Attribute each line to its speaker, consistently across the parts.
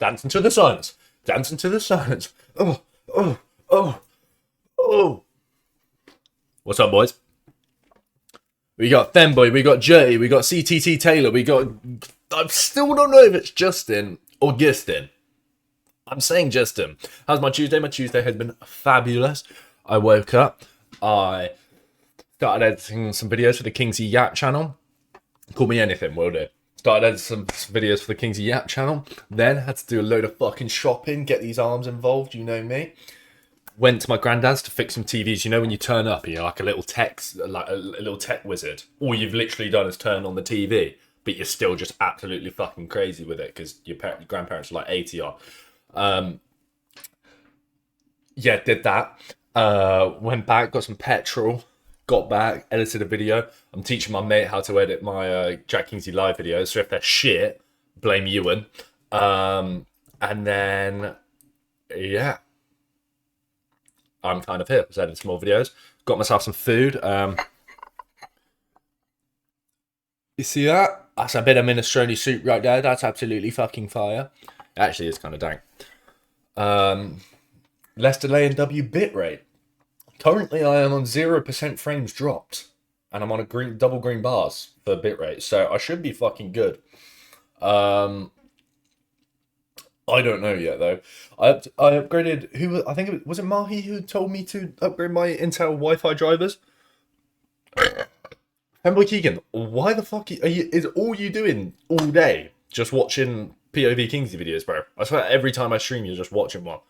Speaker 1: Dancing to the silence. Dancing to the silence. Oh, oh, oh, oh. What's up, boys? We got Femboy, we got Jay, we got CTT Taylor, we got... I still don't know if it's Justin or Gistin. I'm saying Justin. How's my Tuesday? My Tuesday has been fabulous. I woke up. I started editing some videos for the Kingzy Yap channel. Call me anything, will do. Started editing some videos for the Kingzy Yap channel. Then had to do a load of fucking shopping, get these arms involved, you know me. Went to my granddad's to fix some TVs. You know when you turn up and you're like a little tech wizard. All you've literally done is turn on the TV, but you're still just absolutely fucking crazy with it because your grandparents are like 80 odd. Yeah, did that. Went back, got some petrol, got back, edited a video. I'm teaching my mate how to edit my Jack Kingsley live videos. So if they're shit, blame Ewan. And then, yeah. I'm kind of here. I was editing some more videos. Got myself some food. You see that? That's a bit of minestrone soup right there. That's absolutely fucking fire. It actually is kind of dank. Less delay in W bitrate. Currently, I am on 0% frames dropped. And I'm on a double green bars for bitrate. So I should be fucking good. I don't know yet though. I upgraded. I think was it Mahi who told me to upgrade my Intel Wi-Fi drivers. Homeboy Keegan, why the fuck is all you doing all day just watching POV Kingsley videos, bro? I swear every time I stream, you're just watching one.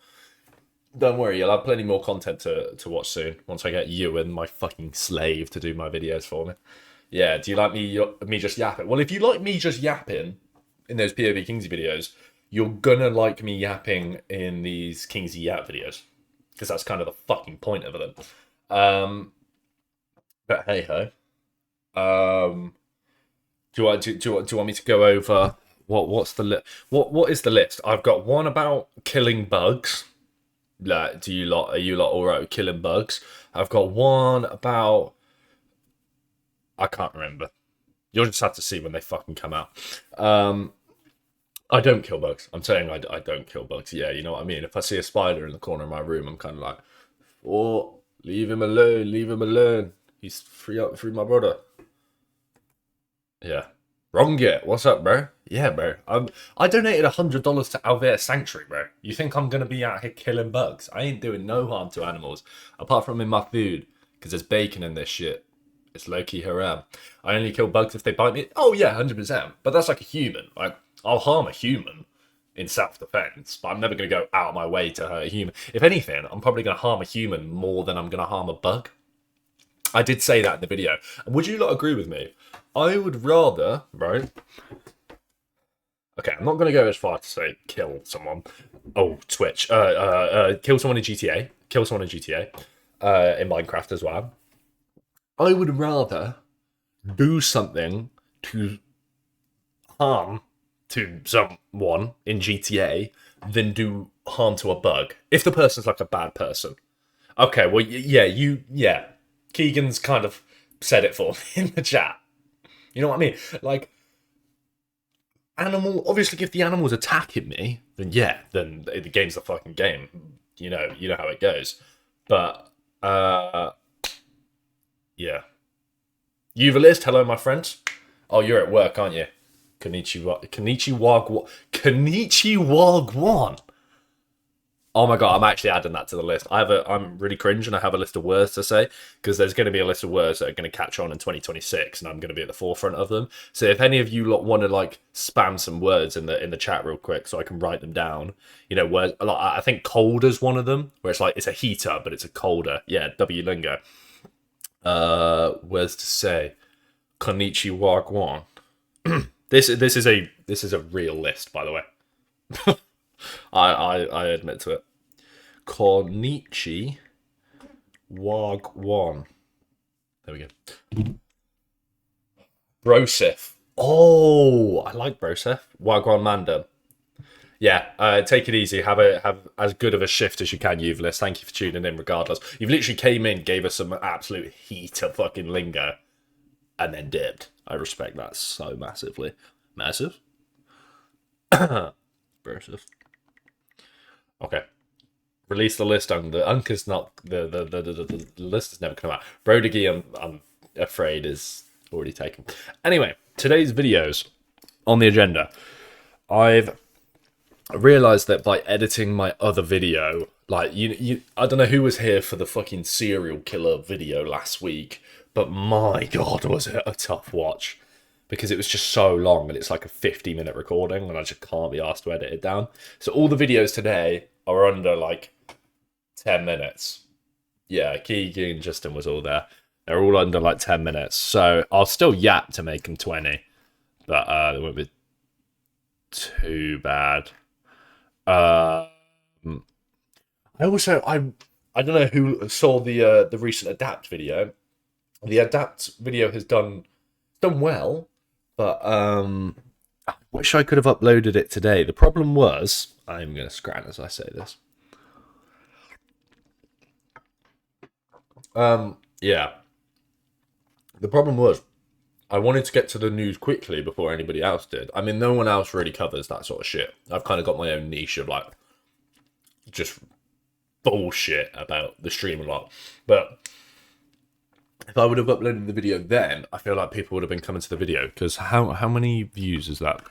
Speaker 1: Don't worry, you'll have plenty more content to watch soon once I get you and my fucking slave to do my videos for me. Yeah, do you like me just yapping? Well, if you like me just yapping in those POV Kingsley videos, you're gonna like me yapping in these Kingzy Yap videos. Because that's kind of the fucking point of them. But hey ho. Do you want me to go over what's the list? What is the list? I've got one about killing bugs. Like, are you lot alright with killing bugs? I've got one about I can't remember. You'll just have to see when they fucking come out. I don't kill bugs. I'm saying I don't kill bugs. Yeah, you know what I mean? If I see a spider in the corner of my room, I'm kind of like, oh, leave him alone, leave him alone. He's free my brother. Yeah. Wrong it. What's up, bro? Yeah, bro. I donated $100 to Alvea Sanctuary, bro. You think I'm going to be out here killing bugs? I ain't doing no harm to animals, apart from in my food, because there's bacon in this shit. It's low-key haram. I only kill bugs if they bite me. Oh, yeah, 100%. But that's like a human. Like, I'll harm a human in self-defense, but I'm never going to go out of my way to hurt a human. If anything, I'm probably going to harm a human more than I'm going to harm a bug. I did say that in the video. And would you not agree with me? I would rather, right? Okay, I'm not going to go as far to say kill someone. Oh, Twitch. Kill someone in GTA. Kill someone in GTA. In Minecraft as well. I would rather do something to harm to someone in GTA than do harm to a bug. If the person's like a bad person. Okay, well, yeah. Keegan's kind of said it for me in the chat. You know what I mean? Like, obviously if the animal's attacking me, then yeah, then the game's the fucking game. You know how it goes. But, yeah. You've a list, hello my friends. Oh, you're at work, aren't you? Konnichiwa. Oh my god, I'm actually adding that to the list. I'm really cringe and I have a list of words to say because there's going to be a list of words that are going to catch on in 2026 and I'm going to be at the forefront of them. So if any of you lot want to like spam some words in the chat real quick so I can write them down, you know, words like I think colder's one of them where it's like it's a heater but it's a colder. Yeah, W lingo. Words to say. Konnichiwa. This is a real list, by the way. I admit to it. Konnichi Wagwan. There we go. Brosif. Oh, I like Brosif. Wagwan Manda. Yeah, take it easy. Have as good of a shift as you can, Uvelis. Thank you for tuning in regardless. You've literally came in, gave us some absolute heat of fucking lingo, and then dipped. I respect that so massively. Massive? Brosif. Okay. Release the list. The Unca's not the list is never come out. Brodigi, I'm afraid is already taken. Anyway, today's videos on the agenda. I've realized that by editing my other video, like I don't know who was here for the fucking serial killer video last week, but my god, was it a tough watch. Because it was just so long and it's like a 50-minute recording and I just can't be asked to edit it down. So all the videos today are under like 10 minutes. Yeah, Kingzy and Justin was all there. They're all under like 10 minutes. So I'll still yap to make them 20. But it won't be too bad. I don't know who saw the recent Adapt video. The Adapt video has done well. But I wish I could have uploaded it today. The problem was, I'm going to scran as I say this. Yeah. The problem was, I wanted to get to the news quickly before anybody else did. I mean, no one else really covers that sort of shit. I've kind of got my own niche of like, just bullshit about the stream a lot. But if I would have uploaded the video then, I feel like people would have been coming to the video. Because how many views is that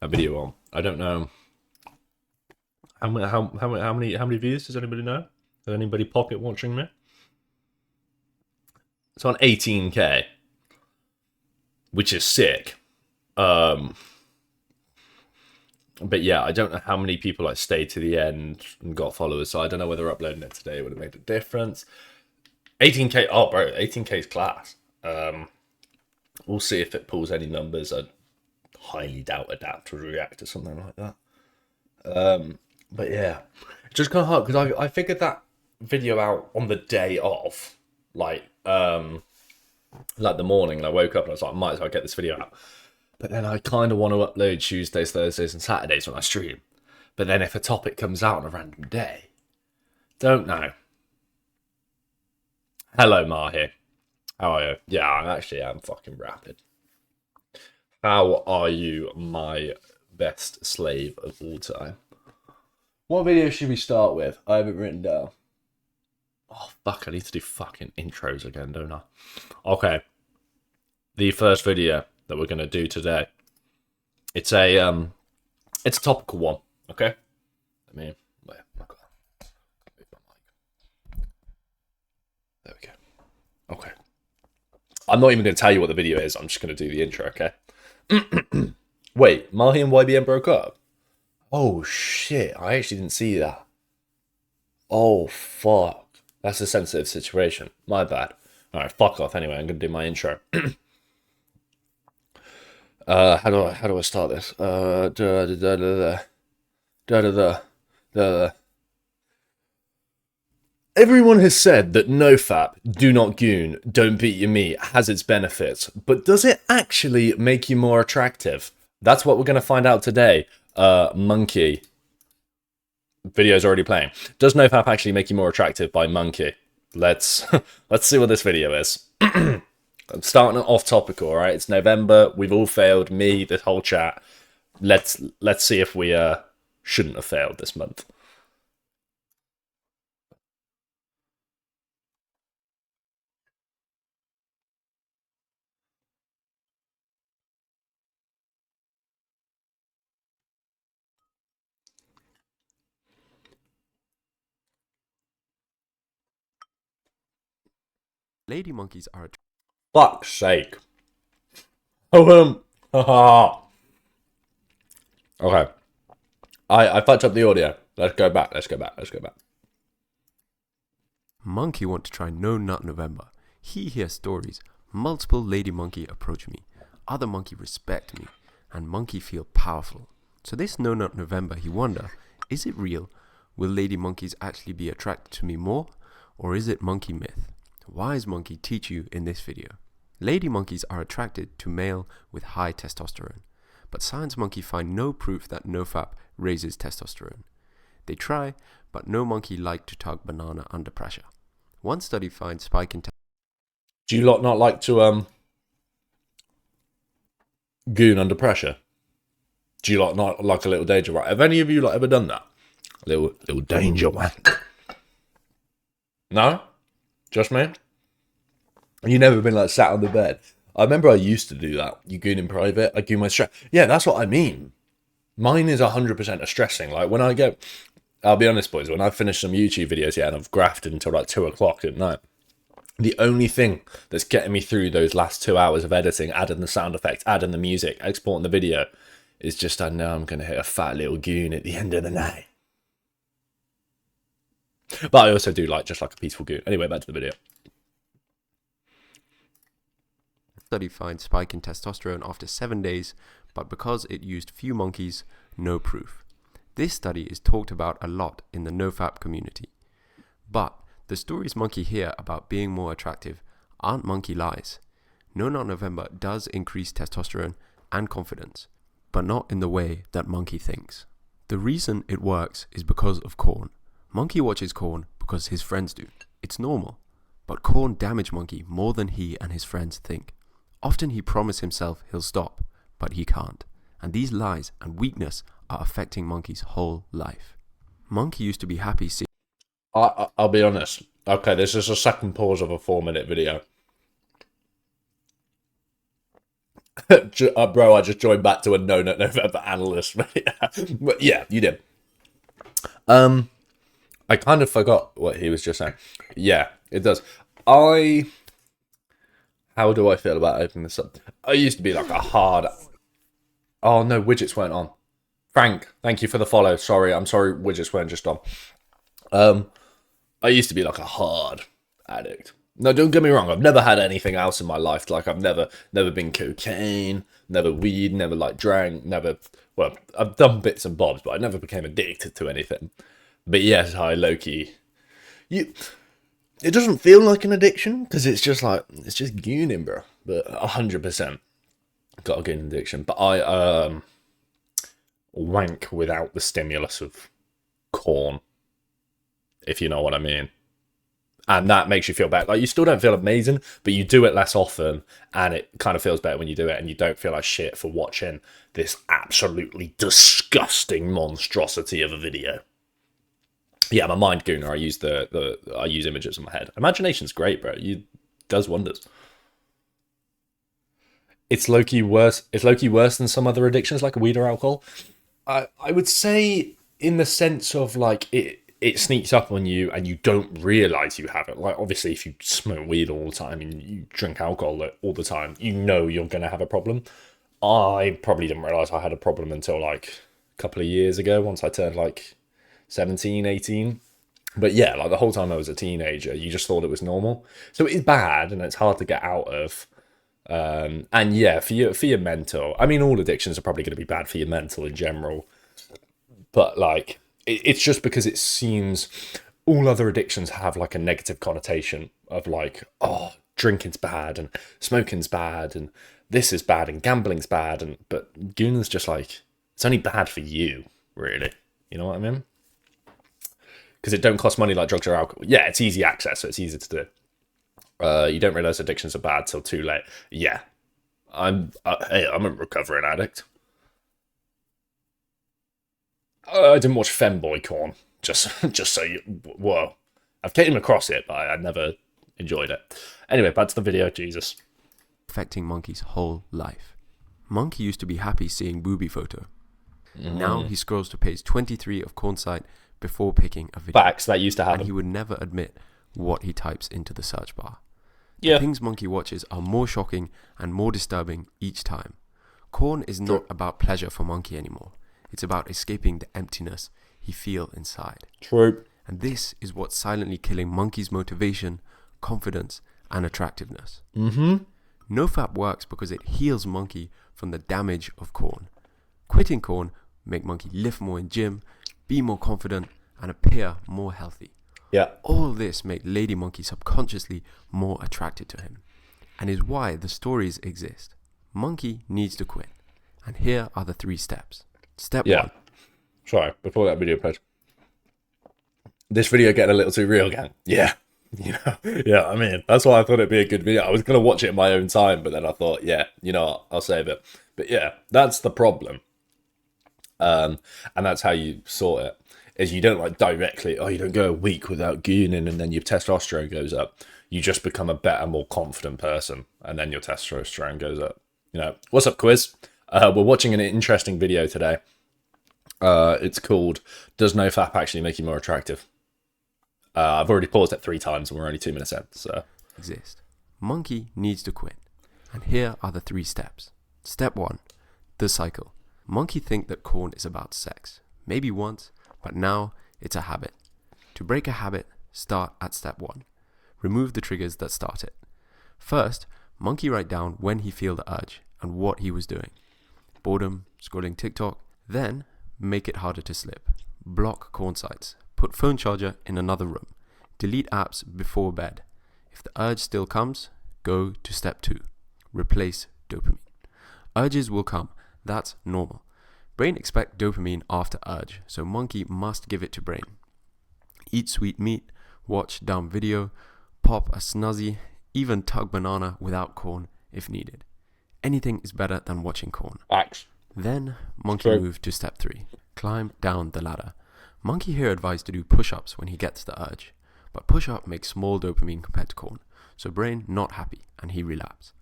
Speaker 1: video on? I don't know. How many views does anybody know? Is anybody pocket watching me? It's on 18k, which is sick. But yeah, I don't know how many people like stayed to the end and got followers. So I don't know whether uploading it today would have made a difference. 18k, oh bro, 18k is class. We'll see if it pulls any numbers. I highly doubt Adapt will react to something like that. But yeah, it's just kind of hard because I figured that video out on the day of, like the morning, and I woke up and I was like, I might as well get this video out. But then I kind of want to upload Tuesdays, Thursdays, and Saturdays when I stream. But then if a topic comes out on a random day, don't know. Hello, Mahi. How are you? Yeah, I'm fucking rapid. How are you, my best slave of all time? What video should we start with? I have it written down. Oh, fuck, I need to do fucking intros again, don't I? Okay. The first video that we're going to do today. It's a topical one, okay? Let me... Wait, oh God. There we go. Okay. I'm not even going to tell you what the video is. I'm just going to do the intro, okay? Wait, Mahi and YBN broke up? Oh, shit. I actually didn't see that. Oh, fuck. That's a sensitive situation. My bad. Alright, fuck off anyway. I'm going to do my intro. How do I start this? Everyone has said that nofap, do not goon, don't beat your meat, has its benefits, but does it actually make you more attractive? That's what we're going to find out today. Monkey. Video's already playing. Does nofap actually make you more attractive by Monkey? Let's see what this video is. I'm starting it off topical, all right? It's November. We've all failed. Me, this whole chat. Let's see if we shouldn't have failed this month.
Speaker 2: Lady monkeys are
Speaker 1: Fuck's sake. Oh, okay. I fucked up the audio. Let's go back.
Speaker 2: Monkey want to try No Nut November. He hears stories. Multiple lady monkey approach me. Other monkey respect me. And monkey feel powerful. So this No Nut November, he wonder, is it real? Will lady monkeys actually be attracted to me more? Or is it monkey myth? Wise monkey teach you in this video. Lady monkeys are attracted to male with high testosterone. But science monkey find no proof that nofap raises testosterone. They try, but no monkey like to tug banana under pressure. One study finds spike in
Speaker 1: Do you lot not like to goon under pressure? Do you lot not like a little danger right? Have any of you ever done that? Little danger wank. No? Just me? You never been like sat on the bed? I remember I used to do that. You goon in private, I goon my stress. Yeah, that's what I mean. Mine is 100% a stressing. Like when I go, I'll be honest, boys, when I finish some YouTube videos, yeah, and I've grafted until like 2 o'clock at night, the only thing that's getting me through those last 2 hours of editing, adding the sound effects, adding the music, exporting the video, is just I know I'm going to hit a fat little goon at the end of the night. But I also do like just like a peaceful goon. Anyway, back to the video.
Speaker 2: Study finds spike in testosterone after 7 days, but because it used few monkeys, no proof. This study is talked about a lot in the nofap community. But the stories monkey hear about being more attractive aren't monkey lies. No Nut November does increase testosterone and confidence, but not in the way that monkey thinks. The reason it works is because of corn. Monkey watches corn because his friends do. It's normal. But corn damage monkey more than he and his friends think. Often he promises himself he'll stop, but he can't. And these lies and weakness are affecting monkey's whole life. Monkey used to be happy seeing...
Speaker 1: I'll be honest. Okay, this is a second pause of a 4-minute video. Bro, I just joined back to a No Nut November analyst. But yeah, you did. I kind of forgot what he was just saying. Yeah, it does. How do I feel about opening this up? I used to be like a hard... Oh, no, widgets weren't on. Frank, thank you for the follow. Sorry, I'm sorry widgets weren't just on. I used to be like a hard addict. No, don't get me wrong. I've never had anything else in my life. Like, I've never been cocaine, never weed, never, like, drank, never... Well, I've done bits and bobs, but I never became addicted to anything. But yes, I low-key... It doesn't feel like an addiction, because it's just like, it's just gooning, bro. But 100% got a gooning addiction. But I wank without the stimulus of corn, if you know what I mean. And that makes you feel better. Like, you still don't feel amazing, but you do it less often, and it kind of feels better when you do it, and you don't feel like shit for watching this absolutely disgusting monstrosity of a video. Yeah, I'm a mind gooner. I use I use images in my head. Imagination's great, bro. It does wonders. It's low-key worse. It's low-key worse than some other addictions, like weed or alcohol. I would say in the sense of like it sneaks up on you and you don't realize you have it. Like, obviously, if you smoke weed all the time and you drink alcohol all the time, you know you're gonna have a problem. I probably didn't realize I had a problem until like a couple of years ago, once I turned like 17, 18. But yeah, like the whole time I was a teenager, you just thought it was normal. So it is bad and it's hard to get out of. And yeah, for your mental, I mean, all addictions are probably going to be bad for your mental in general. But like, it's just because it seems all other addictions have like a negative connotation of like, oh, drinking's bad and smoking's bad and this is bad and gambling's bad. But gooning's just like, it's only bad for you, really. You know what I mean? Because it don't cost money like drugs or alcohol. Yeah, it's easy access, so it's easy to do. You don't realize addictions are bad till too late. Yeah, I'm a recovering addict. I didn't watch Femboy Corn, just so you... Whoa. I've came across it, but I never enjoyed it. Anyway, back to the video, Jesus.
Speaker 2: Affecting Monkey's whole life. Monkey used to be happy seeing booby photo. Now he scrolls to page 23 of Corn site before picking a video.
Speaker 1: Facts, that used to happen.
Speaker 2: And he would never admit what he types into the search bar.
Speaker 1: Yeah.
Speaker 2: The things Monkey watches are more shocking and more disturbing each time. Corn is not about pleasure for Monkey anymore. It's about escaping the emptiness he feels inside.
Speaker 1: True.
Speaker 2: And this is what's silently killing Monkey's motivation, confidence, and attractiveness. NoFap works because it heals Monkey from the damage of Corn. Quitting Corn make Monkey lift more in gym, be more confident, and appear more healthy.
Speaker 1: Yeah.
Speaker 2: All this make Lady Monkey subconsciously more attracted to him, and is why the stories exist. Monkey needs to quit, and here are the 3 steps. Step 1.
Speaker 1: Sorry, before that video plays. This video getting a little too real, gang. Yeah. You know, yeah, I mean, that's why I thought it'd be a good video. I was going to watch it in my own time, but then I thought, yeah, you know what, I'll save it. But yeah, that's the problem. And that's how you sort it. is you don't like directly, you don't go a week without gooning and then your testosterone goes up. You just become a better, more confident person, and then your testosterone goes up. You know, what's up, quiz? We're watching an interesting video today. It's called, Does No Fap Actually Make You More Attractive? I've already paused it 3 times and we're only 2 minutes in, so.
Speaker 2: Exist. Monkey needs to quit. And here are the 3 steps. Step 1. The cycle. Monkey think that corn is about sex. Maybe once, but now it's a habit. To break a habit, start at step 1. Remove the triggers that start it. First, Monkey write down when he feel the urge and what he was doing. Boredom, scrolling TikTok. Then, make it harder to slip. Block corn sites. Put phone charger in another room. Delete apps before bed. If the urge still comes, go to step 2. Replace dopamine. Urges will come. That's normal. Brain expect dopamine after urge, so Monkey must give it to brain. Eat sweet meat, watch dumb video, pop a snuzzy, even tug banana without corn if needed. Anything is better than watching corn.
Speaker 1: Facts.
Speaker 2: Then, Monkey move to step 3. Climb down the ladder. Monkey here advised to do push-ups when he gets the urge. But push-up makes small dopamine compared to corn, so brain not happy and he relapse.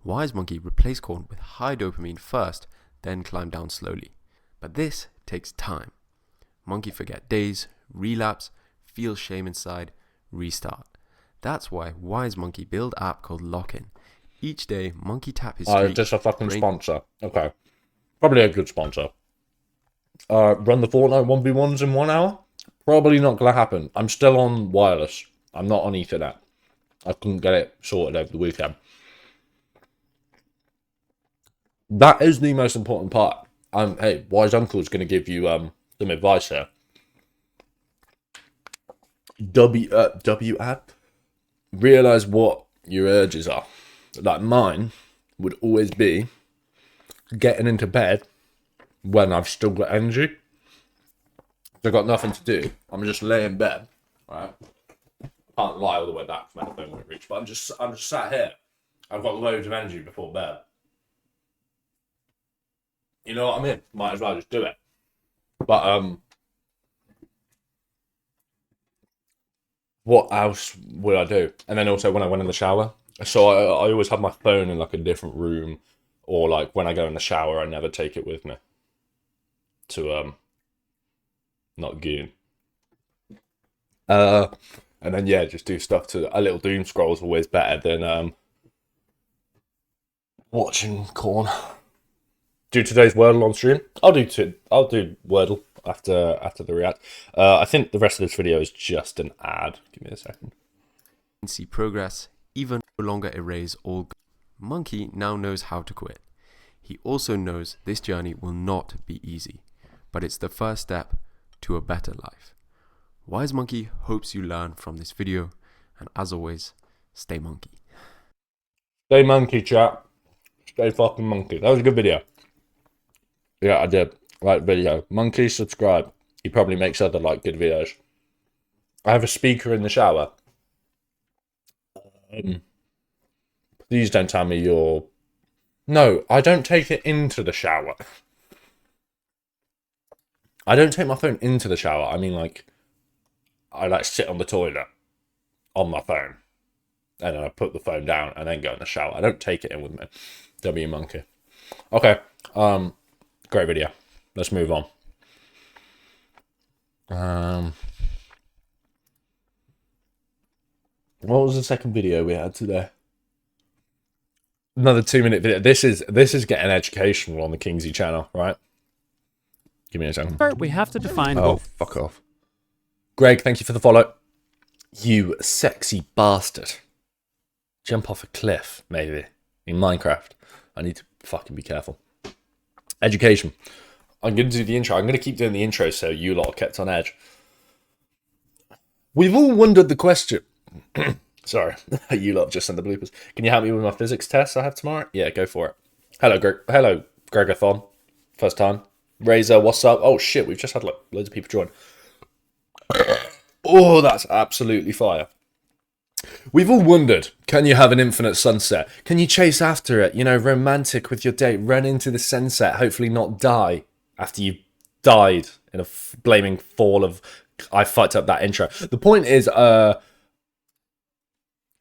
Speaker 2: Wise Monkey replace corn with high dopamine first, then climb down slowly. But this takes time. Monkey forget days, relapse, feel shame inside, restart. That's why Wise Monkey build app called Lock-In. Each day, Monkey tap his streak.
Speaker 1: Just a fucking sponsor. Okay. Probably a good sponsor. Run the Fortnite 1v1s in 1 hour? Probably not going to happen. I'm still on wireless. I'm not on Ethernet. I couldn't get it sorted over the weekend. That is the most important part. Hey, Wise Uncle's going to give you some advice here. W app. Realize what your urges are. Like mine would always be getting into bed when I've still got energy. I've got nothing to do. I'm just laying in bed, right? Can't lie all the way back from my phone won't reach, but I'm just sat here. I've got loads of energy before bed. You know what I mean? Might as well just do it. But what else would I do? And then also when I went in the shower, so I always have my phone in like a different room, or like when I go in the shower, I never take it with me to not goon. And then yeah, just do stuff to a little doom scroll is always better than watching corn. Do today's Wordle on stream. I'll do Wordle after the react. I think the rest of this video is just an ad. Give me a second.
Speaker 2: See progress, even no longer erase all. Monkey now knows how to quit. He also knows this journey will not be easy, but it's the first step to a better life. Wise Monkey hopes you learn from this video, and as always, stay monkey.
Speaker 1: Stay monkey, chat. Stay fucking monkey. That was a good video. Yeah, I did like the video. Monkey, subscribe. He probably makes other like good videos. I have a speaker in the shower. Please don't tell me you're... No, I don't take it into the shower. I don't take my phone into the shower. I mean, like, I like sit on the toilet on my phone, and then I put the phone down and then go in the shower. I don't take it in with me. W monkey. Okay. Great video. Let's move on. What was the second video we had today? Another 2-minute video. This is getting educational on the Kingzy channel, right? Give me a second.
Speaker 3: We have to define.
Speaker 1: Oh, fuck off. Greg, thank you for the follow. You sexy bastard. Jump off a cliff, maybe. In Minecraft. I need to fucking be careful. Education. I'm going to do the intro. I'm going to keep doing the intro so you lot are kept on edge. We've all wondered the question. Sorry, you lot just sent the bloopers. Can you help me with my physics test I have tomorrow? Yeah, go for it. Hello, Hello, Gregathon. First time. Razor, what's up? Oh shit, we've just had like loads of people join. Oh, that's absolutely fire. We've all wondered, can you have an infinite sunset? Can you chase after it? You know, romantic with your date, run into the sunset, hopefully not die after you've died in a blaming fall of... I fucked up that intro. The point is,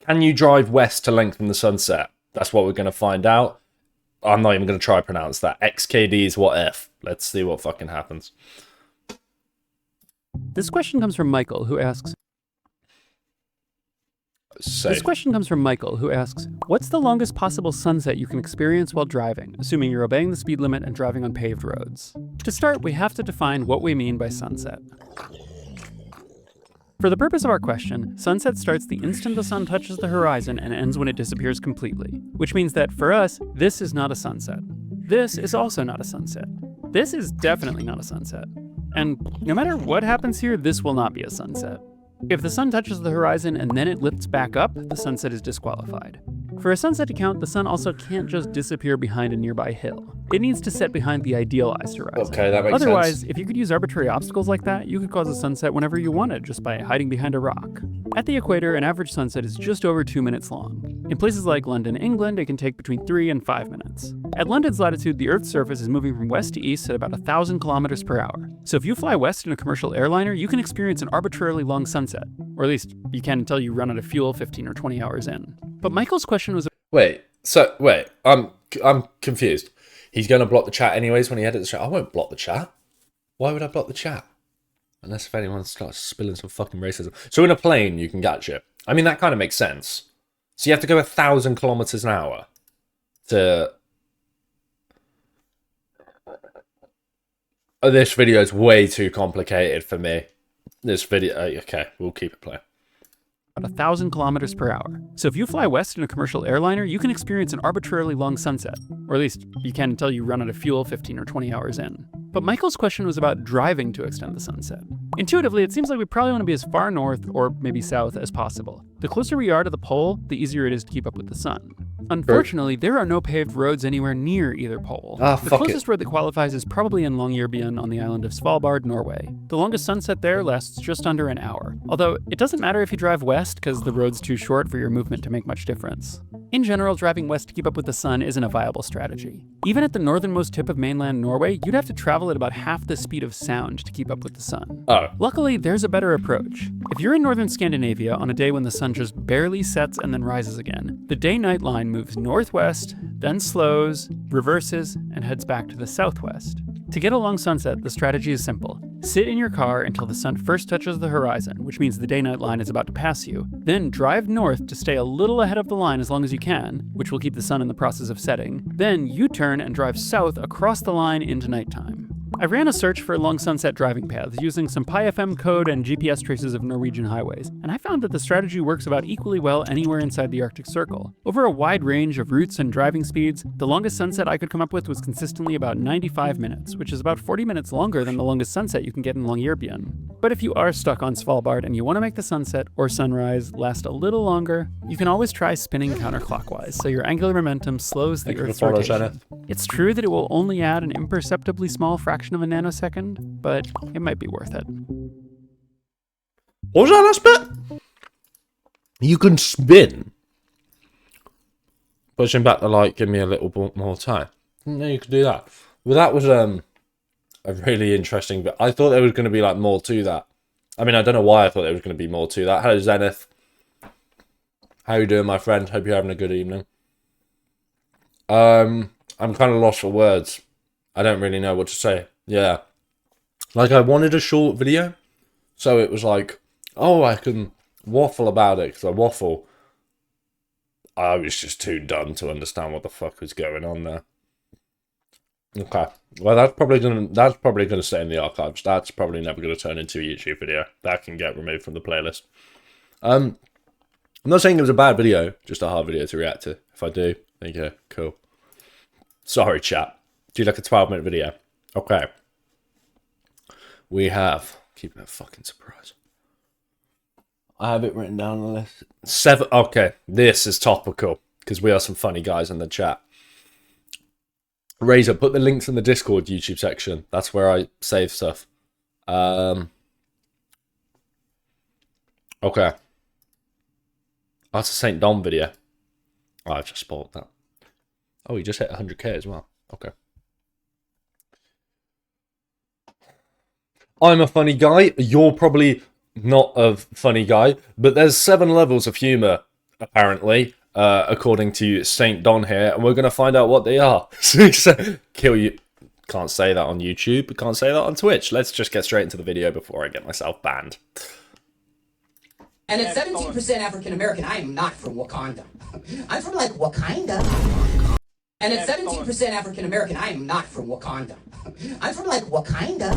Speaker 1: can you drive west to lengthen the sunset? That's what we're going to find out. I'm not even going to try to pronounce that. XKD is what if. Let's see what fucking happens.
Speaker 3: This question comes from Michael, who asks... This question comes from Michael, who asks, what's the longest possible sunset you can experience while driving, assuming you're obeying the speed limit and driving on paved roads? To start, we have to define what we mean by sunset. For the purpose of our question, sunset starts the instant the sun touches the horizon and ends when it disappears completely, which means that, for us, this is not a sunset. This is also not a sunset. This is definitely not a sunset. And no matter what happens here, this will not be a sunset. If the sun touches the horizon and then it lifts back up, the sunset is disqualified. For a sunset to count, the sun also can't just disappear behind a nearby hill. It needs to set behind the idealized horizon.
Speaker 1: Okay, that makes sense.
Speaker 3: Otherwise, if you could use arbitrary obstacles like that, you could cause a sunset whenever you wanted just by hiding behind a rock. At the equator, an average sunset is just over 2 minutes long. In places like London, England, it can take between 3 and 5 minutes. At London's latitude, the Earth's surface is moving from west to east at about 1,000 kilometers per hour. So if you fly west in a commercial airliner, you can experience an arbitrarily long sunset. Or at least, you can until you run out of fuel 15 or 20 hours in. But Michael's question was...
Speaker 1: Wait, I'm confused. He's going to block the chat anyways when he edits the chat. I won't block the chat. Why would I block the chat? Unless if anyone starts spilling some fucking racism. So in a plane, you can catch it. I mean, that kind of makes sense. So you have to go 1,000 kilometers an hour to... Oh, this video is way too complicated for me. This video... okay, we'll keep it playing.
Speaker 3: About 1,000 kilometers per hour. So if you fly west in a commercial airliner, you can experience an arbitrarily long sunset. Or at least, you can until you run out of fuel 15 or 20 hours in. But Michael's question was about driving to extend the sunset. Intuitively, it seems like we probably want to be as far north, or maybe south, as possible. The closer we are to the pole, the easier it is to keep up with the sun. Unfortunately, there are no paved roads anywhere near either pole. The closest road that qualifies is probably in Longyearbyen on the island of Svalbard, Norway. The longest sunset there lasts just under an hour. Although, it doesn't matter if you drive west, because the road's too short for your movement to make much difference. In general, driving west to keep up with the sun isn't a viable strategy. Even at the northernmost tip of mainland Norway, you'd have to travel at about half the speed of sound to keep up with the sun. Luckily, there's a better approach. If you're in northern Scandinavia on a day when the sun just barely sets and then rises again, the day-night line moves northwest, then slows, reverses, and heads back to the southwest. To get a long sunset, the strategy is simple. Sit in your car until the sun first touches the horizon, which means the day-night line is about to pass you. Then drive north to stay a little ahead of the line as long as you can, which will keep the sun in the process of setting. Then U-turn and drive south across the line into nighttime. I ran a search for long sunset driving paths using some PyFM code and GPS traces of Norwegian highways, and I found that the strategy works about equally well anywhere inside the Arctic Circle. Over a wide range of routes and driving speeds, the longest sunset I could come up with was consistently about 95 minutes, which is about 40 minutes longer than the longest sunset you can get in Longyearbyen. But if you are stuck on Svalbard and you want to make the sunset or sunrise last a little longer, you can always try spinning counterclockwise, so your angular momentum slows the Earth's rotation. It's true that it will only add an imperceptibly small fraction of a nanosecond, but it might be worth it.
Speaker 1: What was that last bit? You can spin. Pushing back the light, give me a little bit more time. Didn't know you could do that. Well, that was a really interesting bit. I thought there was going to be like more to that. I mean, I don't know why I thought there was going to be more to that. Hello, Zenith. How you doing, my friend? Hope you're having a good evening. I'm kind of lost for words. I don't really know what to say. Yeah. Like, I wanted a short video. So it was like, oh, I can waffle about it because I waffle. I was just too dumb to understand what the fuck was going on there. Okay. Well, that's probably gonna stay in the archives. That's probably never gonna turn into a YouTube video. That can get removed from the playlist. I'm not saying it was a bad video, just a hard video to react to. If I do, there you go. Cool. Sorry, chat. Do like a 12-minute video. Okay. We have... Keep it a fucking surprise. I have it written down on the list. 7... Okay, this is topical. Because we are some funny guys in the chat. Razor, put the links in the Discord YouTube section. That's where I save stuff. Okay. That's a St. Dom video. Oh, I've just spoiled that. Oh, he just hit 100k as well. Okay. I'm a funny guy. You're probably not a funny guy, but there's 7 levels of humor, apparently, according to Saint Don here, and we're going to find out what they are. Kill you. Can't say that on YouTube. Can't say that on Twitch. Let's just get straight into the video before I get myself banned.
Speaker 4: And at 17% African American, I am not from Wakanda. I'm from like Wakanda. And at 17% African American, I am not from Wakanda. I'm from like Wakanda.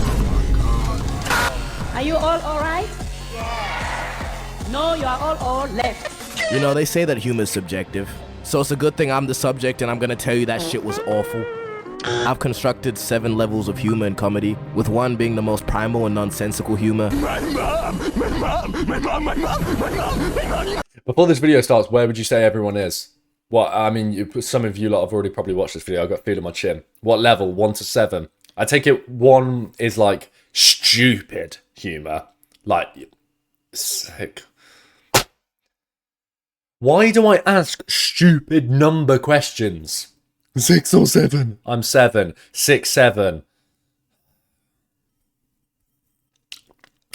Speaker 5: Are you all right? Yeah. No, you are all left.
Speaker 6: You know, they say that humor is subjective, so it's a good thing I'm the subject and I'm gonna tell you that shit was awful. I've constructed 7 levels of humor in comedy, with 1 being the most primal and nonsensical humor.
Speaker 1: Before this video starts, where would you say everyone is? What, I mean, some of you lot have already probably watched this video. I've got a feel in my chin. What level? 1 to 7. I take it 1 is like stupid humor. Like, sick. Why do I ask stupid number questions? 6 or 7? I'm 7. 6, 7.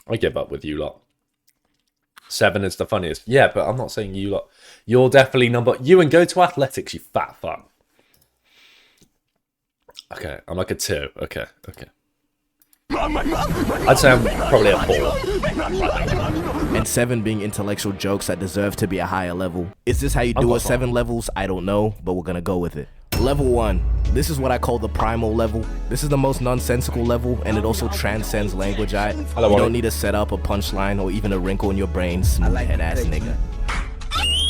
Speaker 1: I give up with you lot. 7 is the funniest. Yeah, but I'm not saying you lot. You're definitely number... You and go to athletics, you fat fuck. Okay, I'm like a 2. Okay. I'd say I'm probably a 4.
Speaker 6: And 7 being intellectual jokes that deserve to be a higher level. Is this how you do it? 7 levels? I don't know, but we're gonna go with it. Level 1. This is what I call the primal level. This is the most nonsensical level, and it also transcends language. You don't need a setup, a punchline, or even a wrinkle in your brain, smooth head ass nigga.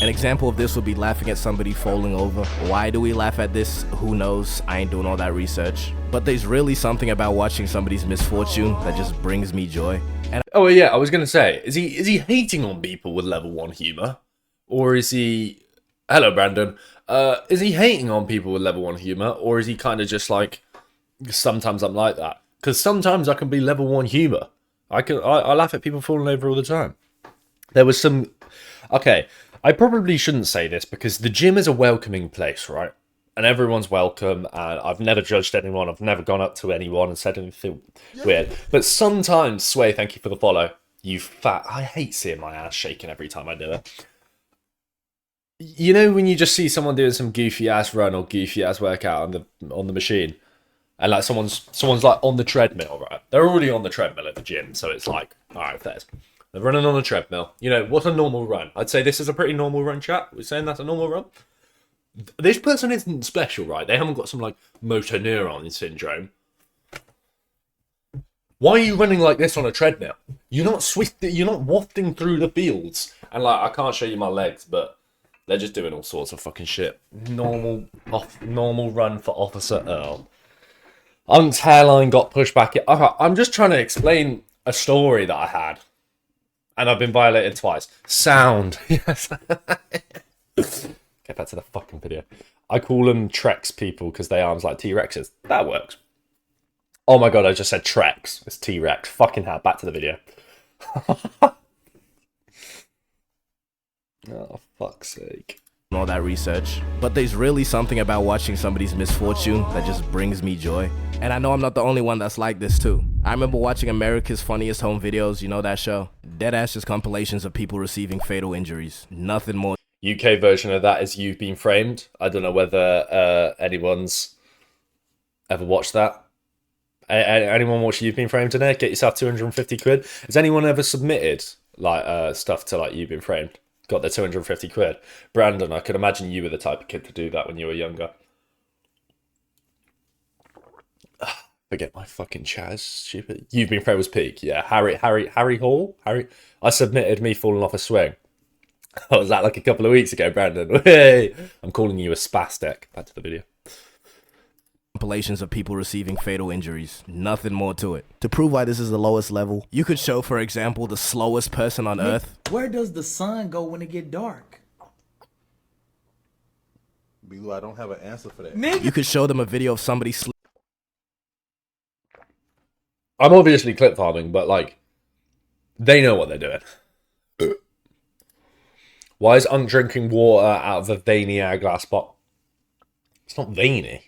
Speaker 6: An example of this would be laughing at somebody falling over. Why do we laugh at this? Who knows? I ain't doing all that research. But there's really something about watching somebody's misfortune that just brings me joy. And
Speaker 1: oh yeah, I was gonna say, is he hating on people with level 1 humor, or is he? Hello, Brandon. Is he hating on people with level 1 humor, or is he kind of just like, sometimes I'm like that? Because sometimes I can be level 1 humor. I laugh at people falling over all the time. There was some. Okay, I probably shouldn't say this because the gym is a welcoming place, right? And everyone's welcome, and I've never judged anyone. I've never gone up to anyone and said anything weird. But sometimes, Sway, thank you for the follow. You fat. I hate seeing my ass shaking every time I do it. You know when you just see someone doing some goofy ass run or goofy ass workout on the machine, and like someone's like on the treadmill, right? They're already on the treadmill at the gym, so it's like, all right, they're running on a treadmill. You know, what's a normal run? I'd say this is a pretty normal run, chat. We're saying that's a normal run. This person isn't special, right? They haven't got some like motor neuron syndrome. Why are you running like this on a treadmill? You're not wafting through the fields. And like, I can't show you my legs, but they're just doing all sorts of fucking shit. Normal run for Officer Earl. Unc's hairline got pushed back. I'm just trying to explain a story that I had. And I've been violated twice. Sound. Yes. Get back to the fucking video. I call them Trex people because they arms like T-Rexes. That works. Oh my god, I just said Trex. It's T-Rex. Fucking hell. Back to the video. Oh, fuck's sake.
Speaker 6: all that research. But there's really something about watching somebody's misfortune that just brings me joy. And I know I'm not the only one that's like this too. I remember watching America's Funniest Home Videos, you know that show? Deadass just compilations of people receiving fatal injuries. Nothing more.
Speaker 1: UK version of that is You've Been Framed. I don't know whether anyone's ever watched that. Anyone watch You've Been Framed today? Get yourself 250 quid. Has anyone ever submitted like stuff to like You've Been Framed? Got their 250 quid. Brandon, I could imagine you were the type of kid to do that when you were younger. Forget my fucking Chaz. Stupid. You've Been Framed was peak. Yeah, Harry Hall. I submitted me falling off a swing. Was that like a couple of weeks ago, Brandon? Hey, I'm calling you a spastic. Back to the video.
Speaker 6: Compilations of people receiving fatal injuries. Nothing more to it. To prove why this is the lowest level, you could show, for example, the slowest person on Earth.
Speaker 7: Where does the sun go when it get dark?
Speaker 8: Blue, I don't have an answer for that.
Speaker 7: Nigga.
Speaker 6: You could show them a video of somebody sleep.
Speaker 1: I'm obviously clip farming, but like, they know what they're doing. Why is Unk drinking water out of a veiny hourglass pot? It's not veiny.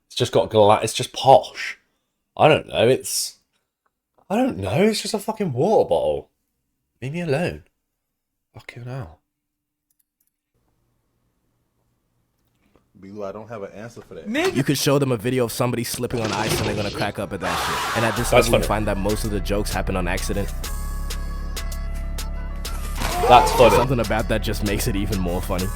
Speaker 1: It's just got glass. It's just posh. I don't know. It's I don't know. It's just a fucking water bottle. Leave me alone. Fucking hell.
Speaker 8: Blue, I don't have an answer for that.
Speaker 6: You could show them a video of somebody slipping on ice and they're gonna crack up at that shit. And at this
Speaker 1: That's
Speaker 6: level, you
Speaker 1: funny.
Speaker 6: find that most of the jokes happen on accident.
Speaker 1: That's funny.
Speaker 6: Something about that just makes it even more funny.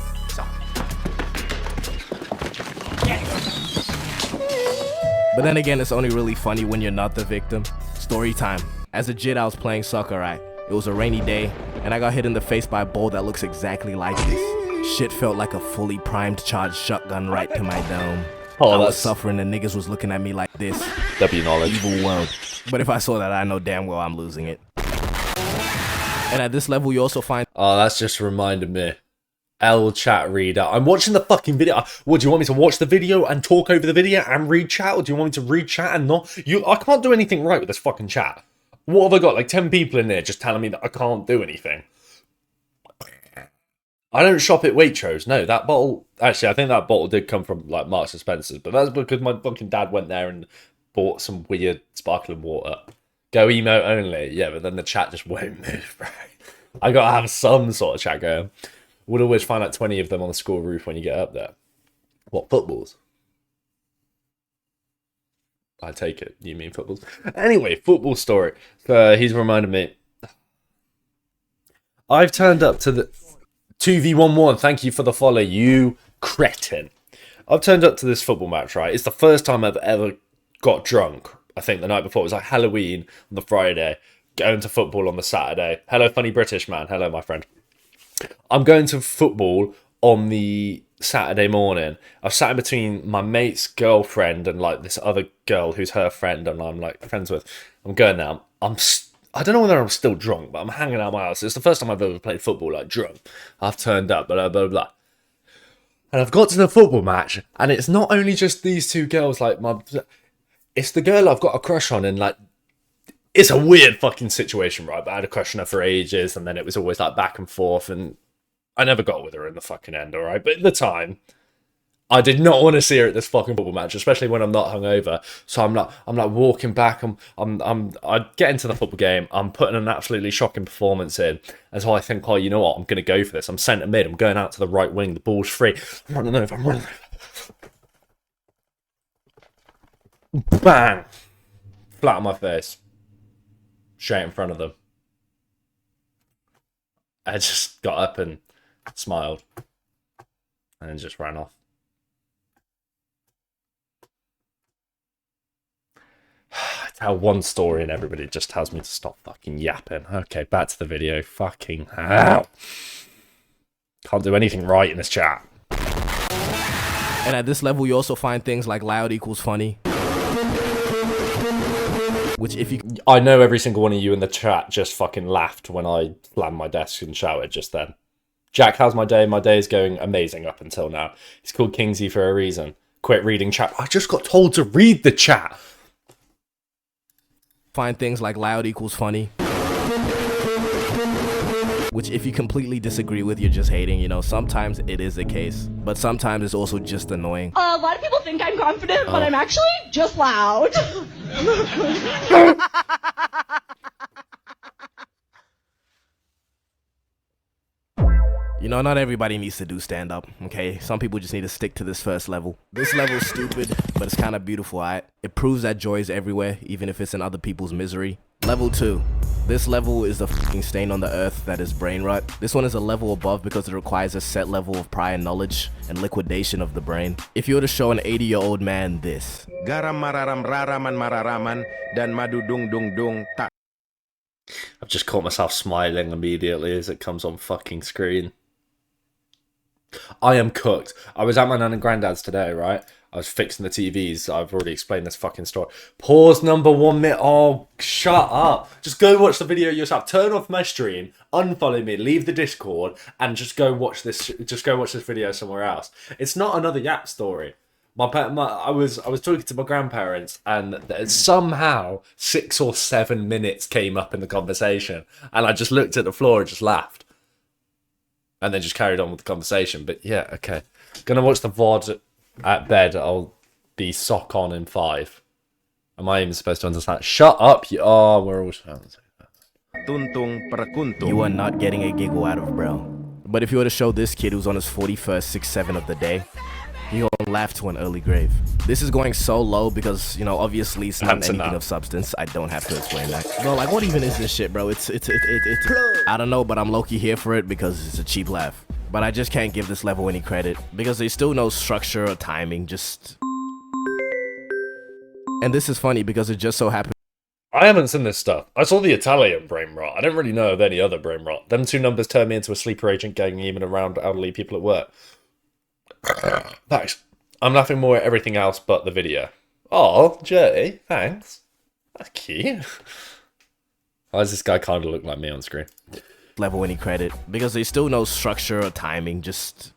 Speaker 6: But then again, it's only really funny when you're not the victim. Story time. As a jit, I was playing soccer, right? It was a rainy day, and I got hit in the face by a ball that looks exactly like this. Shit felt like a fully primed charged shotgun right to my dome.
Speaker 1: Oh,
Speaker 6: I was
Speaker 1: that's
Speaker 6: suffering and niggas was looking at me like this.
Speaker 1: W knowledge.
Speaker 6: Evil world. But if I saw that, I know damn well I'm losing it. And at this level, you also find...
Speaker 1: Oh, that's just reminded me. L chat reader. I'm watching the fucking video. What, do you want me to watch the video and talk over the video and read chat? Or do you want me to read chat and not? I can't do anything right with this fucking chat. What have I got? Like 10 people in there just telling me that I can't do anything. I don't shop at Waitrose. No, that bottle... Actually, I think that bottle did come from like Marks and Spencer's. But that's because my fucking dad went there and bought some weird sparkling water. Go emote only. Yeah, but then the chat just won't move, right? I gotta have some sort of chat going. Would always find like 20 of them on the school roof when you get up there. What, footballs? I take it. You mean footballs? Anyway, football story. He's reminded me. I've turned up to the 2v11. Thank you for the follow, you cretin. I've turned up to this football match, right? It's the first time I've ever got drunk. I think the night before. It was like Halloween on the Friday. Going to football on the Saturday. Hello, funny British man. Hello, my friend. I'm going to football on the Saturday morning. I've sat in between my mate's girlfriend and like this other girl who's her friend and I'm like friends with. I'm going now. I don't know whether I'm still drunk, but I'm hanging out my house. It's the first time I've ever played football like drunk. I've turned up, blah, blah, blah. And I've got to the football match and it's not only just these two girls, like it's the girl I've got a crush on and like, it's a weird fucking situation, right? But I had a crush on her for ages, and then it was always like back and forth, and I never got with her in the fucking end, all right? But at the time, I did not want to see her at this fucking football match, especially when I'm not hungover. So I'm like walking back. I get into the football game. I'm putting an absolutely shocking performance in, and so I think, oh, you know what? I'm gonna go for this. I'm centre mid. I'm going out to the right wing. The ball's free. I'm running over. Bang! Flat on my face. Straight in front of them. I just got up and smiled and then just ran off. I tell one story and everybody just tells me to stop fucking yapping. Okay, back to the video. Fucking hell. Can't do anything right in this chat.
Speaker 6: And at this level, you also find things like loud equals funny. Which if you...
Speaker 1: I know every single one of you in the chat just fucking laughed when I slammed my desk and shouted just then. Jack, how's my day? My day is going amazing up until now. It's called Kingzy for a reason. Quit reading chat. I just got told to read the chat.
Speaker 6: Find things like loud equals funny. Which if you completely disagree with, you're just hating, you know. Sometimes it is the case. But sometimes it's also just annoying.
Speaker 5: A lot of people think I'm confident, but I'm actually just loud.
Speaker 6: You know, not everybody needs to do stand-up, okay? Some people just need to stick to this first level. This level's stupid, but it's kind of beautiful, alright? It proves that joy is everywhere, even if it's in other people's misery. Level 2. This level is the fucking stain on the earth that is brain rot. This one is a level above because it requires a set level of prior knowledge and liquidation of the brain. If you were to show an 80-year-old man this.
Speaker 9: Garam mararam raraman mararaman dan madu dung dung dung tak.
Speaker 1: I've just caught myself smiling immediately as it comes on fucking screen. I am cooked. I was at my nan and granddad's today, right? I was fixing the TVs. I've already explained this fucking story. Pause number 1 minute. Oh, shut up. Just go watch the video yourself. Turn off my stream, unfollow me, leave the Discord, and just go watch this. Just go watch this video somewhere else. It's not another Yap story. I was talking to my grandparents, and somehow 6 or 7 minutes came up in the conversation, and I just looked at the floor and just laughed. And then just carried on with the conversation. But yeah, okay. Gonna watch the VOD at bed. I'll be sock on in 5. Am I even supposed to understand? Shut up, you. Oh, we're all.
Speaker 9: Tuntung prakuntung.
Speaker 6: You are not getting a giggle out of bro. But if you were to show this kid who's on his 41st 6-7 of the day, he gonna laugh to an early grave. This is going so low because, you know, obviously it's not anything of substance. I don't have to explain that. Bro, like, what even is this shit, bro? It's I don't know, but I'm low-key here for it because it's a cheap laugh. But I just can't give this level any credit because there's still no structure or timing, just... And this is funny because it just so happens...
Speaker 1: I haven't seen this stuff. I saw the Italian brain rot. I don't really know of any other brain rot. Them two numbers turned me into a sleeper agent gang even around elderly people at work. Thanks. I'm laughing more at everything else but the video. Oh, Jay, thanks. That's cute. Why does this guy kind of look like me on screen?
Speaker 6: Level any credit because there's still no structure or timing, just...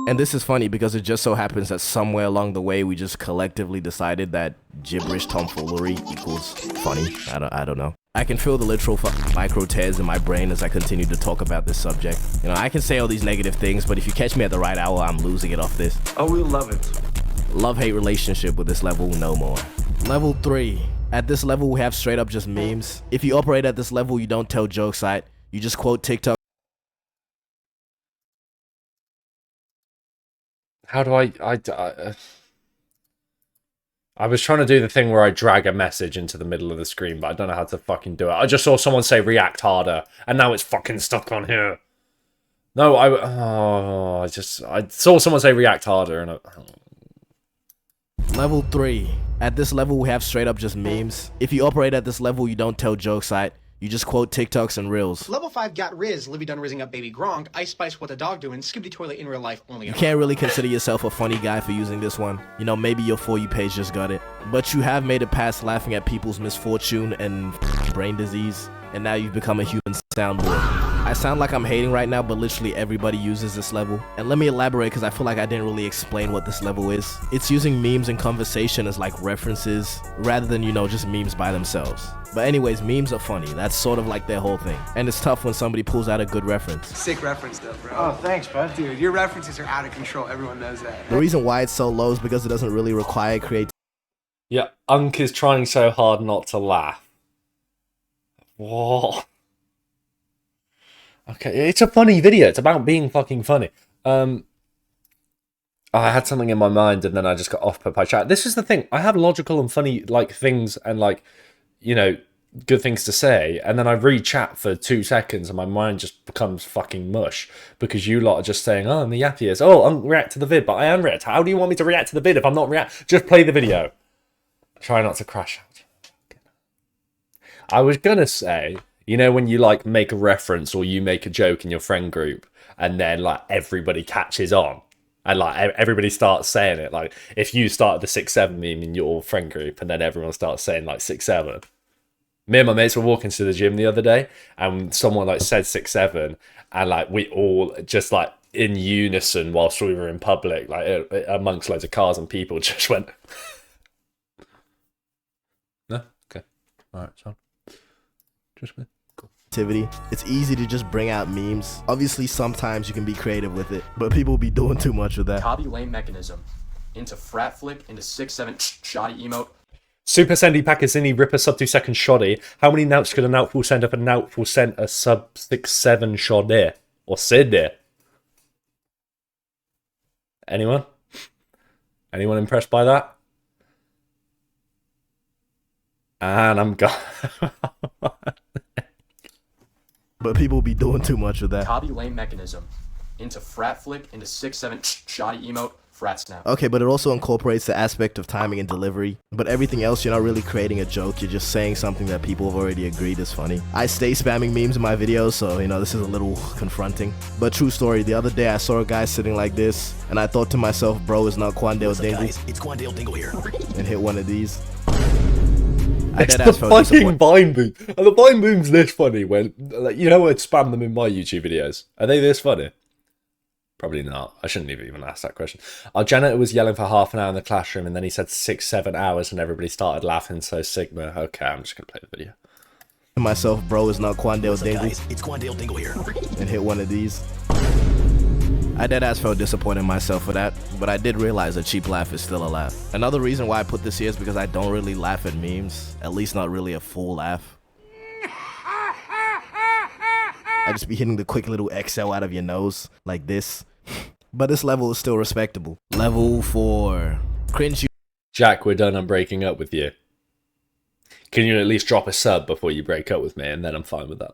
Speaker 6: And this is funny because it just so happens that somewhere along the way we just collectively decided that gibberish tomfoolery equals funny. I don't know. I can feel the literal micro tears in my brain as I continue to talk about this subject. You know, I can say all these negative things, but if you catch me at the right hour, I'm losing it off this.
Speaker 10: Oh, we love it.
Speaker 6: Love-hate relationship with this level, no more. Level 3. At this level, we have straight up just memes. If you operate at this level, you don't tell jokes, right? You just quote TikTok.
Speaker 1: How do I was trying to do the thing where I drag a message into the middle of the screen, but I don't know how to fucking do it. I just saw someone say react harder, and now it's fucking stuck on here. No, I saw someone say react harder, and
Speaker 6: Level 3. At this level, we have straight up just memes. If you operate at this level, you don't tell jokes, right? You just quote TikToks and reels.
Speaker 11: Level 5 got Riz, Livy done rizzing up baby Gronk, Ice Spice what the dog doing, Skibbity Toilet in real life only.
Speaker 6: You can't really consider yourself a funny guy for using this one. You know, maybe your For You page just got it. But you have made it past laughing at people's misfortune and brain disease, and now you've become a human soundboard. I sound like I'm hating right now, but literally everybody uses this level. And let me elaborate because I feel like I didn't really explain what this level is. It's using memes and conversation as like references rather than, you know, just memes by themselves. But anyways, memes are funny. That's sort of like their whole thing. And it's tough when somebody pulls out a good reference.
Speaker 11: Sick reference though, bro. Oh, thanks, bud. Dude, your references are out of control. Everyone knows that.
Speaker 6: The reason why it's so low is because it doesn't really require creativity.
Speaker 1: yeah, Unk is trying so hard not to laugh. Whoa. Okay, it's a funny video. It's about being fucking funny. I had something in my mind and then I just got off put by chat. This is the thing. I have logical and funny like things and like, you know, good things to say, and then I read chat for 2 seconds and my mind just becomes fucking mush because you lot are just saying, oh, I'm the yappiest. Oh, I'm react to the vid, but I am react. How do you want me to react to the vid if I'm not react? Just play the video. Try not to crash out. I was gonna say, you know, when you like make a reference or you make a joke in your friend group and then like everybody catches on and like everybody starts saying it. Like if you started the 6-7 meme in your friend group and then everyone starts saying like 6-7. Me and my mates were walking to the gym the other day and someone like said 6-7 and like we all just like in unison whilst we were in public, like amongst loads of cars and people just went. No? Okay. All right, Sean. Just me.
Speaker 6: It's easy to just bring out memes. Obviously, sometimes you can be creative with it, but people be doing too much with that.
Speaker 12: Copy lane mechanism. Into frat flick, into 6-7 shoddy emote.
Speaker 1: Super Sendy Pakazini Ripper sub 2 second shoddy. How many nouts could a noutful send if a noutful sent a sub 6-7 shoddy? Or siddy? Anyone? Anyone impressed by that? And I'm gone.
Speaker 6: But people be doing too much with that.
Speaker 12: Copy lane mechanism. Into frat flick, into 6-7 shoddy emote, frat snap.
Speaker 6: Okay, but it also incorporates the aspect of timing and delivery. But everything else, you're not really creating a joke. You're just saying something that people have already agreed is funny. I stay spamming memes in my videos, so, you know, this is a little confronting. But true story, the other day I saw a guy sitting like this, and I thought to myself, bro, it's not Quandale Dingle.
Speaker 13: It's Quandale Dingle here.
Speaker 6: And hit one of these.
Speaker 1: It's the fucking Vine boom. And the Vine boom's this funny when, like, you know, I'd spam them in my YouTube videos. Are they this funny? Probably not. I shouldn't have even asked that question. Our janitor was yelling for half an hour in the classroom and then he said 6-7 hours and everybody started laughing, so Sigma. Okay, I'm just going to play the video.
Speaker 6: Myself, bro, is not Quandale Dingle.
Speaker 13: It's Quandale Dingle here.
Speaker 6: And hit one of these. I deadass felt disappointed in myself for that, but I did realize a cheap laugh is still a laugh. Another reason why I put this here is because I don't really laugh at memes, at least not really a full laugh. I just be hitting the quick little exhale out of your nose, like this. But this level is still respectable. Level 4. Cringe.
Speaker 1: Jack, we're done. I'm breaking up with you. Can you at least drop a sub before you break up with me, and then I'm fine with that.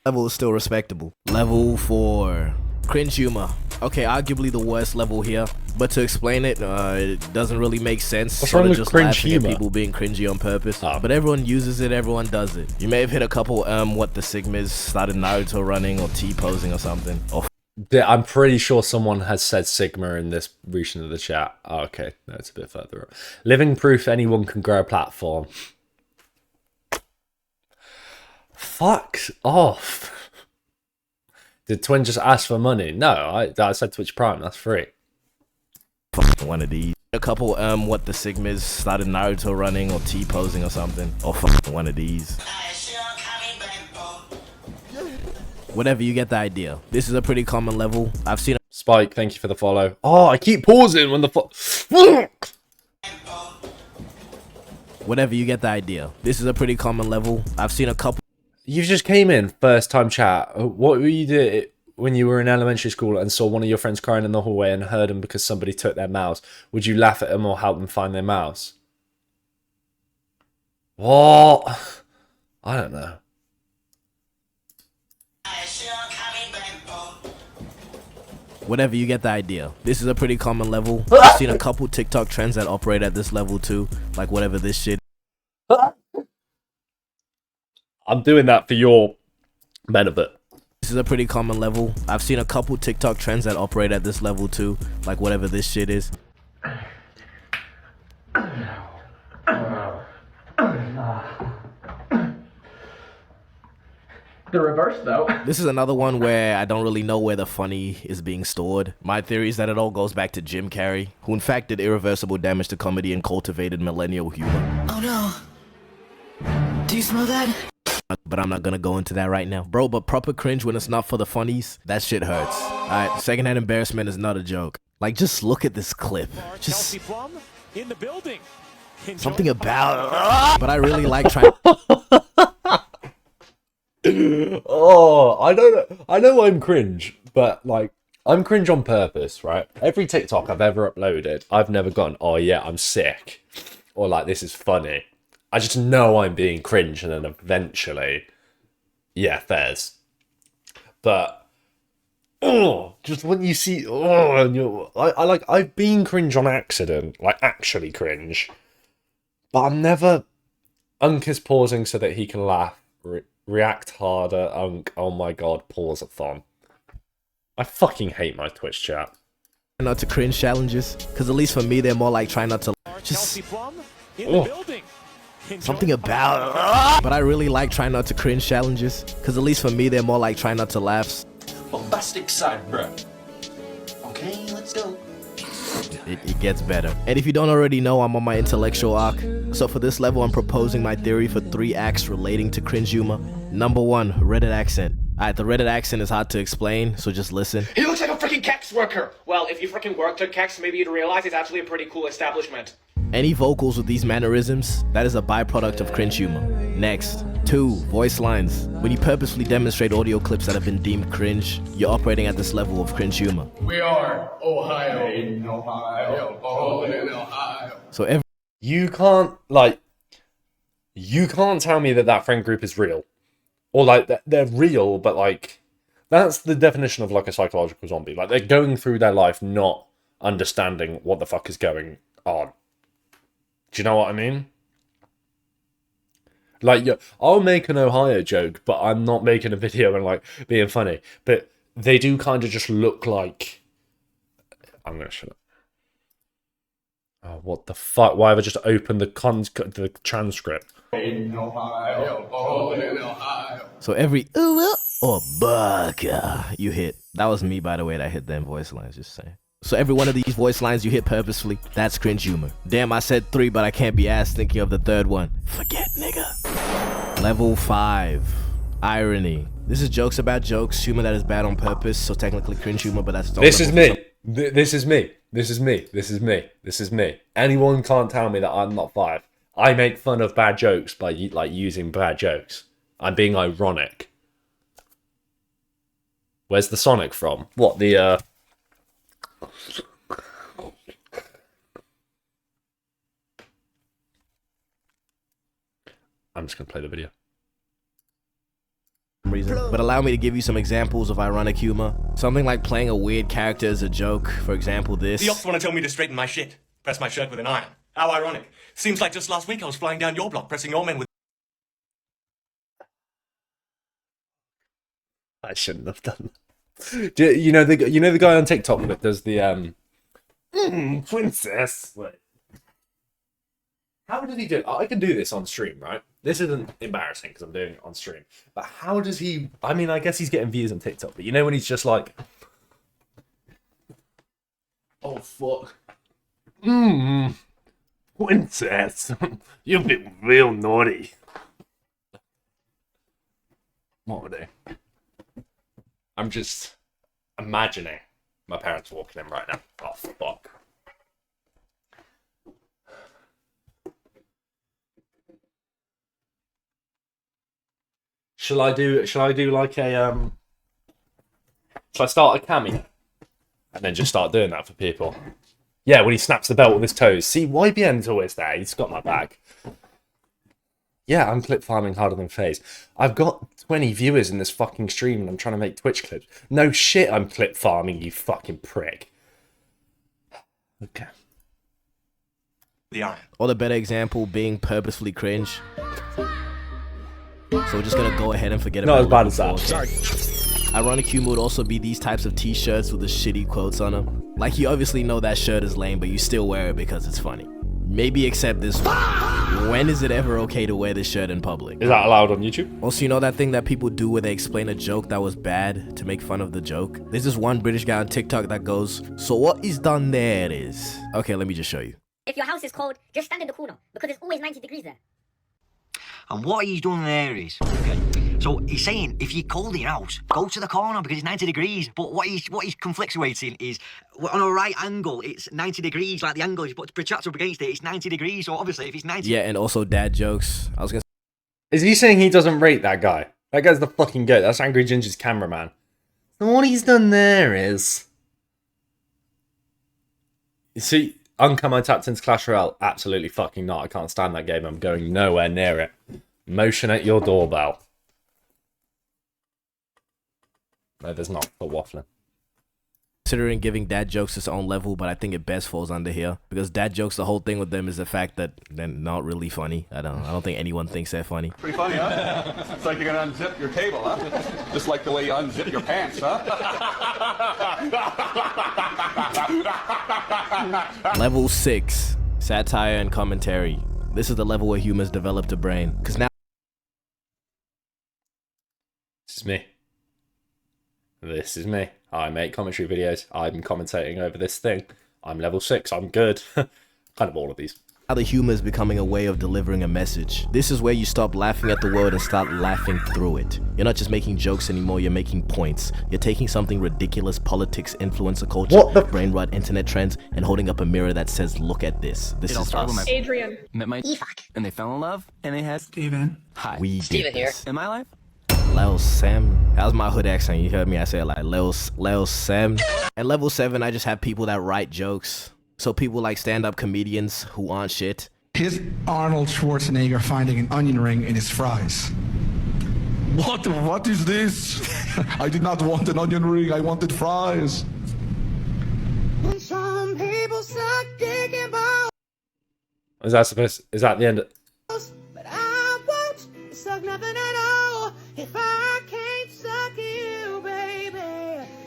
Speaker 6: Level is still respectable. Level 4. Cringe humor. Okay, arguably the worst level here, but to explain it, it doesn't really make sense.
Speaker 1: What's wrong with
Speaker 6: just
Speaker 1: cringe
Speaker 6: laughing at
Speaker 1: humor?
Speaker 6: people being cringy on purpose.
Speaker 1: Oh.
Speaker 6: But everyone uses it, everyone does it. You may have hit a couple what the Sigmas, started Naruto running or T-posing or something. Or
Speaker 1: Yeah, I'm pretty sure someone has said Sigma in this region of the chat. Oh, okay, no, it's a bit further up. Living proof anyone can grow a platform. Fuck off. Did Twin just ask for money? No, I said Twitch Prime, that's free.
Speaker 6: one of these. A couple what the Sigmas, started Naruto running or T-posing or something. Or one of these. Whatever, you get the idea. This is a pretty common level. I've seen
Speaker 1: Spike, thank you for the follow. Oh, I keep pausing when the
Speaker 6: Whatever, you get the idea. This is a pretty common level. I've seen a couple.
Speaker 1: You just came in, first time chat. What were you doing when you were in elementary school and saw one of your friends crying in the hallway and heard them because somebody took their mouse? Would you laugh at them or help them find their mouse? What? I don't know.
Speaker 6: Whatever, you get the idea. This is a pretty common level. I've seen a couple TikTok trends that operate at this level too. Like whatever this shit.
Speaker 1: I'm doing that for your benefit.
Speaker 6: This is a pretty common level. I've seen a couple TikTok trends that operate at this level too. Like whatever this shit is.
Speaker 10: The reverse, though.
Speaker 6: This is another one where I don't really know where the funny is being stored. My theory is that it all goes back to Jim Carrey, who in fact did irreversible damage to comedy and cultivated millennial humor.
Speaker 4: Oh no. Do you smell that?
Speaker 6: But I'm not gonna go into that right now. Bro, but proper cringe when it's not for the funnies, that shit hurts. Alright, secondhand embarrassment is not a joke. Like, just look at this clip. Just
Speaker 13: in the building.
Speaker 6: something about but I really like trying.
Speaker 1: Oh, I don't know. I know I'm cringe, but like, I'm cringe on purpose, right? Every TikTok I've ever uploaded, I've never gone, oh yeah, I'm sick. Or like, this is funny. I just know I'm being cringe, and then eventually, yeah, fairs. But, oh, just when you see, oh, and I've been cringe on accident, like actually cringe. But I'm never, Unk is pausing so that he can laugh. React harder, Unk. Oh my god, pause-a-thon. I fucking hate my Twitch chat.
Speaker 6: Not to cringe challenges, because at least for me, they're more like trying not to just something about. But I really like trying not to cringe challenges, because at least for me, they're more like trying not to laugh.
Speaker 12: Bombastic side, bro. Okay, let's go.
Speaker 6: It gets better. And if you don't already know, I'm on my intellectual arc. So for this level, I'm proposing my theory for 3 acts relating to cringe humor. Number 1, Reddit accent. Alright, the Reddit accent is hard to explain, so just listen.
Speaker 11: He looks like a freaking Kex worker. Well, if you freaking worked at Kex, maybe you'd realize it's actually a pretty cool establishment.
Speaker 6: Any vocals with these mannerisms, that is a byproduct of cringe humor. Next, 2, voice lines. When you purposefully demonstrate audio clips that have been deemed cringe, you're operating at this level of cringe humor.
Speaker 10: We are Ohio. In Ohio. Oh, in Ohio.
Speaker 6: So every
Speaker 1: You can't tell me that friend group is real. Or like, they're real, but like, that's the definition of like a psychological zombie. Like, they're going through their life not understanding what the fuck is going on. Do you know what I mean? Like, yeah, I'll make an Ohio joke, but I'm not making a video and like being funny. But they do kind of just look like. I'm gonna shut up. Oh, what the fuck? Why have I just opened the transcript?
Speaker 10: In Ohio. Oh, in Ohio.
Speaker 6: So every ooh or baka you hit. That was me, by the way, that hit them voice lines, just saying. So every one of these voice lines you hit purposefully, that's cringe humor. Damn, I said 3, but I can't be asked thinking of the 3rd one. Forget, nigga. Level 5. Irony. This is jokes about jokes, humor that is bad on purpose, so technically cringe humor, but that's its own
Speaker 1: This is
Speaker 6: level.
Speaker 1: me. This is me. This is me. This is me. This is me. Anyone can't tell me that I'm not 5. I make fun of bad jokes by like using bad jokes. I'm being ironic. Where's the Sonic from? What, the I'm just gonna play the video.
Speaker 6: Reason. But allow me to give you some examples of ironic humor. Something like playing a weird character as a joke. For example, this.
Speaker 14: The ops want to tell me to straighten my shit. Press my shirt with an iron. How ironic. Seems like just last week I was flying down your block, pressing your men with...
Speaker 1: I shouldn't have done that. You know the guy on TikTok that does the princess. Wait. How does he do it? I can do this on stream, right? This isn't embarrassing because I'm doing it on stream. But how does he... I mean, I guess he's getting views on TikTok. But you know when he's just like... Oh, fuck. Princess. You've been real naughty. What would they? I'm just imagining my parents walking in right now. Oh, fuck. Shall I do like a shall I start a cameo and then just start doing that for people? Yeah, when he snaps the belt with his toes. See, YBN's always there. He's got my back. Yeah, I'm clip farming harder than FaZe. I've got 20 viewers in this fucking stream and I'm trying to make Twitch clips. No shit, I'm clip farming, you fucking prick. Okay.
Speaker 14: The iron.
Speaker 6: Or the better example being purposefully cringe. So we're just gonna go ahead and forget about it.
Speaker 1: Not as bad as that.
Speaker 6: Sorry. Ironic humor would also be these types of t-shirts with the shitty quotes on them. Like, you obviously know that shirt is lame, but you still wear it because it's funny. Maybe except this one. When is it ever okay to wear this shirt in public?
Speaker 1: Is that allowed on YouTube?
Speaker 6: Also, you know that thing that people do where they explain a joke that was bad to make fun of the joke? There's this one British guy on TikTok that goes, "So what is done there is..." Okay, let me just show you.
Speaker 15: If your house is cold, just stand in the corner because it's always 90 degrees there.
Speaker 16: And what he's done there is, okay, so he's saying if you're cold in your house, go to the corner because it's 90 degrees. But what he's conflictuating is on a right angle, it's 90 degrees, like the angle is, but protracts up against it, it's 90 degrees. So obviously, if it's 90,
Speaker 6: Yeah, and also dad jokes. I was gonna.
Speaker 1: Is he saying he doesn't rate that guy? That guy's the fucking goat. That's Angry Ginger's cameraman. And what he's done there is... You see, Uncome I tapped into Clash Royale. Absolutely fucking not. I can't stand that game. I'm going nowhere near it. Motion at your doorbell. No, there's not. For waffling.
Speaker 6: Considering giving dad jokes its own level, but I think it best falls under here because dad jokes, the whole thing with them is the fact that they're not really funny. I don't think anyone thinks they're funny.
Speaker 10: Pretty funny, huh? It's like you're gonna unzip your table, huh? Just like the way you unzip your pants, huh?
Speaker 6: Level 6, satire and commentary. This is the level where humans developed a brain. Because now...
Speaker 1: This is me. This is me. I make commentary videos. I'm commentating over this thing. I'm level 6. I'm good. Kind of all of these.
Speaker 6: Now the humor is becoming a way of delivering a message. This is where you stop laughing at the world and start laughing through it. You're not just making jokes anymore, you're making points. You're taking something ridiculous, politics, influencer culture, brain rot, internet trends, and holding up a mirror that says, look at this. This is us.
Speaker 17: Adrian.
Speaker 18: Met my and they fell in love and they had Steven. Hi.
Speaker 6: We
Speaker 18: Steven
Speaker 6: did
Speaker 18: here.
Speaker 6: this.
Speaker 18: In my life?
Speaker 6: Lil Sam. That was my hood accent. You heard me? I said like Lil Sam. And level 7, I just have people that write jokes. So people like stand-up comedians who aren't shit.
Speaker 19: Here's Arnold Schwarzenegger finding an onion ring in his fries. What is this? I did not want an onion ring, I wanted fries.
Speaker 20: Some people suck dick and balls,
Speaker 1: Is that the end?
Speaker 20: but I won't suck nothing at all. If I can't suck you, baby.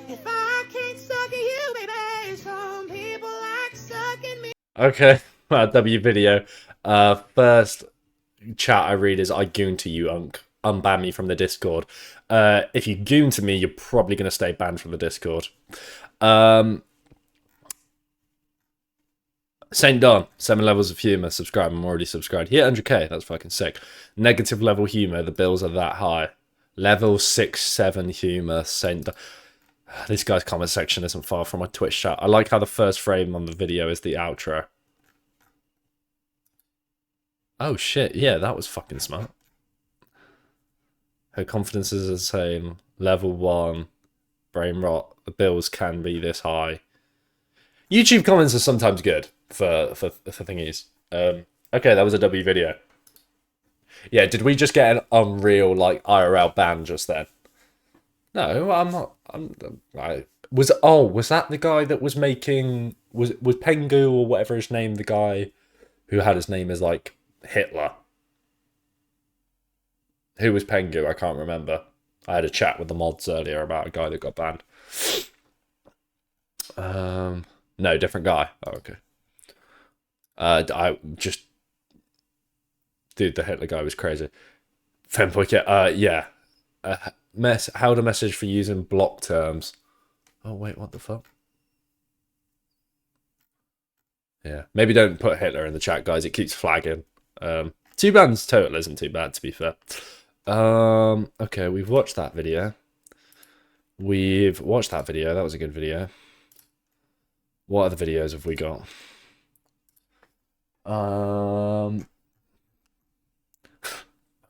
Speaker 20: If I can't suck you, baby. Some people like sucking me.
Speaker 1: Okay. W video. First chat I read is I goon to you, Unk. Unban me from the Discord. If you goon to me, you're probably going to stay banned from the Discord. Saint Don, 7 levels of humour. Subscribe. I'm already subscribed. Hit 100k. That's fucking sick. Negative level humour. The bills are that high. Level 6-7 humor. Sent. This guy's comment section isn't far from my Twitch chat. I like how the first frame on the video is the outro. Oh shit, yeah, that was fucking smart. Her confidence is insane. Level 1. Brain rot. The bills can be this high. YouTube comments are sometimes good for thingies. Okay, that was a W video. Yeah, did we just get an Unreal, like, IRL ban just then? No, I'm not. Was that the guy that was making... Was Pengu or whatever his name, the guy who had his name as, like, Hitler? Who was Pengu? I can't remember. I had a chat with the mods earlier about a guy that got banned. No, different guy. Oh, okay. I just... Dude, the Hitler guy was crazy. Fempoiket, yeah. Held a message for using block terms. Oh, wait, what the fuck? Yeah, maybe don't put Hitler in the chat, guys. It keeps flagging. 2 bans total isn't too bad, to be fair. Okay, we've watched that video. That was a good video. What other videos have we got?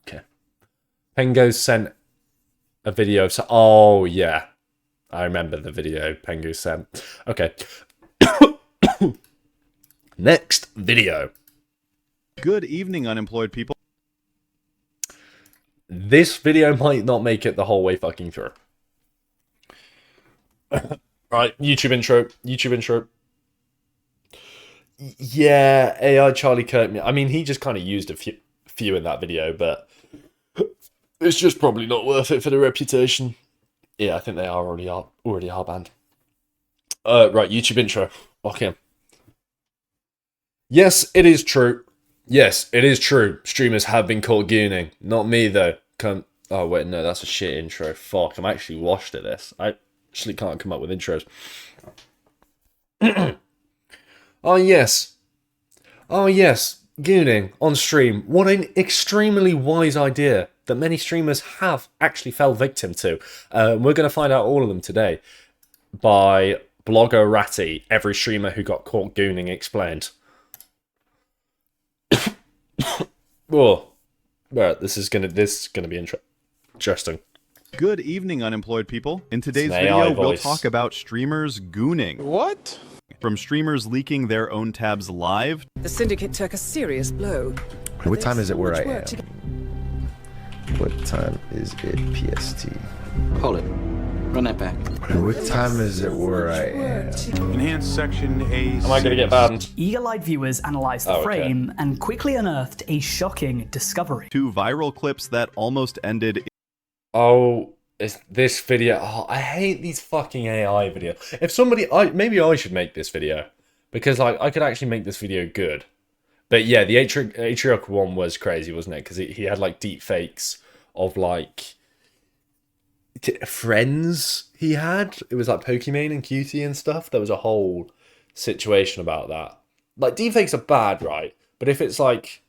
Speaker 1: Okay. Pengo sent a video. So, oh, yeah. I remember the video Pengu sent. Okay. Next video.
Speaker 17: Good evening, unemployed people.
Speaker 1: This video might not make it the whole way fucking through. Right, YouTube intro. Yeah, AI Charlie Kirk. I mean, he just kind of used a few in that video, but it's just probably not worth it for the reputation. Yeah, I think they already are banned. Right, YouTube intro. Okay. Yes, it is true. Yes, it is true. Streamers have been caught gooning. Not me, though. Oh, wait, no, that's a shit intro. Fuck, I'm actually washed at this. I actually can't come up with intros. Oh, yes. Oh, yes. Gooning on stream. What an extremely wise idea that many streamers have actually fell victim to. We're going to find out all of them today by Blogger Ratty, every streamer who got caught gooning explained. Oh, right, this is gonna be interesting.
Speaker 17: Good evening, unemployed people. In today's video, we'll talk about streamers gooning.
Speaker 13: What?
Speaker 17: From streamers leaking their own tabs live.
Speaker 21: The syndicate took a serious blow.
Speaker 2: What time is it where I am? What time is it PST?
Speaker 18: Hold it. Run that back.
Speaker 2: What time is it where I am?
Speaker 17: Enhanced section A.
Speaker 1: Am I going to get banned?
Speaker 22: Eagle-eyed viewers analysed the frame and quickly unearthed a shocking discovery.
Speaker 17: 2 viral clips that almost ended.
Speaker 1: Oh, it's this video. Oh, I hate these fucking AI videos. If somebody, maybe I should make this video because like I could actually make this video good. But yeah, the Atriarch one was crazy, wasn't it? Because he had like deep fakes of like friends he had. It was like Pokimane and Cutie and stuff. There was a whole situation about that. Like deepfakes are bad, right? But if it's like,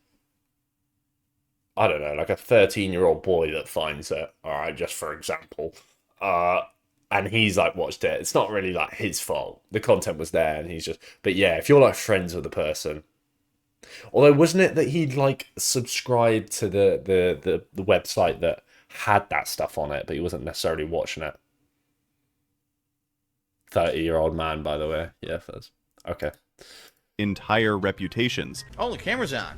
Speaker 1: I don't know, like a 13-year-old boy that finds it, alright, just for example, and he's like watched it, it's not really like his fault. The content was there and he's just, but yeah, if you're like friends with the person, although wasn't it that he'd like subscribed to the website that had that stuff on it, but he wasn't necessarily watching it. 30-year-old man, by the way. Yeah, first. Okay.
Speaker 17: Entire reputations.
Speaker 23: Oh, the camera's on.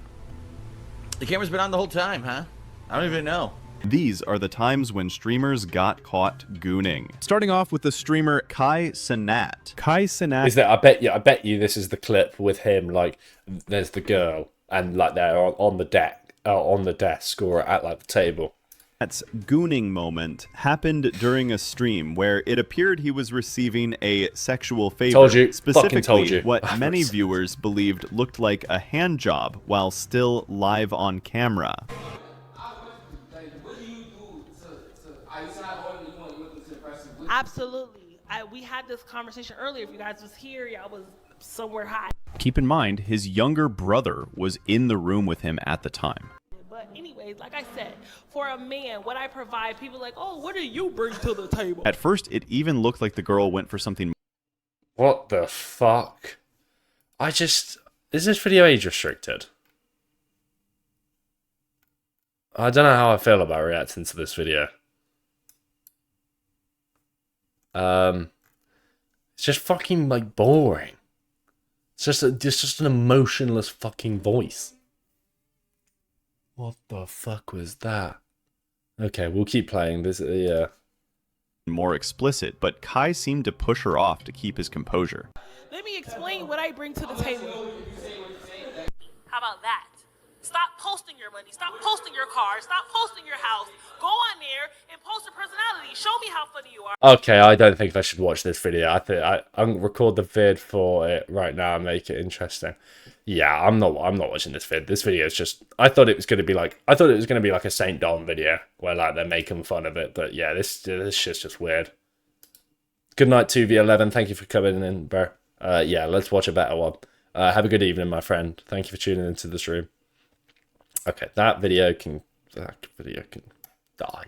Speaker 23: The camera's been on the whole time, huh? I don't even know.
Speaker 17: These are the times when streamers got caught gooning. Starting off with the streamer Kai Cenat. Kai Cenat
Speaker 1: is that? I bet you this is the clip with him. Like, there's the girl, and like they're on the deck, on the desk, or at like the table.
Speaker 17: That's gooning moment happened during a stream where it appeared he was receiving a sexual favor.
Speaker 1: Told you.
Speaker 17: Specifically,
Speaker 1: Told you.
Speaker 17: What many viewers believed looked like a hand job while still live on camera.
Speaker 5: Absolutely. We had this conversation earlier. If you guys was here, y'all was somewhere high.
Speaker 17: Keep in mind, his younger brother was in the room with him at the time.
Speaker 5: But
Speaker 3: anyways, like I said, for a man, what I provide, people are like, oh, what do you bring to the table?
Speaker 17: At first, it even looked like the girl went for something.
Speaker 1: What the fuck? Is this video age restricted? I don't know how I feel about reacting to this video. It's just fucking like boring. It's just an emotionless fucking voice. What the fuck was that? Okay, we'll keep playing this. Yeah.
Speaker 17: More explicit, but Kai seemed to push her off to keep his composure.
Speaker 3: Let me explain what I bring to the table. How about that? Stop posting your money. Stop posting your car. Stop posting your house. Go on there and post your personality. Show me how funny you are.
Speaker 1: Okay, I don't think I should watch this video. I think I'll record the vid for it right now and make it interesting. Yeah, I'm not watching this vid. This video is just, I thought it was gonna be like a Saint Don video where like they're making fun of it, but yeah, this shit's just weird. Good night 2v11. Thank you for coming in, bro. Yeah, let's watch a better one. Have a good evening, my friend. Thank you for tuning into the stream. Okay, that video can die.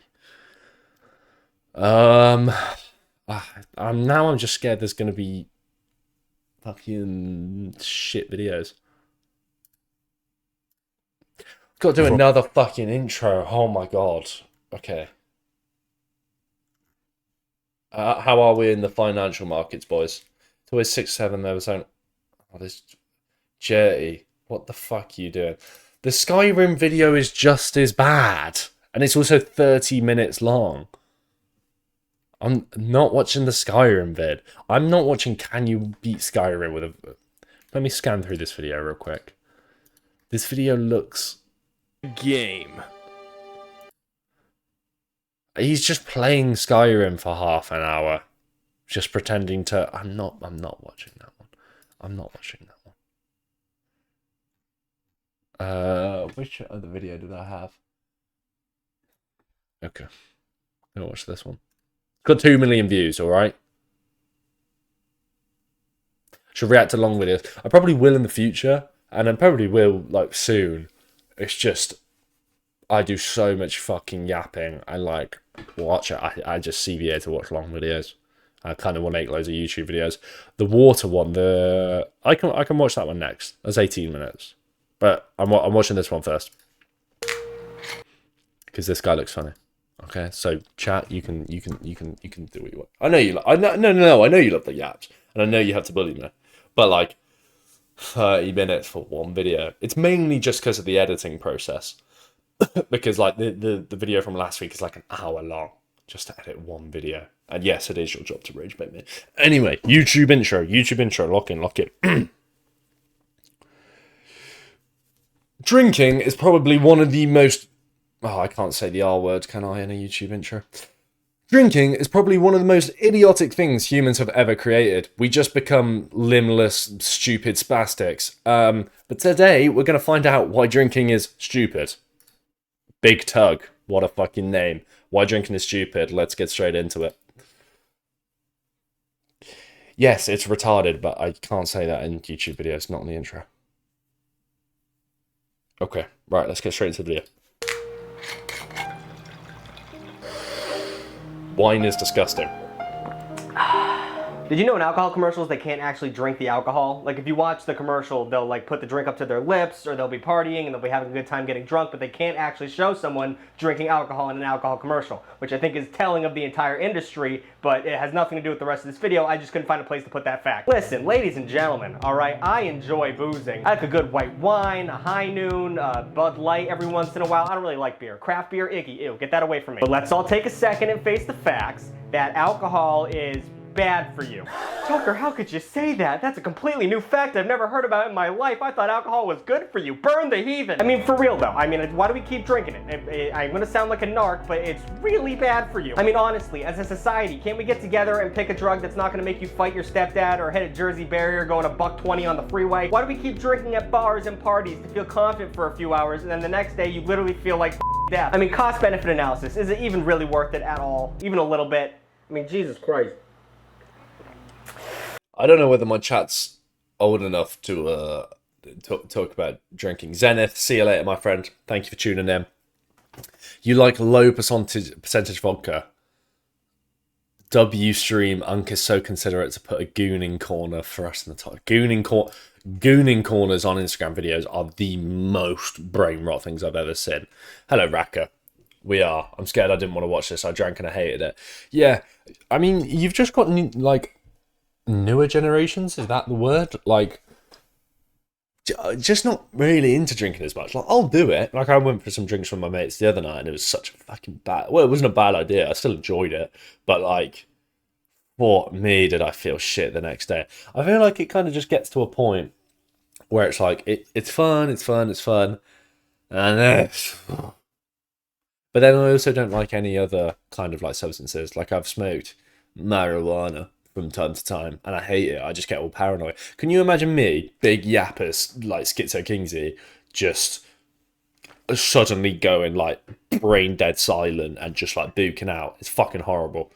Speaker 1: I'm just scared there's gonna be fucking shit videos. Got to do another fucking intro. Oh my god. Okay. How are we in the financial markets, boys? It's always 6-7. There was only... Oh, this Jerty. What the fuck are you doing? The Skyrim video is just as bad. And it's also 30 minutes long. I'm not watching the Skyrim vid. I'm not watching Can You Beat Skyrim with a... Let me scan through this video real quick. This video looks... Game. He's just playing Skyrim for half an hour. Just pretending to... I'm not watching that one. I'm not watching that one. Which other video did I have? Okay. I'm gonna watch this one. It's got 2 million views, alright? Should react to long videos. I probably will in the future, and I probably will, like, soon. It's just, I do so much fucking yapping. I like watch it. I just CVA to watch long videos. I kind of want to make loads of YouTube videos. The water one, I can watch that one next. That's 18 minutes, but I'm watching this one first because this guy looks funny. Okay, so chat, you can do what you want. I know you. I know you love the yaps, and I know you have to bully me, but like. 30 minutes for one video. It's mainly just because of the editing process. Because like the video from last week is like an hour long just to edit one video. And yes, it is your job to rage bait me. Anyway, YouTube intro, lock in. Drinking is probably one of the most... Oh, I can't say the R word, can I, in a YouTube intro? Drinking is probably one of the most idiotic things humans have ever created. We just become limbless, stupid spastics. But today, we're going to find out why drinking is stupid. Big Tug. What a fucking name. Why drinking is stupid. Let's get straight into it. Yes, it's retarded, but I can't say that in YouTube videos, not in the intro. Okay, right, let's get straight into the video. Wine is disgusting.
Speaker 7: Did you know in alcohol commercials they can't actually drink the alcohol? Like if you watch the commercial, they'll like put the drink up to their lips or they'll be partying and they'll be having a good time getting drunk, but they can't actually show someone drinking alcohol in an alcohol commercial, which I think is telling of the entire industry, but it has nothing to do with the rest of this video. I just couldn't find a place to put that fact. Listen, ladies and gentlemen, alright, I enjoy boozing. I like a good white wine, a high noon, Bud Light every once in a while. I don't really like beer. Craft beer, icky, ew, get that away from me. But let's all take a second and face the facts that alcohol is bad for you. Tucker, how could you say that? That's a completely new fact I've never heard about in my life. I thought alcohol was good for you. Burn the heathen. I mean, for real though. I mean, why do we keep drinking it? I'm gonna sound like a narc, but it's really bad for you. I mean, honestly, as a society, can't we get together and pick a drug that's not gonna make you fight your stepdad or hit a Jersey barrier going a $1.20 on the freeway? Why do we keep drinking at bars and parties to feel confident for a few hours and then the next day you literally feel like death? I mean, cost-benefit analysis. Is it even really worth it at all? Even a little bit? I mean, Jesus Christ.
Speaker 1: I don't know whether my chat's old enough to talk about drinking. Zenith, see you later, my friend. Thank you for tuning in. You like low percentage vodka. W stream Unk is so considerate to put a gooning corner for us in the top. Gooning corners on Instagram videos are the most brain rot things I've ever seen. Hello, Raka. We are. I'm scared I didn't want to watch this. I drank and I hated it. Yeah, I mean, you've just got newer generations. Is that the word? Like, just not really into drinking as much. Like, I'll do it. Like, I went for some drinks with my mates the other night, and it was such a fucking bad. Well, it wasn't a bad idea. I still enjoyed it, but like, for me, did I feel shit the next day? I feel like it kind of just gets to a point where it's like it's fun, and then. But then I also don't like any other kind of like substances. Like, I've smoked marijuana from time to time, and I hate it. I just get all paranoid. Can you imagine me, big yappers like Schizo Kingzy, just suddenly going like brain dead silent and just like buking out? It's fucking horrible.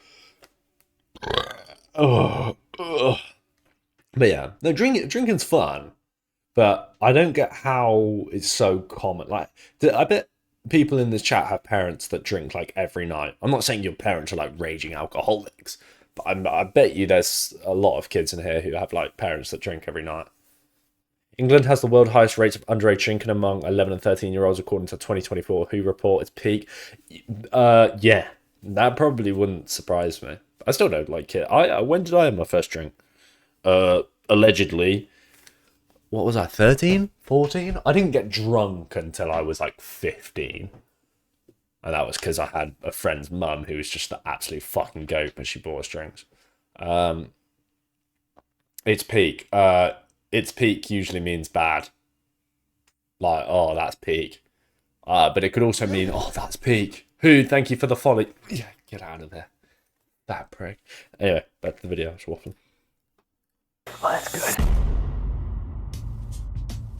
Speaker 1: Ugh. But yeah, no, drinking's fun, but I don't get how it's so common. Like, I bet people in this chat have parents that drink like every night. I'm not saying your parents are like raging alcoholics, but I bet you there's a lot of kids in here who have like parents that drink every night. England has the world highest rates of underage drinking among 11 and 13-year-olds according to 2024 WHO report its peak. Yeah, that probably wouldn't surprise me. I still don't like it. When did I have my first drink? Allegedly, what was I, 13? 14? I didn't get drunk until I was like 15. And that was because I had a friend's mum who was just the absolute fucking goat when she bought us drinks. Its peak. Its peak usually means bad. Like, oh, that's peak. But it could also mean, oh, that's peak. Who? Thank you for the folly. Yeah, get out of there. That prick. Anyway, back to the video. I was waffling.
Speaker 7: Oh, that's good.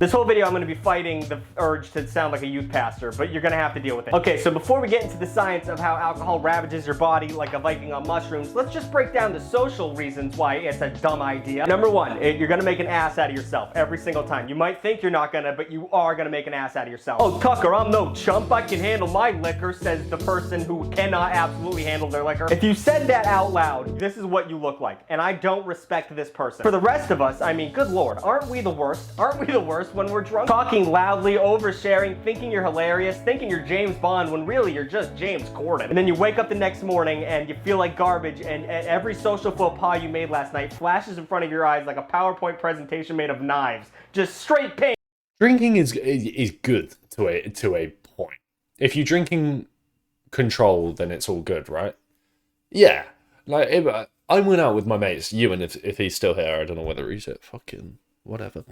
Speaker 7: This whole video I'm going to be fighting the urge to sound like a youth pastor, but you're going to have to deal with it. Okay, so before we get into the science of how alcohol ravages your body like a Viking on mushrooms, let's just break down the social reasons why it's a dumb idea. Number one, you're going to make an ass out of yourself every single time. You might think you're not going to, but you are going to make an ass out of yourself. Oh, Tucker, I'm no chump. I can handle my liquor, says the person who cannot absolutely handle their liquor. If you said that out loud, this is what you look like, and I don't respect this person. For the rest of us, I mean, good lord, aren't we the worst? Aren't we the worst when we're drunk? Talking loudly, oversharing, thinking you're hilarious, thinking you're James Bond when really you're just James Corden. And then you wake up the next morning and you feel like garbage, and every social faux pas you made last night flashes in front of your eyes like a PowerPoint presentation made of knives. Just straight pain.
Speaker 1: Drinking is good to a point. If you're drinking control, then it's all good, right? Yeah. Like, I went out with my mates, Ewan, if he's still here. I don't know whether he's it. Fucking whatever.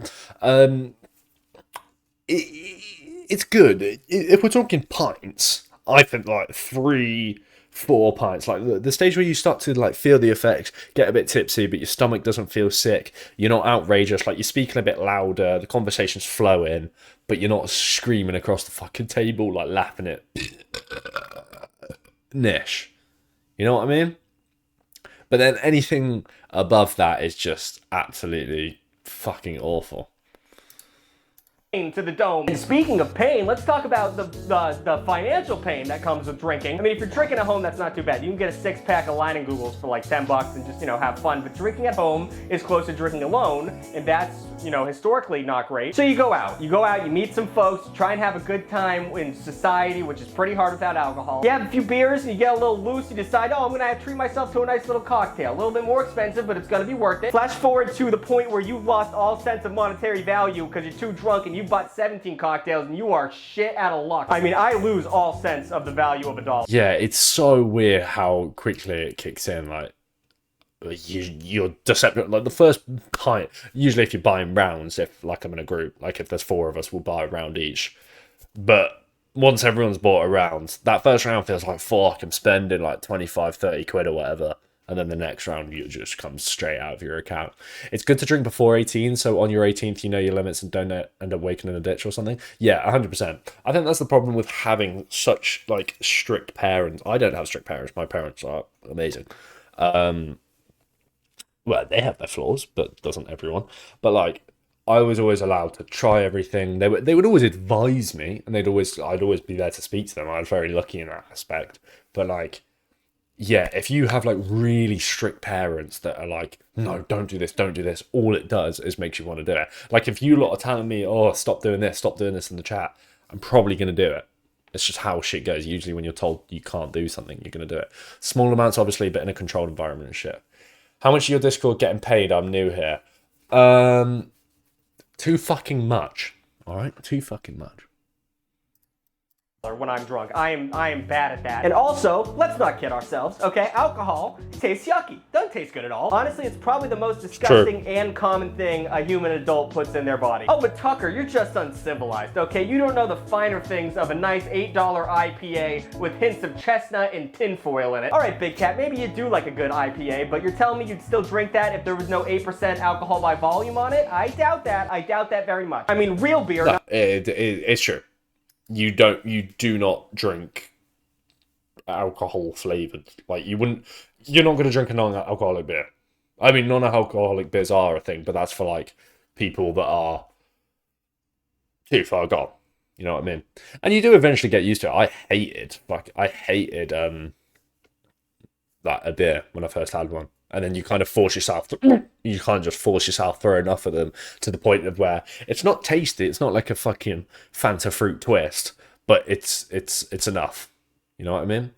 Speaker 1: It's good. If we're talking pints, I think like 3-4 pints, like the stage where you start to like feel the effects, get a bit tipsy, but your stomach doesn't feel sick. You're not outrageous, like you're speaking a bit louder, the conversation's flowing, but you're not screaming across the fucking table, like laughing at Nish. You know what I mean? But then anything above that is just absolutely fucking awful.
Speaker 7: To the dome. And speaking of pain, let's talk about the financial pain that comes with drinking. I mean, if you're drinking at home, that's not too bad. You can get a 6-pack of Line and Googles for like $10 and just, have fun. But drinking at home is close to drinking alone, and that's, historically not great. So you go out, you meet some folks, try and have a good time in society, which is pretty hard without alcohol. You have a few beers and you get a little loose, you decide, oh, I'm gonna treat myself to a nice little cocktail. A little bit more expensive, but it's gonna be worth it. Flash forward to the point where you've lost all sense of monetary value because you're too drunk and you bought 17 cocktails and you are shit out of luck. I mean, I lose all sense of the value of a dollar.
Speaker 1: Yeah, it's so weird how quickly it kicks in. Like, you're deceptive. Like the first pint, usually if you're buying rounds, if like I'm in a group, like if there's 4 of us, we'll buy a round each. But once everyone's bought a round, that first round feels like, fuck, I'm spending like 25, 30 quid or whatever. And then the next round, you just come straight out of your account. It's good to drink before 18, so on your 18th, you know your limits and don't end up waking in a ditch or something. Yeah, 100%. I think that's the problem with having such, like, strict parents. I don't have strict parents. My parents are amazing. Well, they have their flaws, but doesn't everyone. But, like, I was always allowed to try everything. They would always advise me, and I'd always be there to speak to them. I was very lucky in that aspect. But like, yeah, if you have like really strict parents that are like, no, don't do this, all it does is makes you want to do it. Like if you lot are telling me, oh, stop doing this in the chat, I'm probably going to do it. It's just how shit goes. Usually when you're told you can't do something, you're going to do it. Small amounts, obviously, but in a controlled environment and shit. How much of your Discord getting paid? I'm new here. Too fucking much. All right? Too fucking much.
Speaker 7: When I'm drunk. I am bad at that. And also, let's not kid ourselves, okay? Alcohol tastes yucky. Doesn't taste good at all. Honestly, it's probably the most disgusting and common thing a human adult puts in their body. Oh, but Tucker, you're just uncivilized, okay? You don't know the finer things of a nice $8 IPA with hints of chestnut and tinfoil in it. All right, Big Cat, maybe you do like a good IPA, but you're telling me you'd still drink that if there was no 8% alcohol by volume on it? I doubt that. I doubt that very much. I mean, real beer...
Speaker 1: No, it's true. You do not drink alcohol flavored. Like you're not going to drink a non-alcoholic beer. I mean, non-alcoholic beers are a thing, but that's for like people that are too far gone. You know what I mean? And you do eventually get used to it. I hated like a beer when I first had one. And then you kind of force yourself you can't just force yourself through enough of them to the point of where it's not tasty. It's not like a fucking Fanta fruit twist, but it's enough. You know what I mean?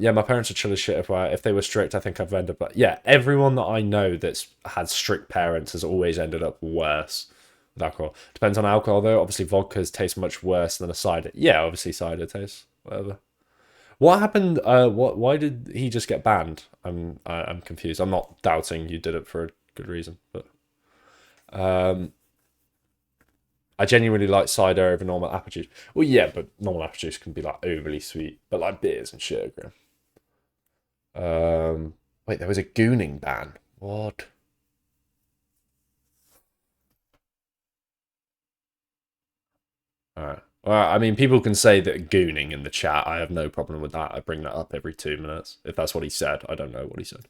Speaker 1: Yeah, my parents are chill as shit. If they were strict, I think I've ended up. But yeah, everyone that I know that's had strict parents has always ended up worse with alcohol. Depends on alcohol though. Obviously, vodkas taste much worse than a cider. Yeah, obviously cider tastes whatever. What happened? Why did he just get banned? I'm confused. I'm not doubting you did it for a good reason, but I genuinely like cider over normal apple juice. Well, yeah, but normal apple juice can be like overly sweet, but like beers and shit are great. Wait, there was a gooning ban. What? All right. Well, I mean, people can say that gooning in the chat. I have no problem with that. I bring that up every 2 minutes. If that's what he said. I don't know what he said.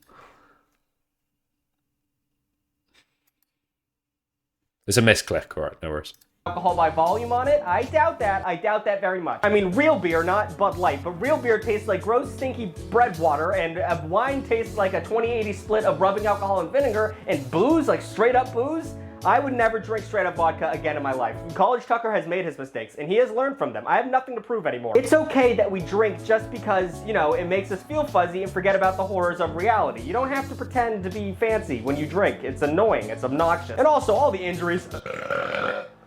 Speaker 1: It's a misclick. All right, no worries.
Speaker 7: Alcohol by volume on it? I doubt that. I doubt that very much. I mean, real beer, not Bud Light, but real beer tastes like gross, stinky bread water, and wine tastes like a 20-80 split of rubbing alcohol and vinegar, and booze, like straight up booze. I would never drink straight up vodka again in my life. College Tucker has made his mistakes, and he has learned from them. I have nothing to prove anymore. It's okay that we drink just because, you know, it makes us feel fuzzy and forget about the horrors of reality. You don't have to pretend to be fancy when you drink. It's annoying. It's obnoxious. And also, all the injuries...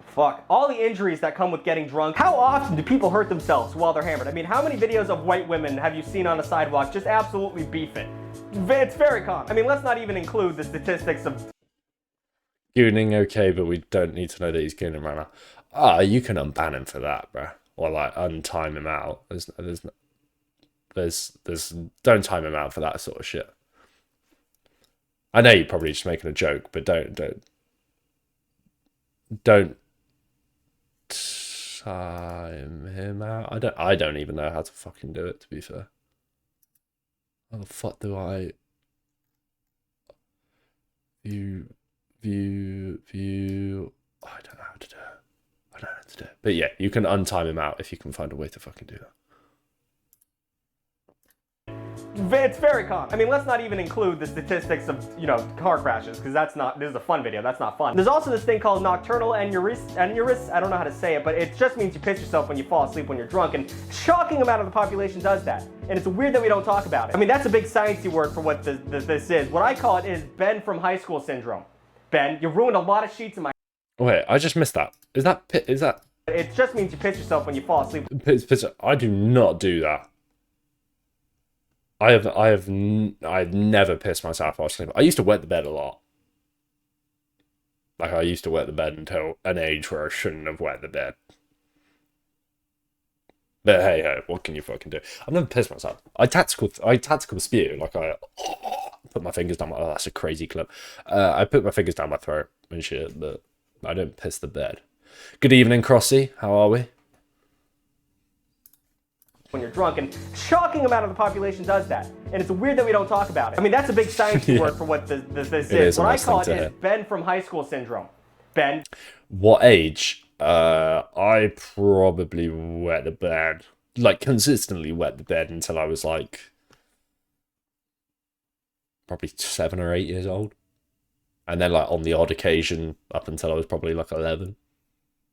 Speaker 7: Fuck. All the injuries that come with getting drunk. How often do people hurt themselves while they're hammered? I mean, how many videos of white women have you seen on the sidewalk just absolutely beef it? It's very common. I mean, let's not even include the statistics of...
Speaker 1: Gooning, okay, but we don't need to know that he's gooning right now. You can unban him for that, bro. Or like untime him out. There's don't time him out for that sort of shit. I know you're probably just making a joke, but don't time him out. I don't even know how to fucking do it, to be fair. How the fuck do I view? I don't know how to do it. I don't know how to do it. But yeah, you can untime him out if you can find a way to fucking do that.
Speaker 7: It's very common. I mean, let's not even include the statistics of, you know, car crashes, because this is a fun video. That's not fun. There's also this thing called nocturnal aneurysm. I don't know how to say it, but it just means you piss yourself when you fall asleep when you're drunk, and a shocking amount of the population does that. And it's weird that we don't talk about it. I mean, that's a big sciencey word for what this is. What I call it is Ben from high school syndrome. Ben, you ruined a lot of sheets in my...
Speaker 1: Wait, I just missed that. Is that...
Speaker 7: It just means you piss yourself when you fall asleep.
Speaker 1: I do not do that. I've never pissed myself while asleep. I used to wet the bed a lot. Like, I used to wet the bed until an age where I shouldn't have wet the bed. But hey, what can you fucking do? I've never pissed myself. I tactical spew. Like, I put my fingers down my... Oh, that's a crazy clip. I put my fingers down my throat and shit, but I don't piss the bed. Good evening, Crossy. How are we?
Speaker 7: When you're drunk, and a shocking amount of the population does that. And it's weird that we don't talk about it. I mean, that's a big sciencey word for what this is. What I call it is Ben from high school syndrome. Ben?
Speaker 1: What age? I probably wet the bed. Like, consistently wet the bed until I was, like, probably 7 or 8 years old. And then, like, on the odd occasion, up until I was probably, like, 11.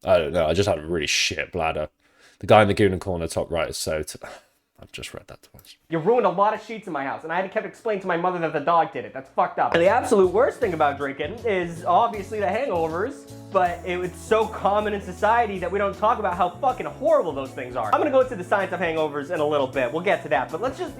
Speaker 1: I don't know, I just had a really shit bladder. The guy in the Gooner corner, top right, is so... I've just read that twice.
Speaker 7: You ruined a lot of sheets in my house, and I had to keep explaining to my mother that the dog did it. That's fucked up. And the absolute worst thing about drinking is obviously the hangovers, but it's so common in society that we don't talk about how fucking horrible those things are. I'm gonna go into the science of hangovers in a little bit. We'll get to that, but let's just,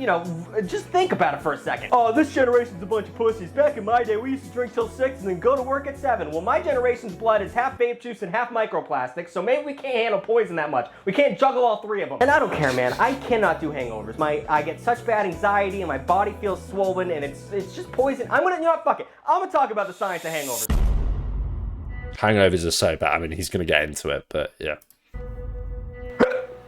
Speaker 7: just think about it for a second. Oh, this generation's a bunch of pussies. Back in my day, we used to drink till 6 and then go to work at 7. Well, my generation's blood is half vape juice and half microplastics, so maybe we can't handle poison that much. We can't juggle all 3 of them. And I don't care, man. I cannot do hangovers. I get such bad anxiety and my body feels swollen and it's just poison. You know what, fuck it. I'm gonna talk about the science of hangovers.
Speaker 1: Hangovers are so bad. I mean, he's gonna get into it, but yeah.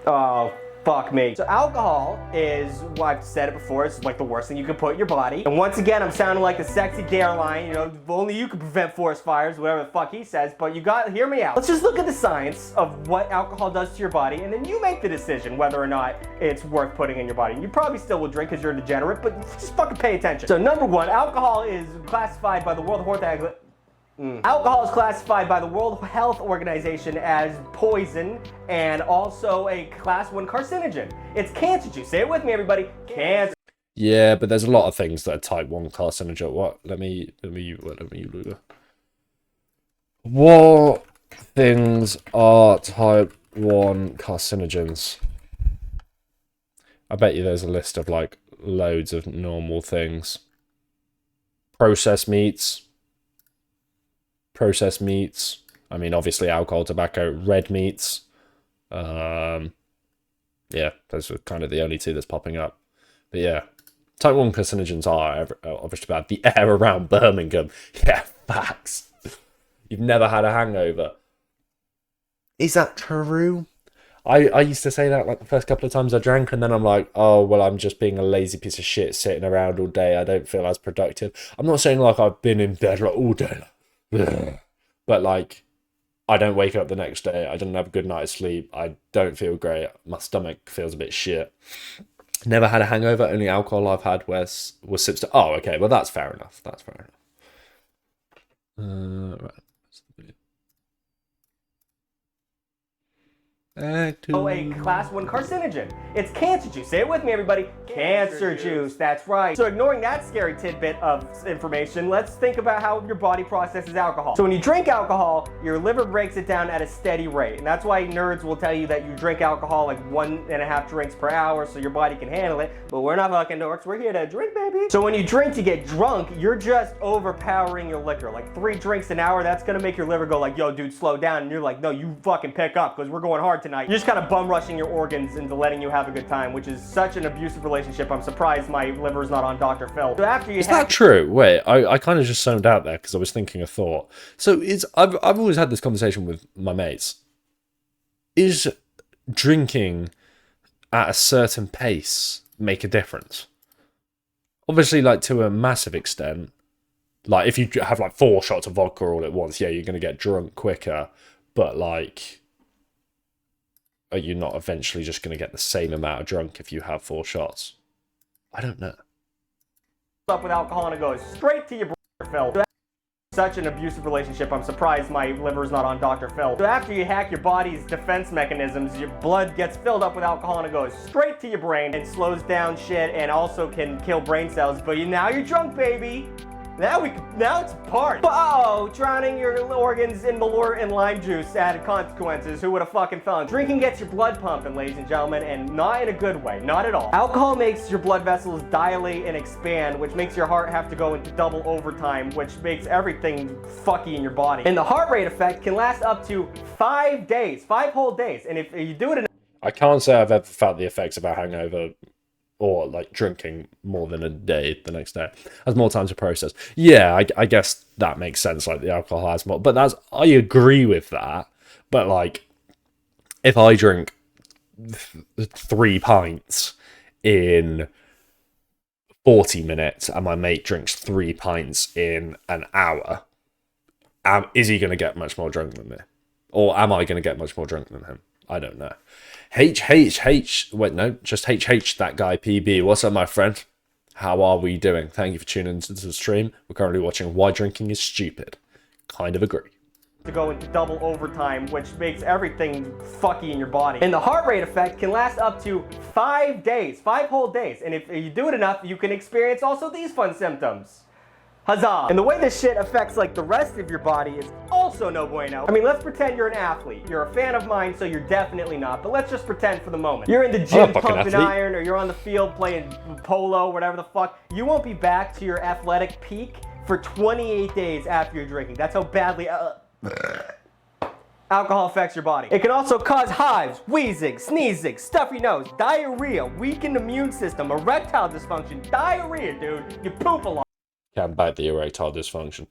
Speaker 7: Oh, fuck me. So alcohol is, well, I've said it before, it's like the worst thing you can put in your body. And once again, I'm sounding like the sexy dare line, only you can prevent forest fires, whatever the fuck he says, but hear me out. Let's just look at the science of what alcohol does to your body, and then you make the decision whether or not it's worth putting in your body. And you probably still will drink because you're a degenerate, but just fucking pay attention. So number 1, alcohol is classified by the World Health Alcohol is classified by the World Health Organization as poison and also a class 1 carcinogen. It's cancer juice. Say it with me, everybody. Cancer.
Speaker 1: Yeah, but there's a lot of things that are type 1 carcinogen. What? Let me look. What things are type 1 carcinogens? I bet you there's a list of like loads of normal things. Processed meats. I mean, obviously alcohol, tobacco, red meats. Yeah, those are kind of the only 2 that's popping up. But yeah, type 1 carcinogens are obviously bad. The air around Birmingham. Yeah, facts. You've never had a hangover. Is that true? I used to say that like the first couple of times I drank, and then I'm like, oh, well, I'm just being a lazy piece of shit sitting around all day. I don't feel as productive. I'm not saying like I've been in bed like all day. But like, I don't wake up the next day. I don't have a good night's sleep. I don't feel great. My stomach feels a bit shit. Never had a hangover. Only alcohol I've had was sips to... Oh, okay. Well, that's fair enough. Right.
Speaker 7: A class 1 carcinogen. It's cancer juice. Say it with me, everybody. Cancer juice. That's right. So ignoring that scary tidbit of information, let's think about how your body processes alcohol. So when you drink alcohol, your liver breaks it down at a steady rate. And that's why nerds will tell you that you drink alcohol like 1.5 drinks per hour so your body can handle it. But we're not fucking dorks. We're here to drink, baby. So when you drink to get drunk, you're just overpowering your liquor. Like 3 drinks an hour, that's gonna make your liver go like, yo, dude, slow down. And you're like, no, you fucking pick up because we're going hard tonight. You're just kind of bum rushing your organs into letting you have a good time, which is such an abusive relationship. I'm surprised my liver's not on Dr. Phil. So after you
Speaker 1: Is that true? Wait, I kind of just zoned out there because I was thinking a thought. So I've always had this conversation with my mates. Is drinking at a certain pace make a difference? Obviously, like to a massive extent. Like if you have like 4 shots of vodka all at once, yeah, you're going to get drunk quicker. But like, are you not eventually just going to get the same amount of drunk if you have 4 shots? I don't know.
Speaker 7: Up with alcohol and it goes straight to your Phil. Such an abusive relationship. I'm surprised my liver's not on Dr. Phil. So after you hack your body's defense mechanisms, your blood gets filled up with alcohol and it goes straight to your brain and slows down shit and also can kill brain cells. But now you're drunk, baby. Now it's a party. Oh, drowning your organs in Malort and lime juice added consequences. Who would have fucking thunk? Drinking gets your blood pumping, ladies and gentlemen, and not in a good way. Not at all. Alcohol makes your blood vessels dilate and expand, which makes your heart have to go into double overtime, which makes everything fucky in your body. And the heart rate effect can last up to 5 days, 5 whole days. And if you do it in
Speaker 1: I can't say I've ever felt the effects of a hangover or like drinking more than a day the next day. Has more time to process. Yeah, I guess that makes sense. Like the alcohol has more, but I agree with that. But like, if I drink 3 pints in 40 minutes and my mate drinks 3 pints in an hour, is he going to get much more drunk than me? Or am I going to get much more drunk than him? I don't know. Wait, no, just HH, that guy PB. What's up, my friend? How are we doing? Thank you for tuning into the stream. We're currently watching Why Drinking is Stupid. Kind of agree.
Speaker 7: To go into double overtime, which makes everything fucky in your body. And the heart rate effect can last up to 5 days, 5 whole days. And if you do it enough, you can experience also these fun symptoms. Huzzah! And the way this shit affects like the rest of your body is also no bueno. I mean, let's pretend you're an athlete. You're a fan of mine, so you're definitely not. But let's just pretend for the moment. You're in the gym pumping iron, or you're on the field playing polo, whatever the fuck. You won't be back to your athletic peak for 28 days after you're drinking. That's how badly alcohol affects your body. It can also cause hives, wheezing, sneezing, stuffy nose, diarrhea, weakened immune system, erectile dysfunction, diarrhea, dude. You poop a lot.
Speaker 1: Can back the erectile dysfunction.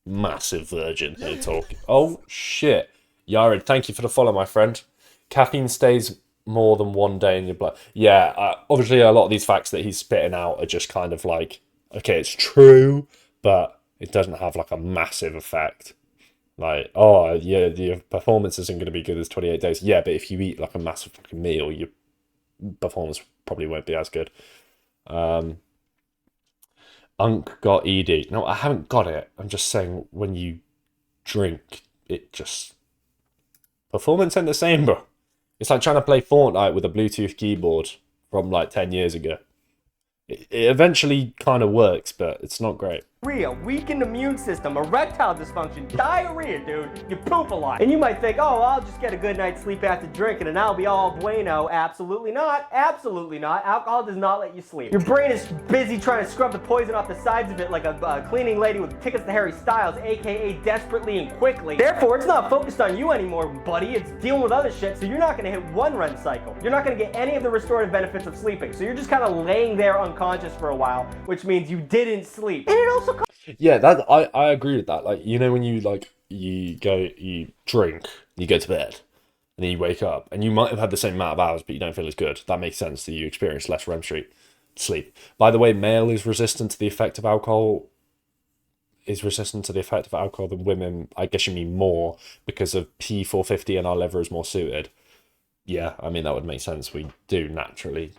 Speaker 1: Massive virgin here talking. Oh, shit. Yared, thank you for the follow, my friend. Caffeine stays more than 1 day in your blood. Yeah, obviously a lot of these facts that he's spitting out are just kind of like, okay, it's true, but it doesn't have like a massive effect. Like, oh, yeah, your performance isn't going to be good as 28 days. Yeah, but if you eat like a massive fucking meal, your performance probably won't be as good. Unk got ED. No, I haven't got it. I'm just saying when you drink, it just... Performance ain't the same, bro. It's like trying to play Fortnite with a Bluetooth keyboard from like 10 years ago. It eventually kind of works, but it's not great.
Speaker 7: Weakened immune system, erectile dysfunction, diarrhea, dude. You poop a lot. And you might think, oh, I'll just get a good night's sleep after drinking and I'll be all bueno. Absolutely not. Absolutely not. Alcohol does not let you sleep. Your brain is busy trying to scrub the poison off the sides of it like a cleaning lady with tickets to Harry Styles, aka desperately and quickly. Therefore, it's not focused on you anymore, buddy. It's dealing with other shit, so you're not going to hit one REM cycle. You're not going to get any of the restorative benefits of sleeping. So you're just kind of laying there unconscious for a while, which means you didn't sleep. And it also
Speaker 1: yeah, that I agree with that. Like, you know, when you you drink, you go to bed, and then you wake up, and you might have had the same amount of hours, but you don't feel as good. That makes sense that you experience less REM sleep. By the way, male is resistant to the effect of alcohol. Is resistant to the effect of alcohol than women. I guess you mean more because of P450 and our liver is more suited. Yeah, I mean that would make sense. We do naturally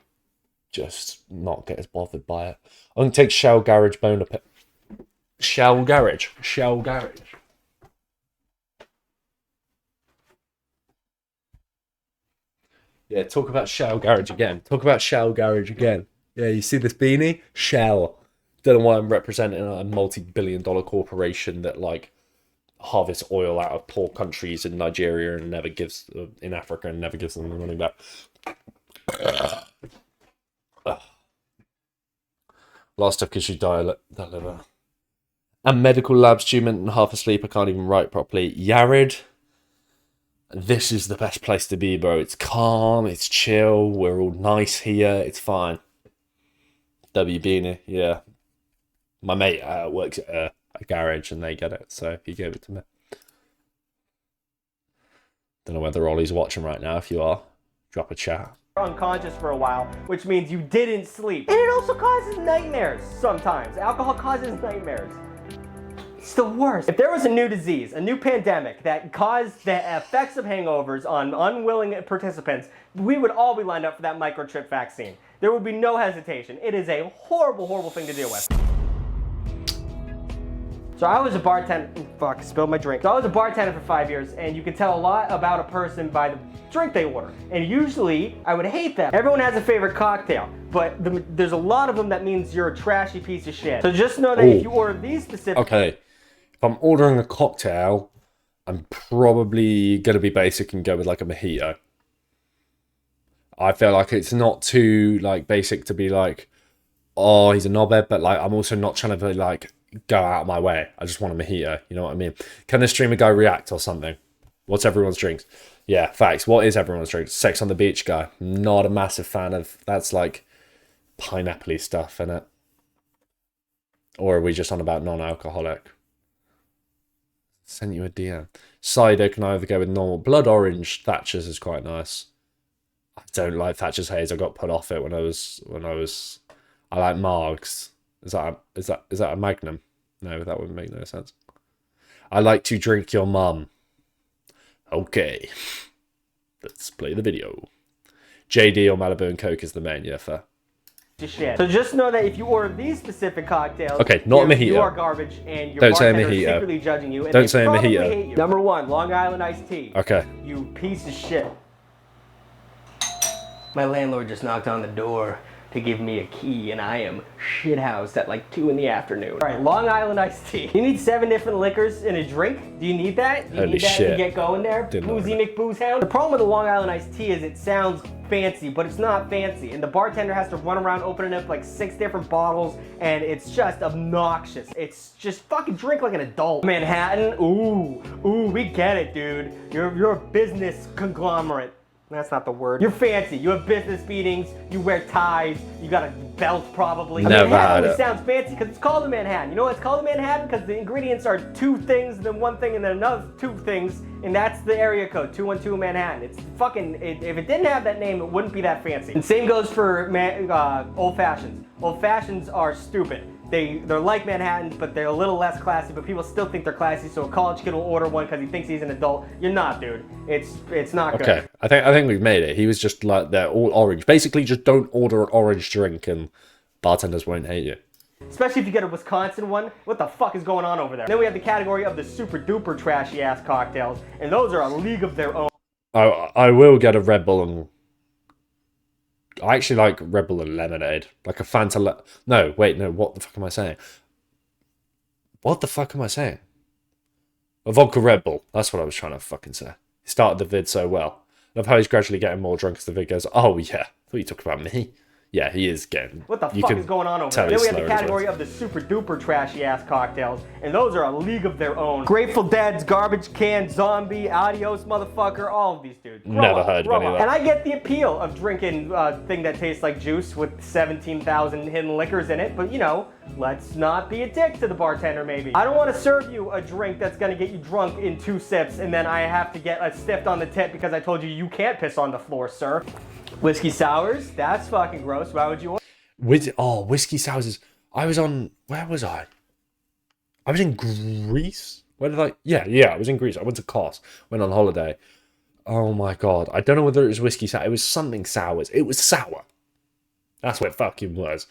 Speaker 1: just not get as bothered by it. I'm gonna take Shell Garage boner pit. Shell Garage. Yeah, talk about Shell Garage again. Yeah, you see this beanie? Shell. Don't know why I'm representing a multi-billion-dollar corporation that like harvests oil out of poor countries in Nigeria and never gives in Africa and never gives them the money back. Last stuff because you die that liver. And medical lab student and half asleep. I can't even write properly. Yared, this is the best place to be, bro. It's calm, it's chill. We're all nice here. It's fine. W Beanie, yeah. My mate works at a garage and they get it, so he gave it to me. Don't know whether Ollie's watching right now. If you are, drop a chat.
Speaker 7: Unconscious for a while, which means you didn't sleep. And it also causes nightmares sometimes. Alcohol causes nightmares. It's the worst. If there was a new disease, a new pandemic that caused the effects of hangovers on unwilling participants, we would all be lined up for that microchip vaccine. There would be no hesitation. It is a horrible, horrible thing to deal with. So I was a bartender, fuck, spilled my drink. So I was a bartender for 5 years, and you can tell a lot about a person by the drink they order. And usually, I would hate them. Everyone has a favorite cocktail, but there's a lot of them that means you're a trashy piece of shit. So just know that if you order these specific...
Speaker 1: Okay, if I'm ordering a cocktail, I'm probably going to be basic and go with like a mojito. I feel like it's not too like basic to be like, oh, he's a knobhead, but like I'm also not trying to be like, go out of my way. I just want a mojito. You know what I mean? Can the streamer guy react or something? What's everyone's drinks? Yeah, facts. What is everyone's drinks? Sex on the Beach guy. Not a massive fan of. That's like pineapple-y stuff, innit? Or are we just on about non-alcoholic? Sent you a DM. Cider can either go with normal. Blood orange Thatcher's is quite nice. I don't like Thatcher's Haze. I got put off it when I was. I like Margs. Is that a Magnum? No, that wouldn't make no sense. I like to drink your mum. Okay. Let's play the video. JD or Malibu and Coke is the main, yeah, fair.
Speaker 7: Shit. So just know that if you order these specific cocktails,
Speaker 1: okay, not a mojito.
Speaker 7: You are garbage, and your
Speaker 1: Don't say a
Speaker 7: bartender is
Speaker 1: mojito.
Speaker 7: secretly judging you. And
Speaker 1: Don't
Speaker 7: they
Speaker 1: say a
Speaker 7: probably
Speaker 1: mojito.
Speaker 7: hate you. Number 1, Long Island iced tea.
Speaker 1: Okay.
Speaker 7: You piece of shit. My landlord just knocked on the door to give me a key, and I am shithoused at like 2 in the afternoon. All right, Long Island iced tea. You need 7 different liquors in a drink? Do you need that? Do you need that to get going there? Boozy McBoozhound? The problem with the Long Island iced tea is it sounds fancy, but it's not fancy. And the bartender has to run around opening up like 6 different bottles, and it's just obnoxious. It's just fucking drink like an adult. Manhattan, ooh, we get it, dude. You're a business conglomerate. That's not the word. You're fancy. You have business meetings. You wear ties. You got a belt probably.
Speaker 1: Never had
Speaker 7: Manhattan
Speaker 1: it.
Speaker 7: Sounds fancy because it's called a Manhattan. You know why it's called a Manhattan? Because the ingredients are 2 things, and then 1 thing, and then another 2 things, and that's the area code 212 Manhattan. It's fucking. If it didn't have that name, it wouldn't be that fancy. And same goes for old fashions. Old fashions are stupid. They're like Manhattans, but they're a little less classy, but people still think they're classy, so a college kid will order one because he thinks he's an adult. You're not, dude. It's not good.
Speaker 1: Okay, I think we've made it. He was just like, they're all orange. Basically, just don't order an orange drink and bartenders won't hate you.
Speaker 7: Especially if you get a Wisconsin one. What the fuck is going on over there? Then we have the category of the super duper trashy ass cocktails, and those are a league of their own.
Speaker 1: I will get a Red Bull and... I actually like Red Bull and lemonade. Like a Fanta... No, wait, no, what the fuck am I saying? What the fuck am I saying? A vodka Red Bull. That's what I was trying to fucking say. He started the vid so well. I love how he's gradually getting more drunk as the vid goes, oh yeah, I thought you talked about me. Yeah, he is getting...
Speaker 7: What the fuck is going on over there? Then we have the category of the super duper trashy ass cocktails, and those are a league of their own. Grateful Dead's, Garbage Can, Zombie, Adios Motherfucker, all of these dudes.
Speaker 1: Never heard of any of that.
Speaker 7: And I get the appeal of drinking a thing that tastes like juice with 17,000 hidden liquors in it, but you know, let's not be a dick to the bartender maybe. I don't want to serve you a drink that's going to get you drunk in 2 sips, and then I have to get stiffed on the tip because I told you you can't piss on the floor, sir. Whiskey sours, that's fucking gross. Why would you order?
Speaker 1: Whiskey sours is... I was on... Where was I? I was in Greece? Where did I... Yeah, I was in Greece. I went to Kos. Went on holiday. Oh my god. I don't know whether it was whiskey sour. It was something sours. It was sour. That's what it fucking was.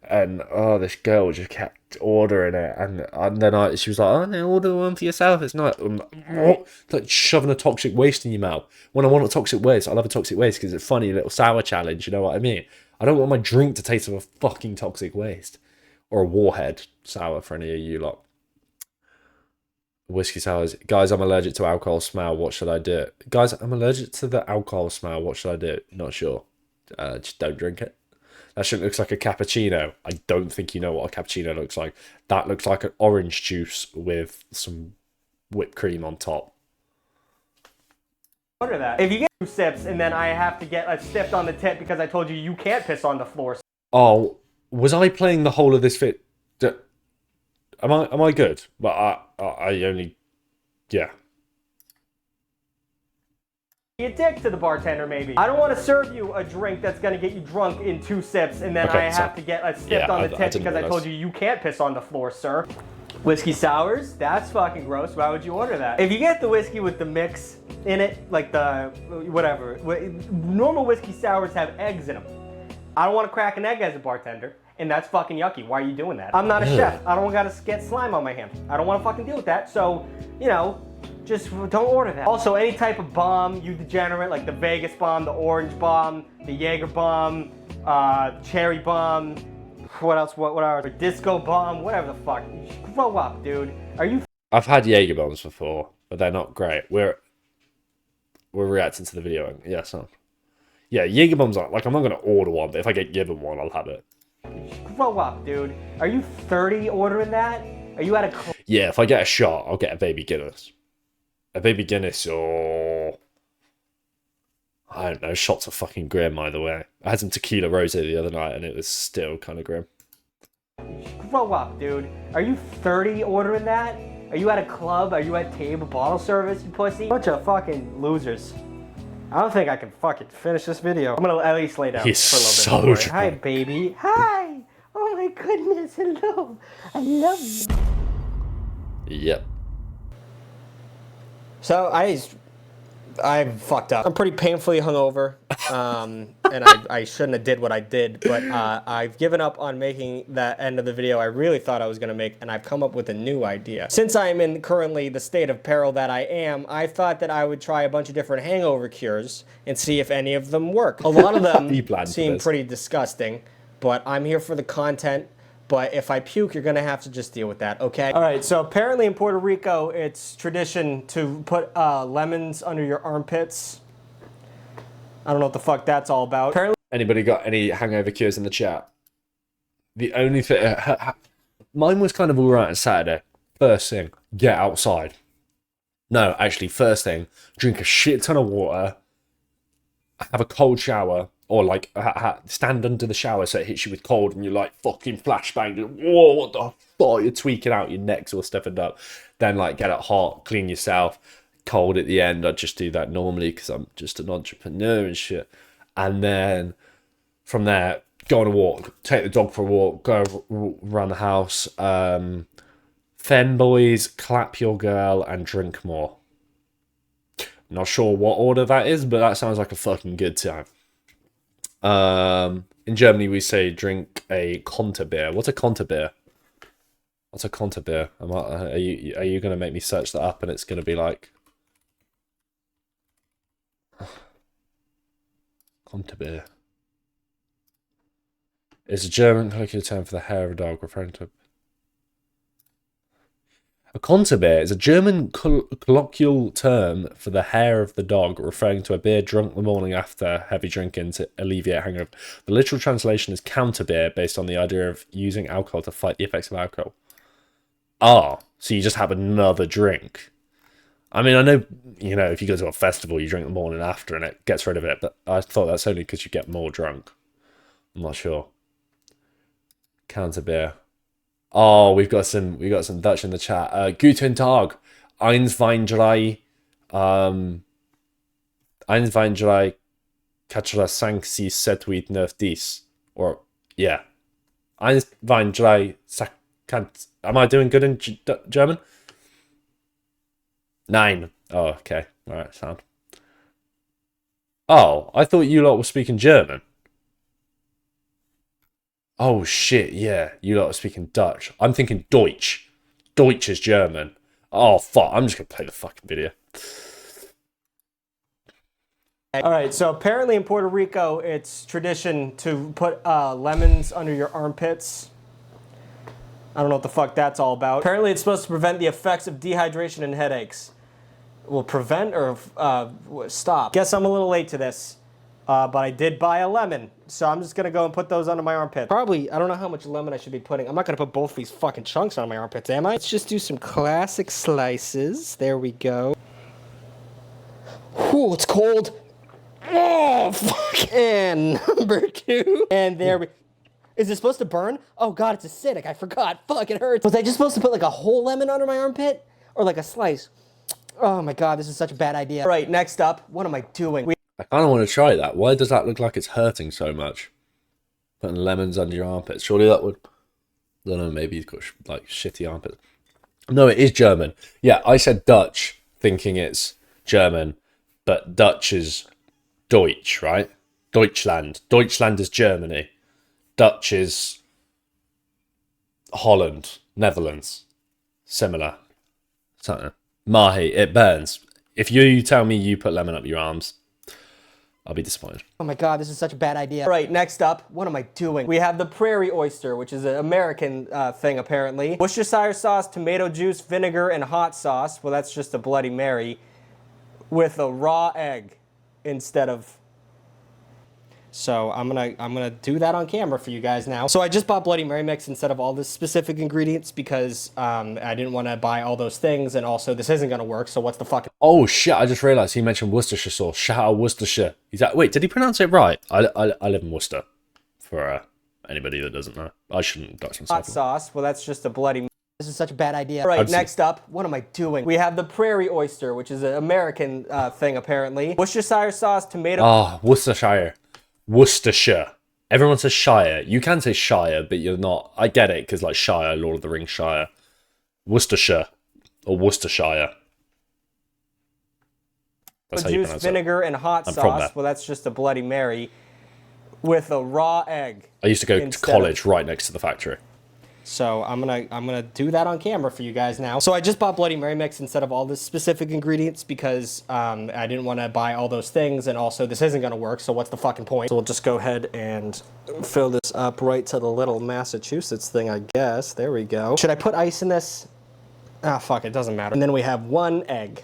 Speaker 1: And, oh, this girl just kept ordering it. And then she was like, oh, no, order one for yourself. It's not... It's like shoving a toxic waste in your mouth. When I want a toxic waste, I love a toxic waste because it's a funny little sour challenge. You know what I mean? I don't want my drink to taste of a fucking toxic waste. Or a warhead sour for any of you lot. Whiskey sours. Guys, I'm allergic to alcohol smell. What should I do? Guys, I'm allergic to the alcohol smell. What should I do? Not sure. Just don't drink it. That shit looks like a cappuccino. I don't think you know what a cappuccino looks like. That looks like an orange juice with some whipped cream on top.
Speaker 7: Order that. If you get 2 sips and then I have to get stiffed on the tip because I told you you can't piss on the floor.
Speaker 1: Oh, was I playing the whole of this fit? Am I good? But I only... Yeah.
Speaker 7: Be a dick to the bartender maybe. I don't want to serve you a drink that's going to get you drunk in 2 sips and then I have to get stiffed on the tip because I told you you can't piss on the floor, sir. Whiskey sours, that's fucking gross. Why would you order that? If you get the whiskey with the mix in it, like the whatever, normal whiskey sours have eggs in them. I don't want to crack an egg as a bartender, and that's fucking yucky. Why are you doing that? I'm not a chef. I don't got to get slime on my hands. I don't want to fucking deal with that. So, you know, just don't order that. Also, any type of bomb, you degenerate, like the Vegas bomb, the orange bomb, the Jaeger bomb, cherry bomb, what else? What are disco bomb? Whatever the fuck. Grow up, dude. Are you?
Speaker 1: I've had Jaeger bombs before, but they're not great. We're reacting to the video. Yeah, so yeah, Jaeger bombs are like, I'm not gonna order one, but if I get given one, I'll have it.
Speaker 7: Grow up, dude. Are you 30 ordering that? Are you at a?
Speaker 1: Yeah, if I get a shot, I'll get a baby Guinness. A baby Guinness or... I don't know, shots are fucking grim either way. I had some tequila rosé the other night and it was still kind of grim.
Speaker 7: Grow up, dude. Are you 30 ordering that? Are you at a club? Are you at table bottle service, you pussy? Bunch of fucking losers. I don't think I can fucking finish this video. I'm gonna at least lay down
Speaker 1: He's
Speaker 7: for a little bit.
Speaker 1: so
Speaker 7: Hi, baby. Hi. Oh my goodness, hello. I love you.
Speaker 1: Yep.
Speaker 7: So I fucked up. I'm pretty painfully hungover, and I shouldn't have did what I did, but I've given up on making that end of the video I really thought I was going to make, and I've come up with a new idea. Since I am in currently the state of peril that I am, I thought that I would try a bunch of different hangover cures and see if any of them work. A lot of them seem pretty disgusting, but I'm here for the content. But if I puke, you're gonna have to just deal with that, okay? All right, so apparently in Puerto Rico, it's tradition to put lemons under your armpits. I don't know what the fuck that's all about. Apparently,
Speaker 1: anybody got any hangover cures in the chat? The only thing... mine was kind of alright on Saturday. First thing, get outside. No, actually, first thing, drink a shit ton of water, have a cold shower, or like stand under the shower so it hits you with cold and you're like fucking flashbang. Whoa, what the fuck? You're tweaking out, your neck's all stiffened up. Then like get it hot, clean yourself, cold at the end. I just do that normally because I'm just an entrepreneur and shit. And then from there, go on a walk, take the dog for a walk, go around the house. Fen boys, clap your girl and drink more. Not sure what order that is, but that sounds like a fucking good time. In Germany, we say drink a Konterbier. What's a Konterbier? What's a Konterbier? Are you going to make me search that up and it's going to be like... Konterbier. It's a German colloquial term for the hair of a dog, referring to... A Konterbier is a German colloquial term for the hair of the dog, referring to a beer drunk the morning after heavy drinking to alleviate hangover. The literal translation is counter beer, based on the idea of using alcohol to fight the effects of alcohol. Ah, so you just have another drink. I mean, I know, you know, if you go to a festival, you drink the morning after and it gets rid of it, but I thought that's only because you get more drunk. I'm not sure. Counter beer. Oh, we got some Dutch in the chat. Guten Tag. Eins, Wein, drei. Eins, Wein, drei. Quatre, cinq, six, sept, huit, neuf, dix. Or, yeah. Eins, Wein, drei, cinquante. Am I doing good in German? 9. Oh, okay. Alright, sound. Oh, I thought you lot were speaking German. Oh shit, yeah, you lot are speaking Dutch. I'm thinking Deutsch. Deutsch is German. Oh fuck, I'm just gonna play the fucking video.
Speaker 7: Alright, so apparently in Puerto Rico, it's tradition to put lemons under your armpits. I don't know what the fuck that's all about. Apparently it's supposed to prevent the effects of dehydration and headaches. Will prevent or stop? Guess I'm a little late to this. But I did buy a lemon, so I'm just gonna go and put those under my armpit. Probably, I don't know how much lemon I should be putting. I'm not gonna put both these fucking chunks on my armpits, am I? Let's just do some classic slices. There we go. Ooh, it's cold. Oh, fuck. And number 2. And there we... Is it supposed to burn? Oh god, it's acidic. I forgot. Fuck, it hurts. Was I just supposed to put like a whole lemon under my armpit? Or like a slice? Oh my god, this is such a bad idea. All right, next up, what am I doing?
Speaker 1: I kind of want to try that. Why does that look like it's hurting so much? Putting lemons under your armpits. Surely that would... I don't know, maybe you've got like shitty armpits. No, it is German. Yeah, I said Dutch thinking it's German, but Dutch is Deutsch, right? Deutschland. Deutschland is Germany. Dutch is Holland, Netherlands. Similar. Something. Mahi, it burns. If you tell me you put lemon up your arms, I'll be disappointed.
Speaker 7: Oh my god, this is such a bad idea. All right, next up, what am I doing? We have the prairie oyster, which is an American thing apparently. Worcestershire sauce, tomato juice, vinegar, and hot sauce. Well, that's just a Bloody Mary with a raw egg instead of... So I'm gonna do that on camera for you guys now. So I just bought Bloody Mary mix instead of all the specific ingredients because I didn't want to buy all those things, and also this isn't gonna work. So what's the fucking...
Speaker 1: Oh shit! I just realised he mentioned Worcestershire sauce. Shout out Worcestershire. Wait, did he pronounce it right? I live in Worcester. For anybody that doesn't know, I shouldn't Dutch myself.
Speaker 7: Hot sauce. Well, that's just a Bloody... This is such a bad idea. All right, next up, what am I doing? We have the prairie oyster, which is an American thing apparently. Worcestershire sauce, tomato...
Speaker 1: Oh, Worcestershire. Worcestershire. Everyone says Shire. You can say Shire, but you're not. I get it, because like Shire, Lord of the Rings Shire. Worcestershire. Or Worcestershire. That's how you
Speaker 7: juice,
Speaker 1: pronounce
Speaker 7: vinegar,
Speaker 1: it.
Speaker 7: and hot
Speaker 1: I'm from
Speaker 7: sauce.
Speaker 1: there.
Speaker 7: Well, that's just a Bloody Mary with a raw egg.
Speaker 1: I used to go to college right next to the factory.
Speaker 7: So I'm gonna do that on camera for you guys now. So I just bought Bloody Mary mix instead of all the specific ingredients because I didn't want to buy all those things, and also this isn't gonna work. So what's the fucking point? So we'll just go ahead and fill this up right to the little Massachusetts thing, I guess. There we go. Should I put ice in this? Ah, fuck, it doesn't matter. And then we have 1 egg.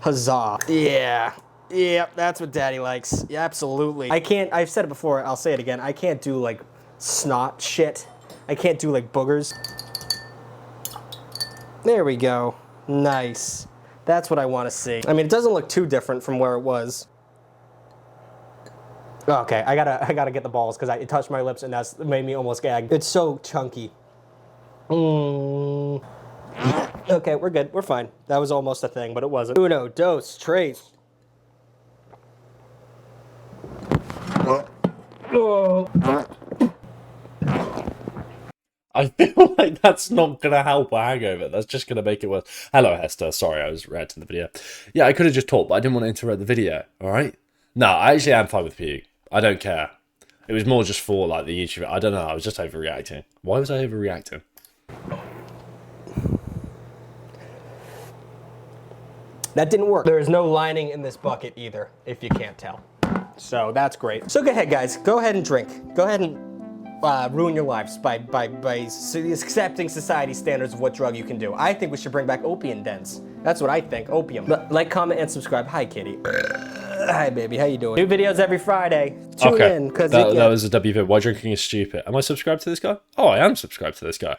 Speaker 7: Huzzah! Yeah. Yep, that's what Daddy likes. Yeah, absolutely. I've said it before, I'll say it again. I can't do like snot shit. I can't do like boogers. There we go. Nice. That's what I want to see. I mean, it doesn't look too different from where it was. Okay, I gotta get the balls because it touched my lips and that's made me almost gag. It's so chunky. Okay, we're good. We're fine. That was almost a thing, but it wasn't. Uno, dos, tres.
Speaker 1: I feel like that's not going to help a hangover. That's just going to make it worse. Hello, Hester. Sorry, I was reacting to the video. Yeah, I could have just talked, but I didn't want to interrupt the video, all right? No, I actually am fine with puke. I don't care. It was more just for, like, the YouTube. I don't know. I was just overreacting. Why was I overreacting?
Speaker 7: That didn't work. There is no lining in this bucket either, if you can't tell. So that's great. So go ahead, guys. Go ahead and drink. Go ahead and ruin your lives by accepting society's standards of what drug you can do. I think we should bring back opium dens. That's what I think. Opium. Like, comment, and subscribe. Hi, kitty. Hi, baby. How you doing? New videos every Friday. Tune in. Because
Speaker 1: that was a W vid. Why drinking is stupid. Am I subscribed to this guy? Oh, I am subscribed to this guy.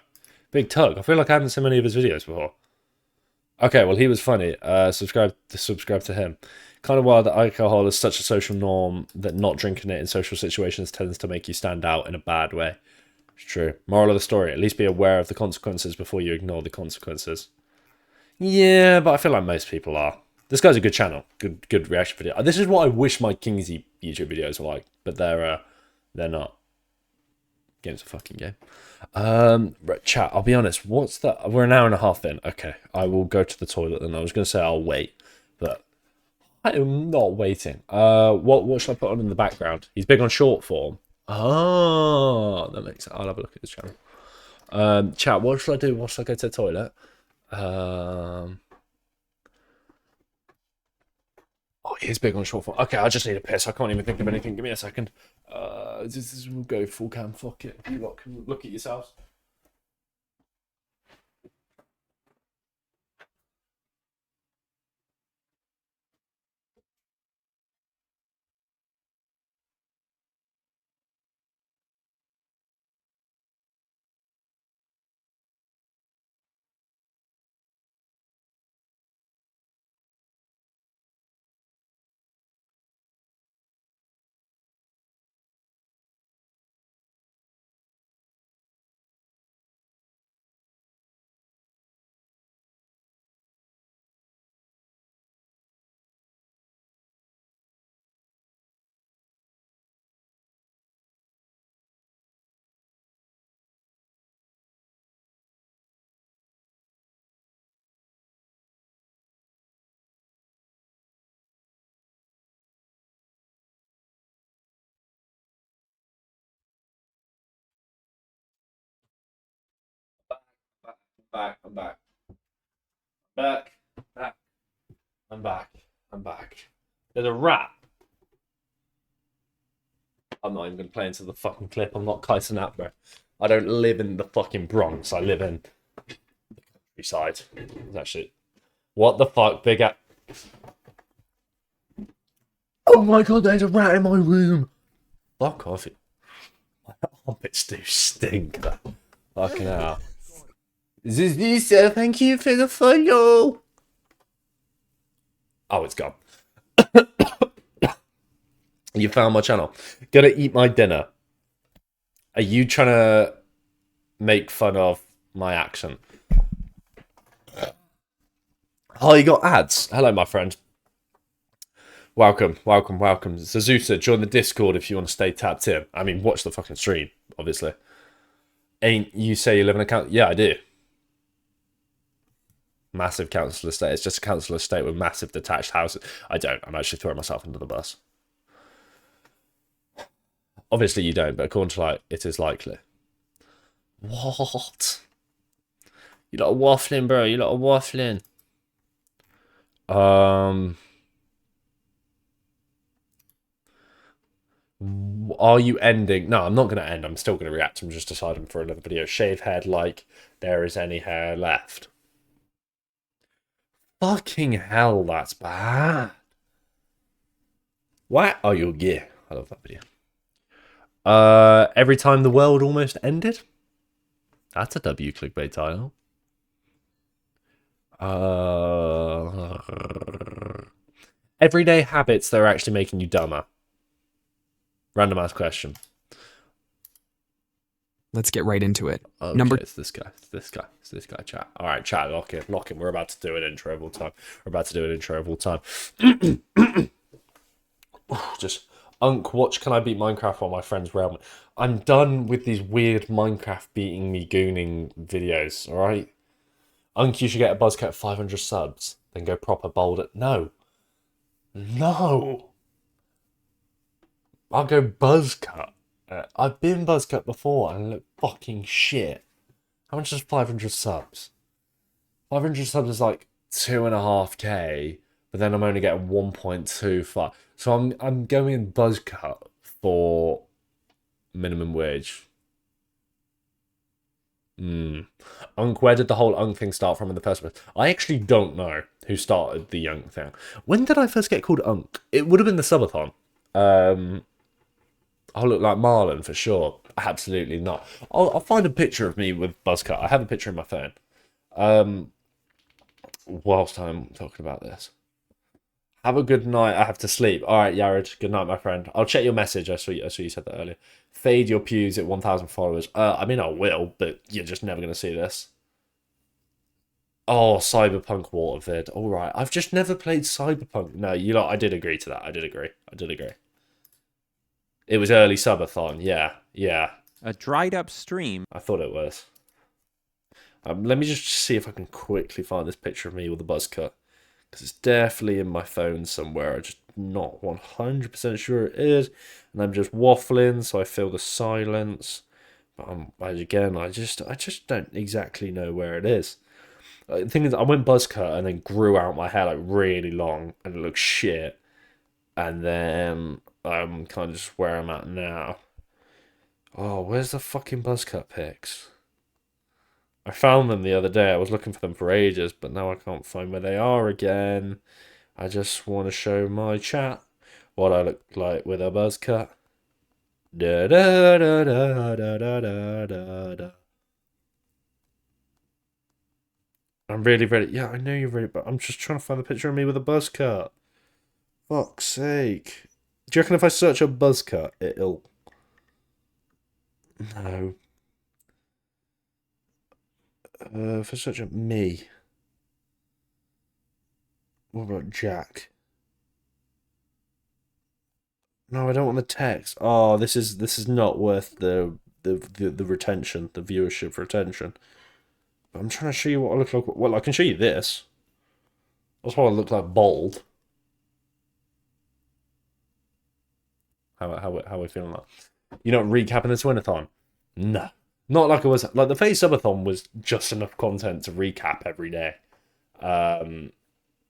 Speaker 1: Big Tug. I feel like I haven't seen many of his videos before. Okay, well, he was funny. Subscribe to him. Kind of wild that alcohol is such a social norm that not drinking it in social situations tends to make you stand out in a bad way. It's true. Moral of the story, at least be aware of the consequences before you ignore the consequences. Yeah, but I feel like most people are. This guy's a good channel. Good reaction video. This is what I wish my Kingzy YouTube videos were like, but they're not. Game's a fucking game. Right, chat, I'll be honest, what's that? We're an hour and a half in. Okay, I will go to the toilet and I was going to say I'll wait, but I am not waiting. What should I put on in the background? He's big on short form. Oh, that makes sense. I'll have a look at his channel. Chat, what should I do whilst I go to the toilet? Oh, he's big on short form. Okay, I just need a piss. I can't even think of anything. Give me a second. We'll go full cam. Fuck it. You lot can look at yourselves. I'm back. There's a rat. I'm not even going to play into the fucking clip. I'm not Kyson out, bro. I don't live in the fucking Bronx. I live in the countryside. Actually, what the fuck, big ass. Oh my god, there's a rat in my room. Fuck off. My armpits do stink. Fucking hell. Lisa, thank you for the follow. Oh, it's gone. You found my channel. Gonna eat my dinner. Are you trying to make fun of my accent? Oh, you got ads. Hello, my friend. Welcome. Zazusa, join the Discord if you want to stay tapped in. I mean, watch the fucking stream, obviously. Ain't you say you live in a country? Yeah, I do. Massive council estate. It's just a council estate with massive detached houses. I don't. I'm actually throwing myself under the bus. Obviously you don't, but according to like, it is likely. What? You lot are waffling, bro. You lot are waffling. Are you ending? No, I'm not going to end. I'm still going to react. I'm just deciding for another video. Shave head like there is any hair left. Fucking hell, that's bad. What? Oh, you're yeah. I love that video. Every time the world almost ended. That's a W clickbait title. Everyday habits that are actually making you dumber. Random ass question.
Speaker 4: Let's get right into it.
Speaker 1: Okay, it's this guy. It's this guy, chat. All right, chat, lock in. We're about to do an intro of all time. Just, watch Can I Beat Minecraft on my friend's realm. I'm done with these weird Minecraft beating me gooning videos, alright? You should get a buzz cut 500 subs, then go proper bold at... No. I'll go buzz cut. I've been buzz cut before and look fucking shit. How much is 500 subs? 500 subs is like 2.5k, but then I'm only getting 1.25. So I'm going buzz cut for minimum wage. Where did the whole thing start from in the first place? I actually don't know who started the thing. When did I first get called It would have been the subathon. I look like Marlon for sure. Absolutely not. I'll find a picture of me with buzz cut. I have a picture in my phone. Whilst I'm talking about this. Have a good night. I have to sleep. All right, Yared. Good night, my friend. I'll check your message. I saw you said that earlier. Fade your pews at 1,000 followers. I mean, I will, but you're just never going to see this. Oh, Cyberpunk water vid. All right. I've just never played Cyberpunk. No, you lot, I did agree to that. I did agree. It was early subathon. Yeah.
Speaker 8: A dried up stream.
Speaker 1: I thought it was. Let me just see if I can quickly find this picture of me with a buzz cut. Because it's definitely in my phone somewhere. I'm just not 100% sure it is. And I'm just waffling, so I feel the silence. But I just don't exactly know where it is. The thing is, I went buzz cut and then grew out my hair like really long. And it looks shit. And then I'm kind of just where I'm at now. Oh, where's the fucking buzz cut pics? I found them the other day. I was looking for them for ages, but now I can't find where they are again. I just want to show my chat what I look like with a buzz cut. Da da da da da da da da da. I'm really ready. Yeah, I know you're ready, but I'm just trying to find the picture of me with a buzz cut. Fuck's sake. Do you reckon if I search a buzz cut, it'll... No. If I search up me. What about Jack? No, I don't want the text. Oh, this is not worth the retention, the viewership retention. But I'm trying to show you what I look like. Well, I can show you this. That's what I look like bald. How are we feeling that? You're not recapping this winnathon? No. Not like it was... Like, the Face Subathon was just enough content to recap every day. But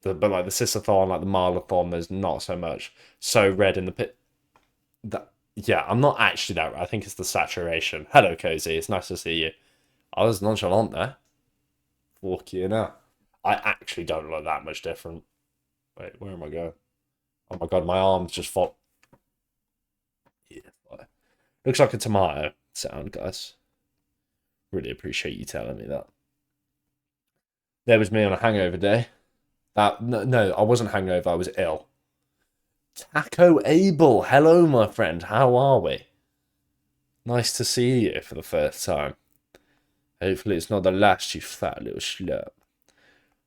Speaker 1: like the Sisathon, like the Marlathon, there's not so much. So red in the pit... Yeah, I'm not actually that... I think it's the saturation. Hello, Cozy. It's nice to see you. I was nonchalant there. Fuck you now. I actually don't look that much different. Wait, where am I going? Oh my god, my arms just fall... Yeah. Looks like a tomato sound, guys. Really appreciate you telling me that. There was me on a hangover day. No, I wasn't hangover. I was ill. Taco Abel, hello, my friend. How are we? Nice to see you for the first time. Hopefully it's not the last, you fat little slurp.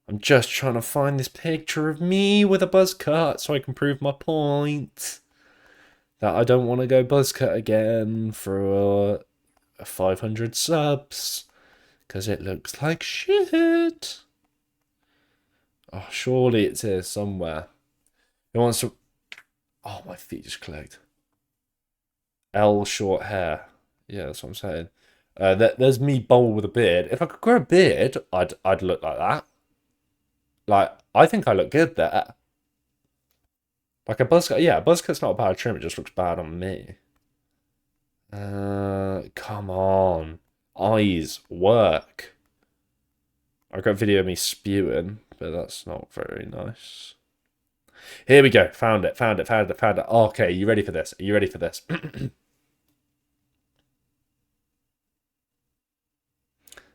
Speaker 1: I'm just trying to find this picture of me with a buzz cut so I can prove my point. That I don't want to go buzz cut again for 500 subs. Because it looks like shit. Oh, surely it's here somewhere. Who wants to... Oh, my feet just clicked. L short hair. Yeah, that's what I'm saying. There's me bald with a beard. If I could grow a beard, I'd look like that. Like, I think I look good there. Like a buzz cut. Yeah, a buzz cut's not a bad trim. It just looks bad on me. Come on. Eyes work. I got a video of me spewing, but that's not very nice. Here we go. Found it. Found it. Found it. Found it. Okay, you ready for this? Are you ready for this?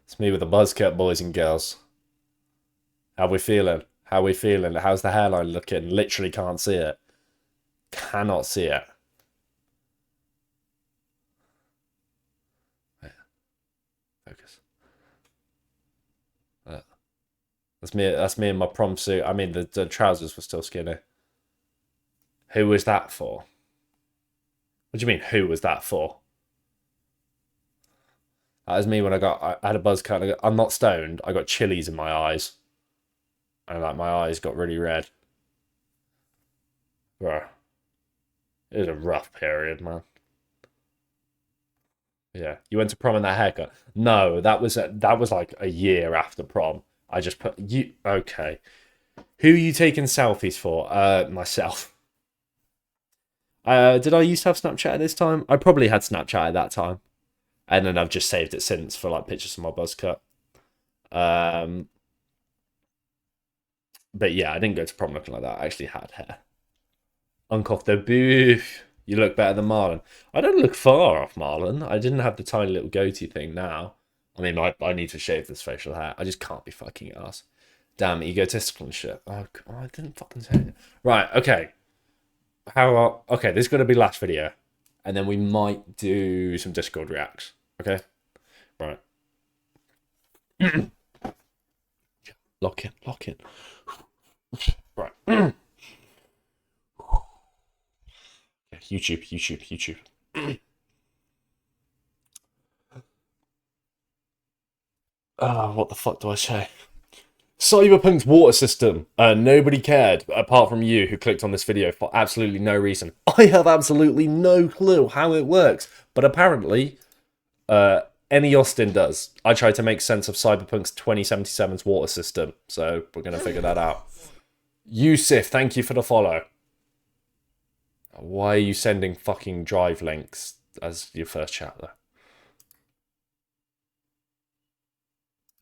Speaker 1: It's me with a buzz cut, boys and girls. How we feeling? How we feeling? How's the hairline looking? Literally can't see it. Cannot see it. Focus. That's me. That's me in my prom suit. I mean, the trousers were still skinny. Who was that for? What do you mean? Who was that for? That was me when I had a buzz cut. I'm not stoned. I got chilies in my eyes, and like my eyes got really red. Bro, it was a rough period, man. Yeah, you went to prom in that haircut? No, that was like a year after prom. I just put you. Okay, who are you taking selfies for? Myself. Did I used to have Snapchat at this time? I probably had Snapchat at that time, and then I've just saved it since for like pictures of my buzz cut. But yeah, I didn't go to prom looking like that. I actually had hair. Uncough the booth. You look better than Marlon. I don't look far off Marlon. I didn't have the tiny little goatee thing now. I mean, I need to shave this facial hair. I just can't be fucking ass. Damn, egotistical and shit. Oh, I didn't fucking say it. Right, okay. Okay, this is going to be last video. And then we might do some Discord reacts. Okay? Right. Lock in, lock in. Right. YouTube. What the fuck do I say? Cyberpunk's water system. Nobody cared apart from you who clicked on this video for absolutely no reason. I have absolutely no clue how it works, but apparently, any Austin does. I tried to make sense of Cyberpunk's 2077's water system, so we're gonna figure that out. Yusuf, thank you for the follow. Why are you sending fucking drive links as your first chat though?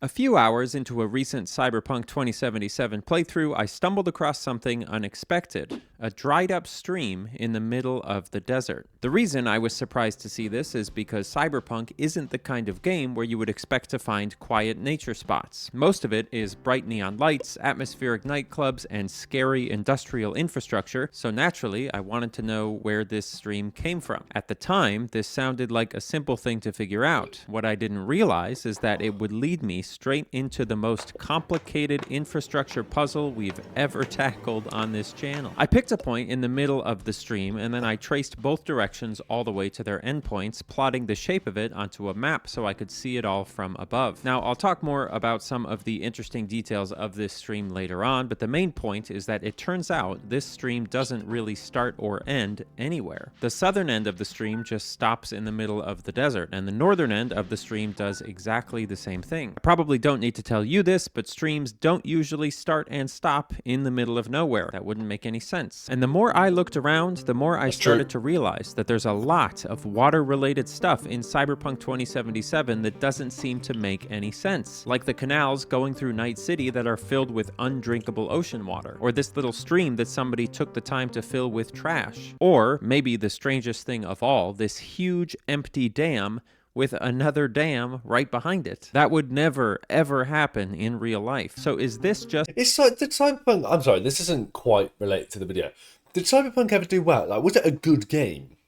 Speaker 8: A few hours into a recent Cyberpunk 2077 playthrough, I stumbled across something unexpected, a dried-up stream in the middle of the desert. The reason I was surprised to see this is because Cyberpunk isn't the kind of game where you would expect to find quiet nature spots. Most of it is bright neon lights, atmospheric nightclubs, and scary industrial infrastructure, so naturally I wanted to know where this stream came from. At the time, this sounded like a simple thing to figure out. What I didn't realize is that it would lead me straight into the most complicated infrastructure puzzle we've ever tackled on this channel. I picked a point in the middle of the stream, and then I traced both directions all the way to their endpoints, plotting the shape of it onto a map so I could see it all from above. Now, I'll talk more about some of the interesting details of this stream later on, but the main point is that it turns out this stream doesn't really start or end anywhere. The southern end of the stream just stops in the middle of the desert, and the northern end of the stream does exactly the same thing. I probably don't need to tell you this, but streams don't usually start and stop in the middle of nowhere. That wouldn't make any sense. And the more I looked around, the more I started to realize that there's a lot of water-related stuff in Cyberpunk 2077 that doesn't seem to make any sense. Like the canals going through Night City that are filled with undrinkable ocean water, or this little stream that somebody took the time to fill with trash. Or, maybe the strangest thing of all, this huge empty dam with another dam right behind it. That would never, ever happen in real life. So is this just...
Speaker 1: Did Cyberpunk... I'm sorry, this isn't quite related to the video. Did Cyberpunk ever do well? Like, was it a good game?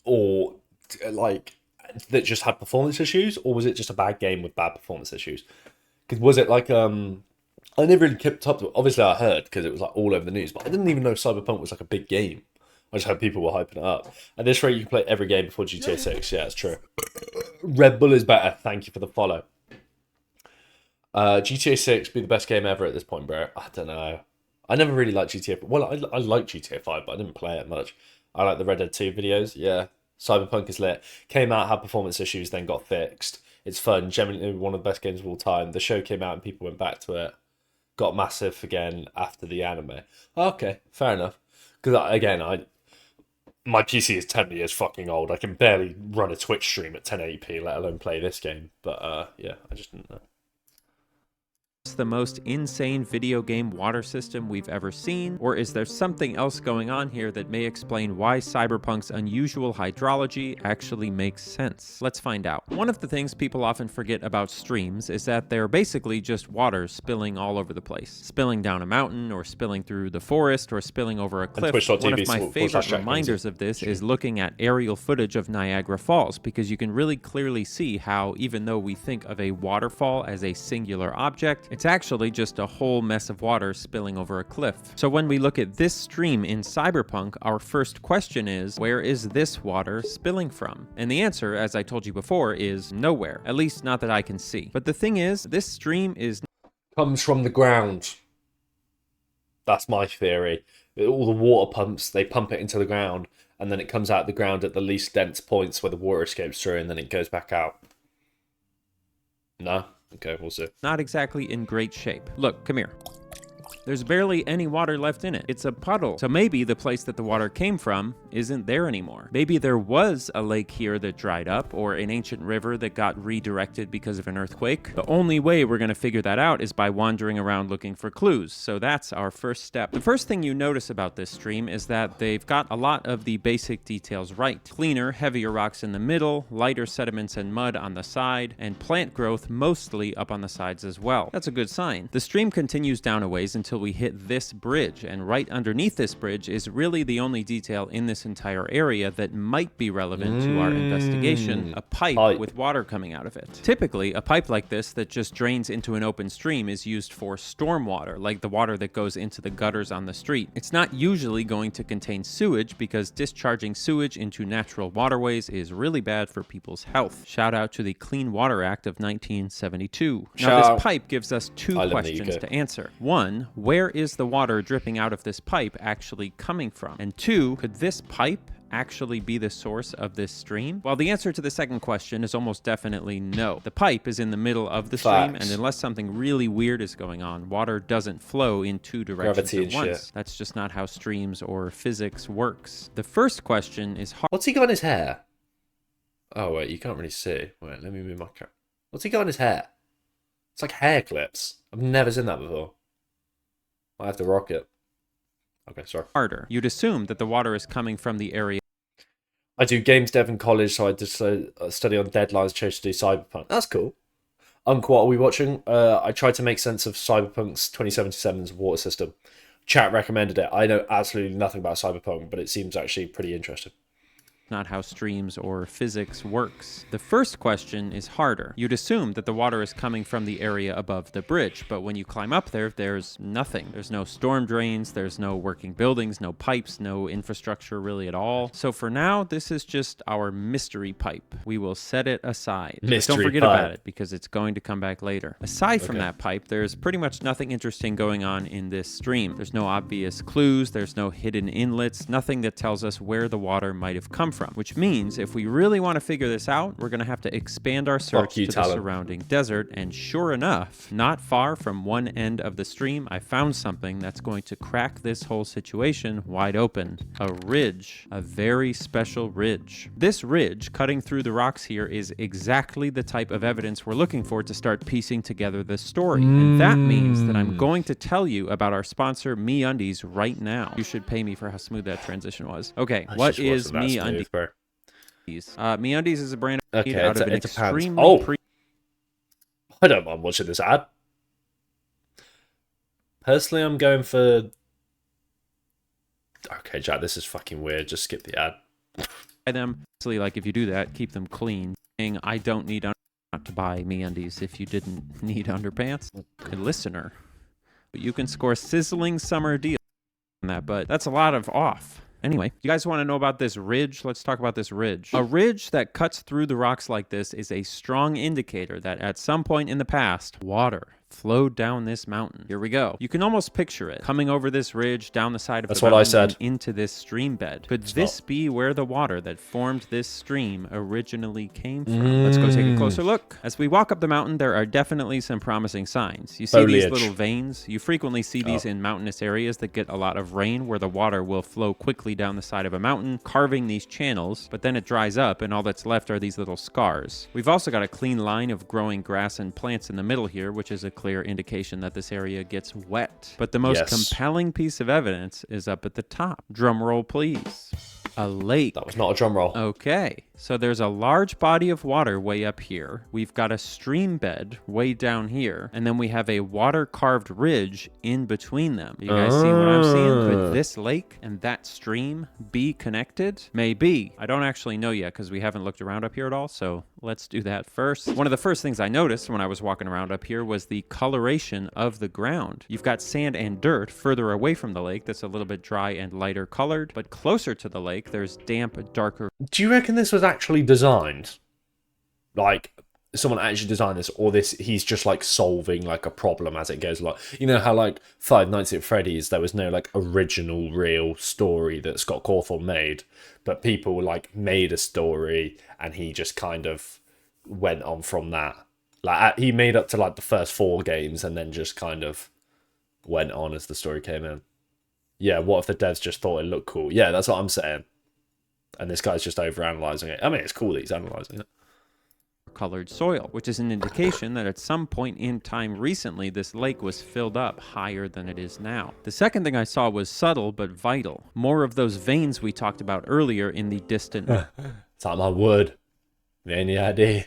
Speaker 1: Or, like, that just had performance issues? Or was it just a bad game with bad performance issues? Because was it like... I never really kept up to it. Obviously, I heard, because it was like all over the news. But I didn't even know Cyberpunk was like a big game. I just heard people were hyping it up. At this rate, you can play every game before GTA 6. Yeah, it's true. Red Bull is better. Thank you for the follow. GTA 6 be the best game ever at this point, bro. I don't know. I never really liked GTA. Well, I like GTA 5, but I didn't play it much. I like the Red Dead 2 videos. Yeah. Cyberpunk is lit. Came out, had performance issues, then got fixed. It's fun. Generally one of the best games of all time. The show came out and people went back to it. Got massive again after the anime. Okay, fair enough. Because again, my PC is 10 years fucking old. I can barely run a Twitch stream at 1080p, let alone play this game. But yeah, I just didn't know.
Speaker 8: The most insane video game water system we've ever seen? Or is there something else going on here that may explain why Cyberpunk's unusual hydrology actually makes sense? Let's find out. One of the things people often forget about streams is that they're basically just water spilling all over the place. Spilling down a mountain, or spilling through the forest, or spilling over a cliff. One of my favorite reminders of this is looking at aerial footage of Niagara Falls, because you can really clearly see how, even though we think of a waterfall as a singular object, it's actually just a whole mess of water spilling over a cliff. So when we look at this stream in Cyberpunk, our first question is, where is this water spilling from? And the answer, as I told you before, is nowhere. At least not that I can see. But the thing is, this stream is...
Speaker 1: comes from the ground. That's my theory. All the water pumps, they pump it into the ground, and then it comes out of the ground at the least dense points where the water escapes through, and then it goes back out. No? Okay, we'll see.
Speaker 8: Not exactly in great shape. Look, come here. There's barely any water left in it. It's a puddle. So maybe the place that the water came from isn't there anymore. Maybe there was a lake here that dried up, or an ancient river that got redirected because of an earthquake. The only way we're going to figure that out is by wandering around looking for clues. So that's our first step. The first thing you notice about this stream is that they've got a lot of the basic details right. Cleaner, heavier rocks in the middle, lighter sediments and mud on the side, and plant growth mostly up on the sides as well. That's a good sign. The stream continues down a ways until we hit this bridge, and right underneath this bridge is really the only detail in this entire area that might be relevant to our investigation: a pipe with water coming out of it. Typically, a pipe like this that just drains into an open stream is used for stormwater, like the water that goes into the gutters on the street. It's not usually going to contain sewage, because discharging sewage into natural waterways is really bad for people's health. Shout out to the Clean Water Act of 1972. Now, this pipe gives us two questions to answer. One, where is the water dripping out of this pipe actually coming from? And two, could this pipe actually be the source of this stream? Well, the answer to the second question is almost definitely no. The pipe is in the middle of the stream, and unless something really weird is going on, water doesn't flow in two directions at once. That's just not how streams or physics works. The first question is hard.
Speaker 1: What's he got in his hair? Oh, wait, you can't really see. Wait, let me move my camera. What's he got in his hair? It's like hair clips. I've never seen that before. I have to rock it. Okay, sorry.
Speaker 8: Harder. You'd assume that the water is coming from the area.
Speaker 1: I do games dev in college, so I just study on deadlines, chose to do Cyberpunk. That's cool. Uncle, what are we watching? I tried to make sense of Cyberpunk's 2077's water system. Chat recommended it. I know absolutely nothing about Cyberpunk, but it seems actually pretty interesting.
Speaker 8: Not how streams or physics works. The first question is harder. You'd assume that the water is coming from the area above the bridge, but when you climb up there, there's nothing. There's no storm drains, there's no working buildings, no pipes, no infrastructure really at all. So for now, this is just our mystery pipe. We will set it aside. Don't forget about it, because it's going to come back later. Aside from that pipe, there's pretty much nothing interesting going on in this stream. There's no obvious clues, there's no hidden inlets, nothing that tells us where the water might have come from, which means if we really want to figure this out, we're going to have to expand our search to the surrounding desert. And sure enough, not far from one end of the stream, I found something that's going to crack this whole situation wide open. A ridge, a very special ridge. This ridge cutting through the rocks here is exactly the type of evidence we're looking for to start piecing together the story. And that means that I'm going to tell you about our sponsor, MeUndies, right now. You should pay me for how smooth that transition was. Okay, what is MeUndies? MeUndies is a brand out of an extremely
Speaker 1: I don't mind watching this ad. Personally, I'm going for... Okay, Jack, this is fucking weird. Just skip the ad.
Speaker 8: them. Like, if you do that, keep them clean. I don't need to buy MeUndies if you didn't need underpants. A listener. But you can score sizzling summer deals on that, but that's a lot of off. Anyway, you guys want to know about this ridge? Let's talk about this ridge. A ridge that cuts through the rocks like this is a strong indicator that at some point in the past, water flow down this mountain. Here we go. You can almost picture it coming over this ridge, down the side of
Speaker 1: That's
Speaker 8: the
Speaker 1: what I
Speaker 8: mountain,
Speaker 1: said.
Speaker 8: and into this stream bed. Could this be where the water that formed this stream originally came from? Let's go take a closer look. As we walk up the mountain, there are definitely some promising signs. You see these
Speaker 1: Foliage.
Speaker 8: little veins? You frequently see these in mountainous areas that get a lot of rain, where the water will flow quickly down the side of a mountain, carving these channels, but then it dries up and all that's left are these little scars. We've also got a clean line of growing grass and plants in the middle here, which is a clear indication that this area gets wet. But the most compelling piece of evidence is up at the top. Drum roll, please. A lake.
Speaker 1: That was not a drum roll.
Speaker 8: Okay, so there's a large body of water way up here. We've got a stream bed way down here, and then we have a water-carved ridge in between them. You guys see what I'm seeing? Could this lake and that stream be connected? Maybe. I don't actually know yet because we haven't looked around up here at all, so let's do that first. One of the first things I noticed when I was walking around up here was the coloration of the ground. You've got sand and dirt further away from the lake that's a little bit dry and lighter colored, but closer to the lake, there's damp, darker.
Speaker 1: Do you reckon this was actually designed? Like, someone actually designed this, or this he's just like solving like a problem as it goes along? You know how like Five Nights at Freddy's, there was no like original real story that Scott Cawthon made, but people like made a story and he just kind of went on from that. Like he made up to like the first 4 games and then just kind of went on as the story came in. Yeah, what if the devs just thought it looked cool? Yeah, that's what I'm saying. And this guy's just overanalyzing it. I mean, it's cool that he's analyzing it.
Speaker 8: Colored soil, which is an indication that at some point in time recently, this lake was filled up higher than it is now. The second thing I saw was subtle but vital. More of those veins we talked about earlier in the distant
Speaker 1: It's like my wood. Any idea?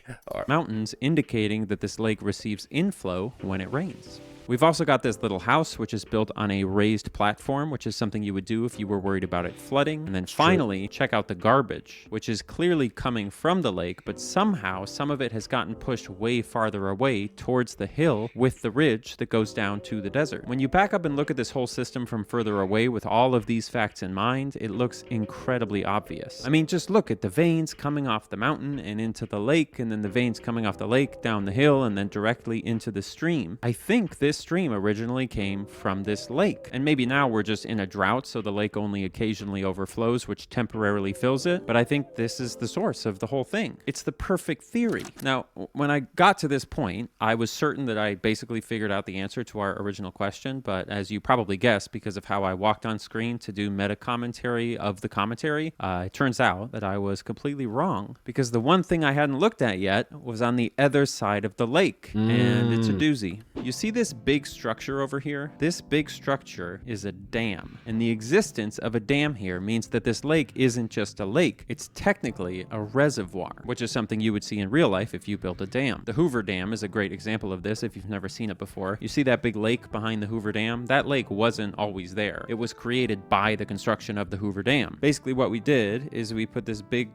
Speaker 8: Mountains, indicating that this lake receives inflow when it rains. We've also got this little house, which is built on a raised platform, which is something you would do if you were worried about it flooding. And then finally, check out the garbage, which is clearly coming from the lake, but somehow some of it has gotten pushed way farther away towards the hill with the ridge that goes down to the desert. When you back up and look at this whole system from further away with all of these facts in mind, it looks incredibly obvious. I mean, just look at the veins coming off the mountain and into the lake, and then the veins coming off the lake down the hill and then directly into the stream. I think this stream originally came from this lake, and maybe now we're just in a drought, so the lake only occasionally overflows, which temporarily fills it, but I think this is the source of the whole thing. It's the perfect theory. Now, when I got to this point, I was certain that I basically figured out the answer to our original question, but as you probably guessed, because of how I walked on screen to do meta commentary of the commentary, it turns out that I was completely wrong, because the one thing I hadn't looked at yet was on the other side of the lake, and it's a doozy. You see this big structure over here? This big structure is a dam, and the existence of a dam here means that this lake isn't just a lake, it's technically a reservoir, which is something you would see in real life if you built a dam. The Hoover Dam is a great example of this if you've never seen it before. You see that big lake behind the Hoover Dam? That lake wasn't always there. It was created by the construction of the Hoover Dam. Basically what we did is we put this big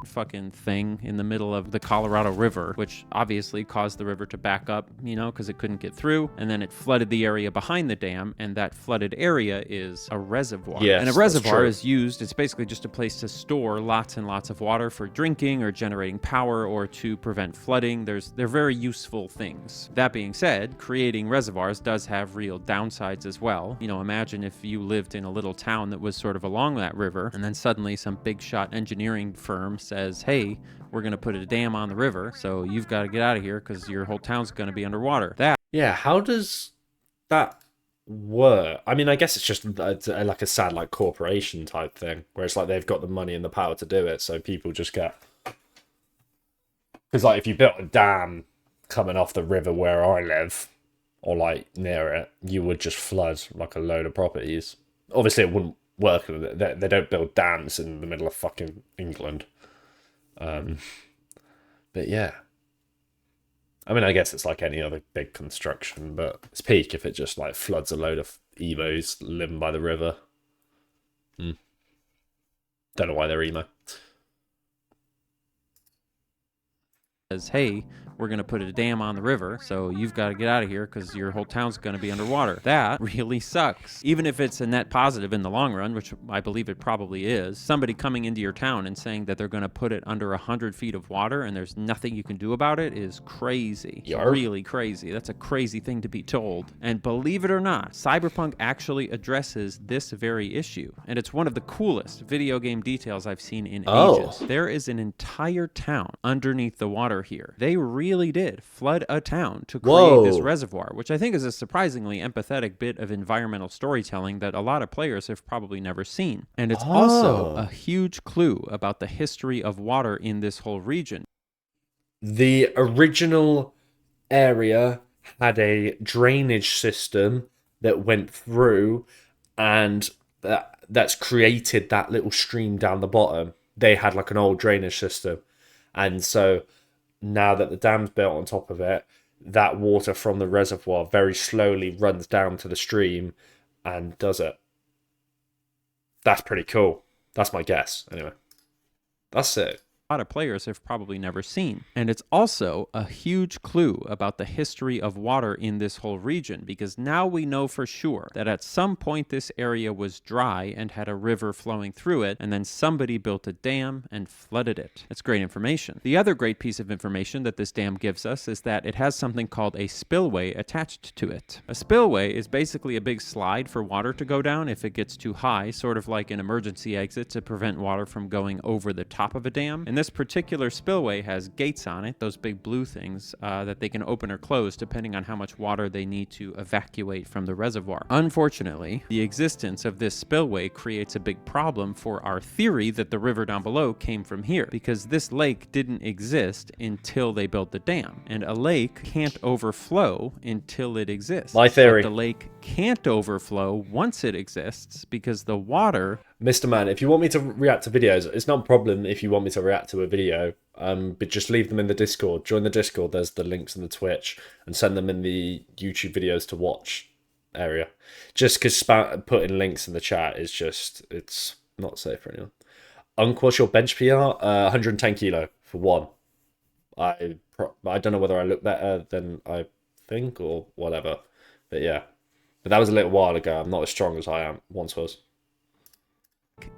Speaker 8: fucking thing in the middle of the Colorado River, which obviously caused the river to back up, you know, because it couldn't get through, and then it flooded the area behind the dam, and that flooded area is a reservoir.
Speaker 1: Yes,
Speaker 8: and a reservoir is used, it's basically just a place to store lots and lots of water for drinking or generating power or to prevent flooding. They're very useful things. That being said, creating reservoirs does have real downsides as well. You know, imagine if you lived in a little town that was sort of along that river, and then suddenly some big shot engineering firm says, hey, we're going to put a dam on the river, so you've got to get out of here because your whole town's going to be underwater.
Speaker 1: Yeah, how does that work? I mean, I guess it's just like a sad like corporation type thing, where it's like they've got the money and the power to do it, so people just get... Because like if you built a dam coming off the river where I live, or like near it, you would just flood like a load of properties. Obviously it wouldn't work. They don't build dams in the middle of fucking England. But yeah, I mean, I guess it's like any other big construction, but it's peak if it just like floods a load of emos living by the river. Don't know why they're emo.
Speaker 8: says, hey, we're going to put a dam on the river, so you've got to get out of here because your whole town's going to be underwater. That really sucks. Even if it's a net positive in the long run, which I believe it probably is, somebody coming into your town and saying that they're going to put it under 100 feet of water and there's nothing you can do about it is crazy. Really crazy. That's a crazy thing to be told. And believe it or not, Cyberpunk actually addresses this very issue. And it's one of the coolest video game details I've seen in ages. There is an entire town underneath the water here. They really did flood a town to create this reservoir, which I think is a surprisingly empathetic bit of environmental storytelling that a lot of players have probably never seen. And it's also a huge clue about the history of water in this whole region.
Speaker 1: The original area had a drainage system that went through, and that's created that little stream down the bottom. They had like an old drainage system, and so now that the dam's built on top of it, that water from the reservoir very slowly runs down to the stream and does it. That's pretty cool. That's my guess. Anyway, that's it.
Speaker 8: A lot of players have probably never seen. And it's also a huge clue about the history of water in this whole region, because now we know for sure that at some point this area was dry and had a river flowing through it, and then somebody built a dam and flooded it. It's great information. The other great piece of information that this dam gives us is that it has something called a spillway attached to it. A spillway is basically a big slide for water to go down if it gets too high, sort of like an emergency exit to prevent water from going over the top of a dam. And this particular spillway has gates on it, those big blue things, that they can open or close depending on how much water they need to evacuate from the reservoir. Unfortunately, the existence of this spillway creates a big problem for our theory that the river down below came from here, because this lake didn't exist until they built the dam, and a lake can't overflow until it exists.
Speaker 1: My theory.
Speaker 8: But the lake can't overflow once it exists because the water...
Speaker 1: Mr. Man, if you want me to react to videos, it's not a problem if you want me to react to a video, but just leave them in the Discord. Join the Discord, there's the links in the Twitch, and send them in the YouTube videos to watch area. Just because putting links in the chat is just, it's not safe for anyone. What's your bench PR? 110 kilo for one. I don't know whether I look better than I think or whatever, but yeah. But that was a little while ago. I'm not as strong as I once was.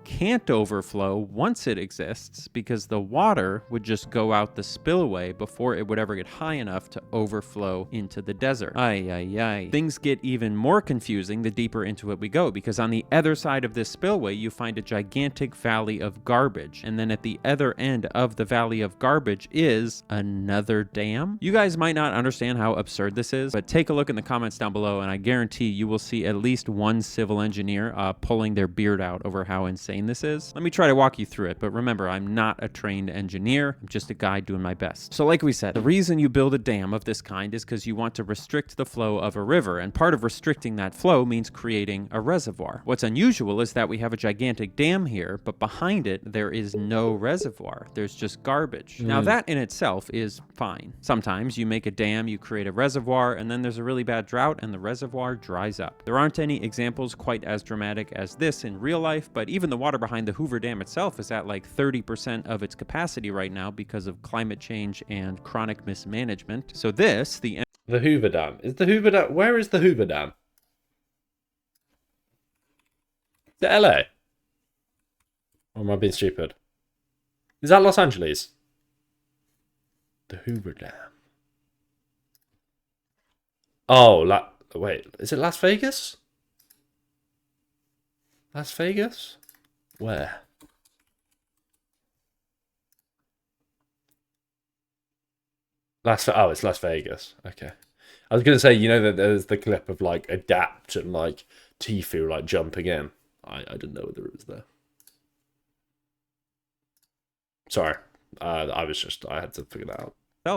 Speaker 8: Can't overflow once it exists because the water would just go out the spillway before it would ever get high enough to overflow into the desert. Things get even more confusing the deeper into it we go, because on the other side of this spillway you find a gigantic valley of garbage, and then at the other end of the valley of garbage is another dam. You guys might not understand how absurd this is, but take a look in the comments down below and I guarantee you will see at least one civil engineer pulling their beard out over how insane this is. Let me try to walk you through it, but remember, I'm not a trained engineer. I'm just a guy doing my best. So like we said, the reason you build a dam of this kind is because you want to restrict the flow of a river, and part of restricting that flow means creating a reservoir. What's unusual is that we have a gigantic dam here, but behind it there is no reservoir. There's just garbage. Now that in itself is fine. Sometimes you make a dam, you create a reservoir, and then there's a really bad drought and the reservoir dries up. There aren't any examples quite as dramatic as this in real life, but even the water behind the Hoover Dam itself is at like 30% of its capacity right now because of climate change and chronic mismanagement. So this, the
Speaker 1: Hoover Dam. Is the Hoover Dam... Where is the Hoover Dam? The LA? Or am I being stupid? Is that Los Angeles? The Hoover Dam. Oh, wait. Is it Las Vegas? Las Vegas? Where? Oh, it's Las Vegas. Okay. I was going to say, you know, that there's the clip of, like, Adapt and, like, Tfue, like, jumping in. I didn't know whether it was there. Sorry. I had to figure that out.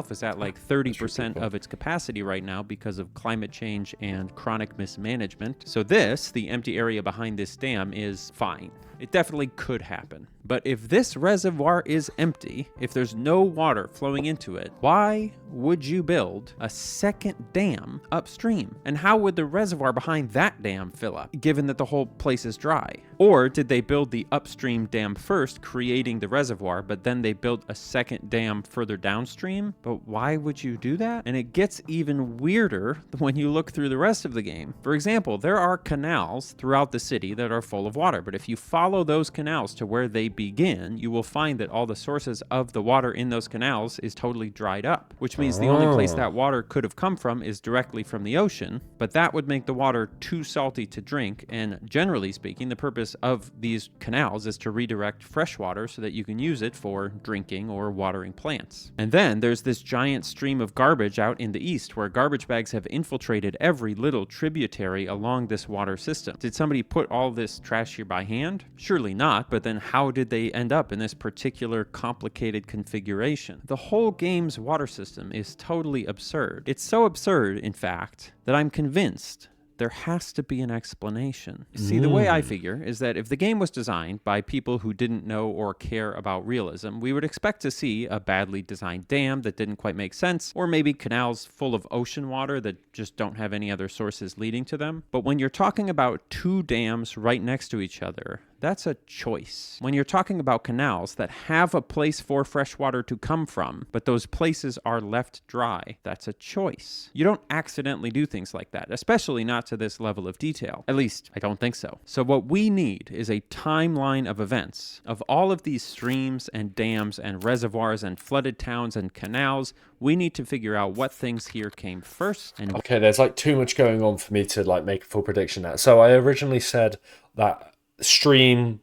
Speaker 8: Is at like 30% of its capacity right now because of climate change and chronic mismanagement. So this, the empty area behind this dam, is fine. It definitely could happen. But if this reservoir is empty, if there's no water flowing into it, why would you build a second dam upstream? And how would the reservoir behind that dam fill up, given that the whole place is dry? Or did they build the upstream dam first, creating the reservoir, but then they built a second dam further downstream? But why would you do that? And it gets even weirder when you look through the rest of the game. For example, there are canals throughout the city that are full of water, but if you follow those canals to where they begin, you will find that all the sources of the water in those canals is totally dried up, which means the only place that water could have come from is directly from the ocean, but that would make the water too salty to drink, and generally speaking, the purpose of these canals is to redirect fresh water so that you can use it for drinking or watering plants. And then there's this giant stream of garbage out in the east where garbage bags have infiltrated every little tributary along this water system. Did somebody put all this trash here by hand? Surely not, but then how did they end up in this particular complicated configuration? The whole game's water system is totally absurd. It's so absurd, in fact, that I'm convinced there has to be an explanation. See, the way I figure is that if the game was designed by people who didn't know or care about realism, we would expect to see a badly designed dam that didn't quite make sense, or maybe canals full of ocean water that just don't have any other sources leading to them. But when you're talking about two dams right next to each other, that's a choice. When you're talking about canals that have a place for fresh water to come from, but those places are left dry, that's a choice. You don't accidentally do things like that, especially not to this level of detail. At least, I don't think so. So what we need is a timeline of events of all of these streams and dams and reservoirs and flooded towns and canals. We need to figure out what things here came first. And
Speaker 1: okay, there's like too much going on for me to like make a full prediction now. So I originally said that stream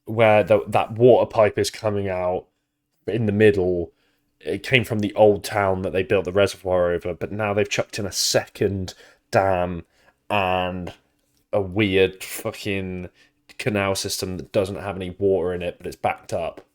Speaker 1: where that water pipe is coming out in the middle, it came from the old town that they built the reservoir over, but now they've chucked in a second dam and a weird fucking canal system that doesn't have any water in it, but it's backed up.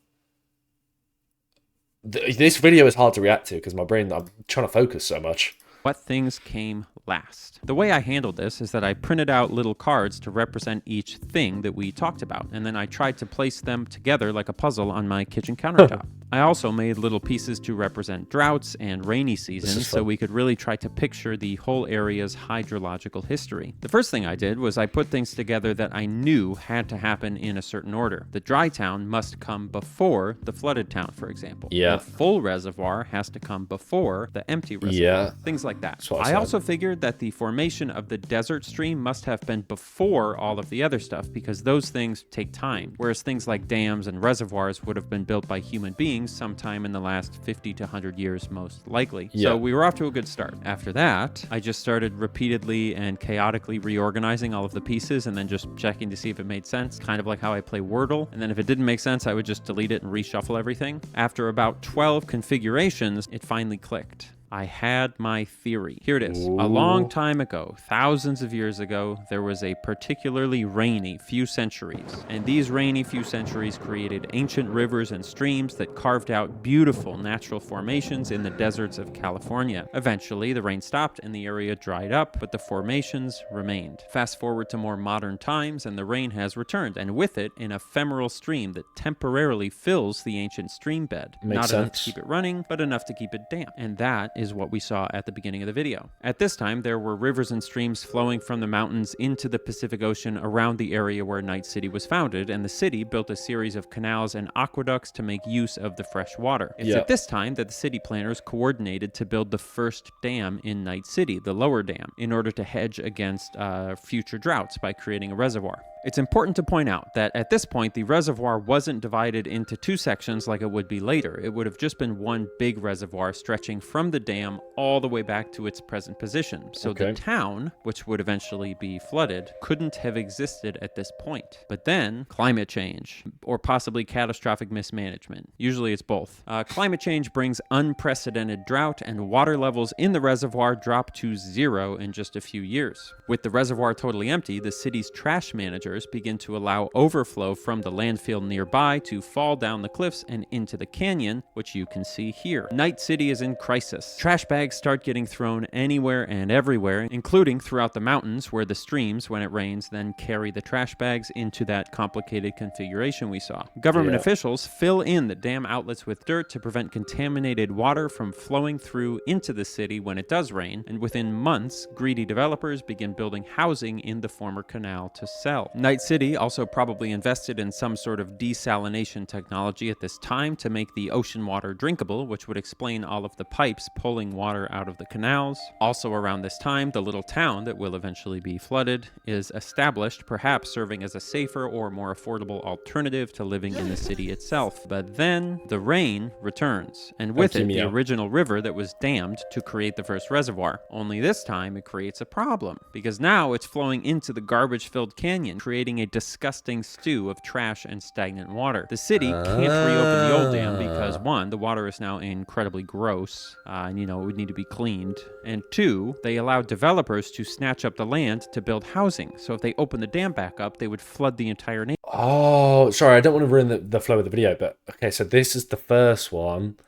Speaker 1: This video is hard to react to because my brain, I'm trying to focus so much.
Speaker 8: What things came last? The way I handled this is that I printed out little cards to represent each thing that we talked about, and then I tried to place them together like a puzzle on my kitchen countertop. I also made little pieces to represent droughts and rainy seasons so we could really try to picture the whole area's hydrological history. The first thing I did was I put things together that I knew had to happen in a certain order. The dry town must come before the flooded town, for example.
Speaker 1: Yeah.
Speaker 8: The full reservoir has to come before the empty reservoir.
Speaker 1: Yeah.
Speaker 8: Things like that.
Speaker 1: That's what
Speaker 8: I also figured that the formation of the desert stream must have been before all of the other stuff because those things take time, whereas things like dams and reservoirs would have been built by human beings sometime in the last 50 to 100 years, most likely.
Speaker 1: Yeah.
Speaker 8: So we were off to a good start. After that, I just started repeatedly and chaotically reorganizing all of the pieces and then just checking to see if it made sense, kind of like how I play Wordle. And then if it didn't make sense, I would just delete it and reshuffle everything. After about 12 configurations, it finally clicked. I had my theory. Here it is.
Speaker 1: Ooh.
Speaker 8: A long time ago, thousands of years ago, there was a particularly rainy few centuries. And these rainy few centuries created ancient rivers and streams that carved out beautiful natural formations in the deserts of California. Eventually, the rain stopped and the area dried up, but the formations remained. Fast forward to more modern times and the rain has returned, and with it, an ephemeral stream that temporarily fills the ancient stream bed.
Speaker 1: Makes
Speaker 8: Not enough
Speaker 1: sense.
Speaker 8: to keep it running, but enough to keep it damp. And that is what we saw at the beginning of the video. At this time, there were rivers and streams flowing from the mountains into the Pacific Ocean around the area where Night City was founded, and the city built a series of canals and aqueducts to make use of the fresh water. It's at this time that the city planners coordinated to build the first dam in Night City, the lower dam, in order to hedge against future droughts by creating a reservoir. It's important to point out that at this point, the reservoir wasn't divided into two sections like it would be later. It would have just been one big reservoir stretching from the dam all the way back to its present position. So the town, which would eventually be flooded, couldn't have existed at this point. But then, climate change, or possibly catastrophic mismanagement. Usually it's both. Climate change brings unprecedented drought, and water levels in the reservoir drop to 0 in just a few years. With the reservoir totally empty, the city's trash managers begin to allow overflow from the landfill nearby to fall down the cliffs and into the canyon, which you can see here. Night City is in crisis. Trash bags start getting thrown anywhere and everywhere, including throughout the mountains where the streams, when it rains, then carry the trash bags into that complicated configuration we saw. Government officials fill in the dam outlets with dirt to prevent contaminated water from flowing through into the city when it does rain, and within months, greedy developers begin building housing in the former canal to sell. Night City also probably invested in some sort of desalination technology at this time to make the ocean water drinkable, which would explain all of the pipes pulling water out of the canals. Also around this time, the little town that will eventually be flooded is established, perhaps serving as a safer or more affordable alternative to living in the city itself. But then the rain returns, and with it, the original river that was dammed to create the first reservoir. Only this time, it creates a problem, because now it's flowing into the garbage-filled canyon, creating a disgusting stew of trash and stagnant water. The city can't reopen the old dam because, one, the water is now incredibly gross, and, it would need to be cleaned. And two, they allowed developers to snatch up the land to build housing. So if they open the dam back up, they would flood the entire neighborhood.
Speaker 1: Oh, sorry, I don't want to ruin the flow of the video, but okay, so this is the first one,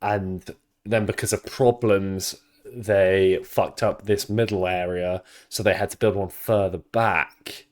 Speaker 1: and then because of problems, they fucked up this middle area, so they had to build one further back.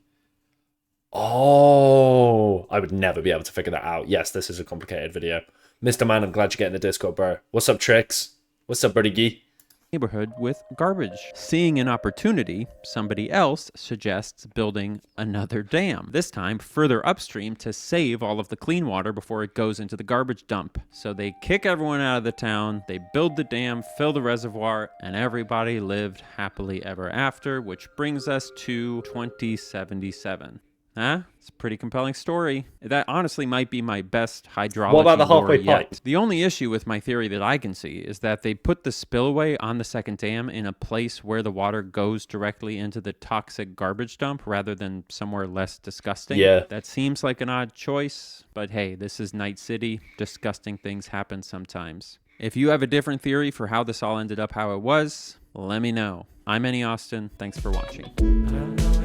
Speaker 1: Oh, I would never be able to figure that out. Yes, this is a complicated video. Mr. Man, I'm glad you're getting the Discord, bro. What's up, Tricks? What's up, Birdie?
Speaker 8: Neighborhood with garbage. Seeing an opportunity, somebody else suggests building another dam, this time further upstream to save all of the clean water before it goes into the garbage dump. So they kick everyone out of the town, they build the dam, fill the reservoir, and everybody lived happily ever after, which brings us to 2077. Huh? It's a pretty compelling story. That honestly might be my best hydrology.
Speaker 1: What about the halfway pipe?
Speaker 8: The only issue with my theory that I can see is that they put the spillway on the second dam in a place where the water goes directly into the toxic garbage dump rather than somewhere less disgusting.
Speaker 1: Yeah.
Speaker 8: That seems like an odd choice, but hey, this is Night City. Disgusting things happen sometimes. If you have a different theory for how this all ended up how it was, let me know. I'm Annie Austin. Thanks for watching.